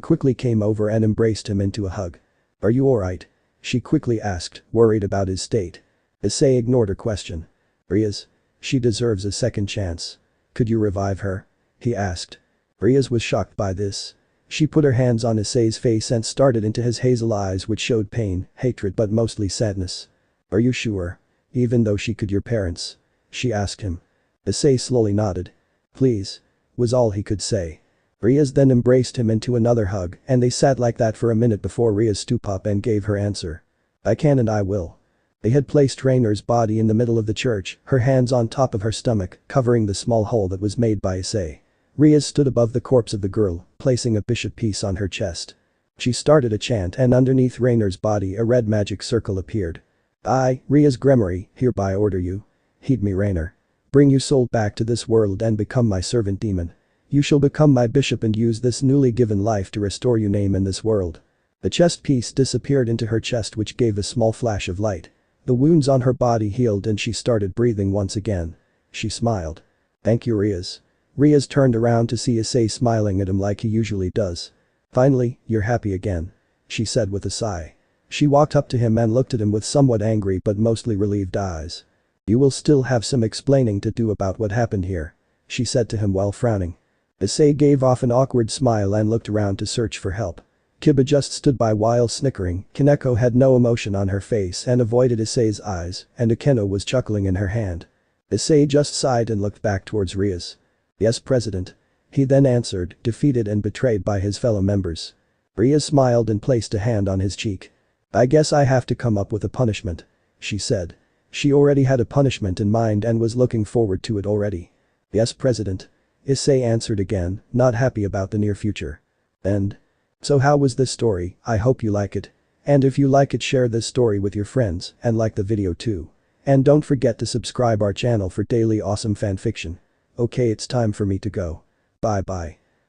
quickly came over and embraced him into a hug. Are you alright? She quickly asked, worried about his state. Issei ignored her question. Rias. She deserves a second chance. Could you revive her? He asked. Rias was shocked by this. She put her hands on Issei's face and started into his hazel eyes which showed pain, hatred but mostly sadness. Are you sure? Even though she could your parents? She asked him. Issei slowly nodded. Please. Was all he could say. Rias then embraced him into another hug and they sat like that for a minute before Rias stood up and gave her answer. I can and I will. They had placed Raynare's body in the middle of the church, her hands on top of her stomach, covering the small hole that was made by Issei. Rias stood above the corpse of the girl, placing a bishop piece on her chest. She started a chant and underneath Raynare's body a red magic circle appeared. I, Rias Gremory, hereby order you. Heed me Raynare. Bring your soul back to this world and become my servant demon. You shall become my bishop and use this newly given life to restore your name in this world. The chest piece disappeared into her chest which gave a small flash of light. The wounds on her body healed and she started breathing once again. She smiled. Thank you Rias. Rias turned around to see Issei smiling at him like he usually does. Finally, you're happy again. She said with a sigh. She walked up to him and looked at him with somewhat angry but mostly relieved eyes. You will still have some explaining to do about what happened here. She said to him while frowning. Issei gave off an awkward smile and looked around to search for help. Kiba just stood by while snickering. Kaneko had no emotion on her face and avoided Issei's eyes, and Akeno was chuckling in her hand. Issei just sighed and looked back towards Rias. Yes, President. He then answered, defeated and betrayed by his fellow members. Rias smiled and placed a hand on his cheek. I guess I have to come up with a punishment. She said. She already had a punishment in mind and was looking forward to it already. Yes, President. Issei answered again, not happy about the near future. And? So how was this story? I hope you like it. And if you like it, share this story with your friends and like the video too. And don't forget to subscribe our channel for daily awesome fanfiction. Okay, it's time for me to go. Bye bye.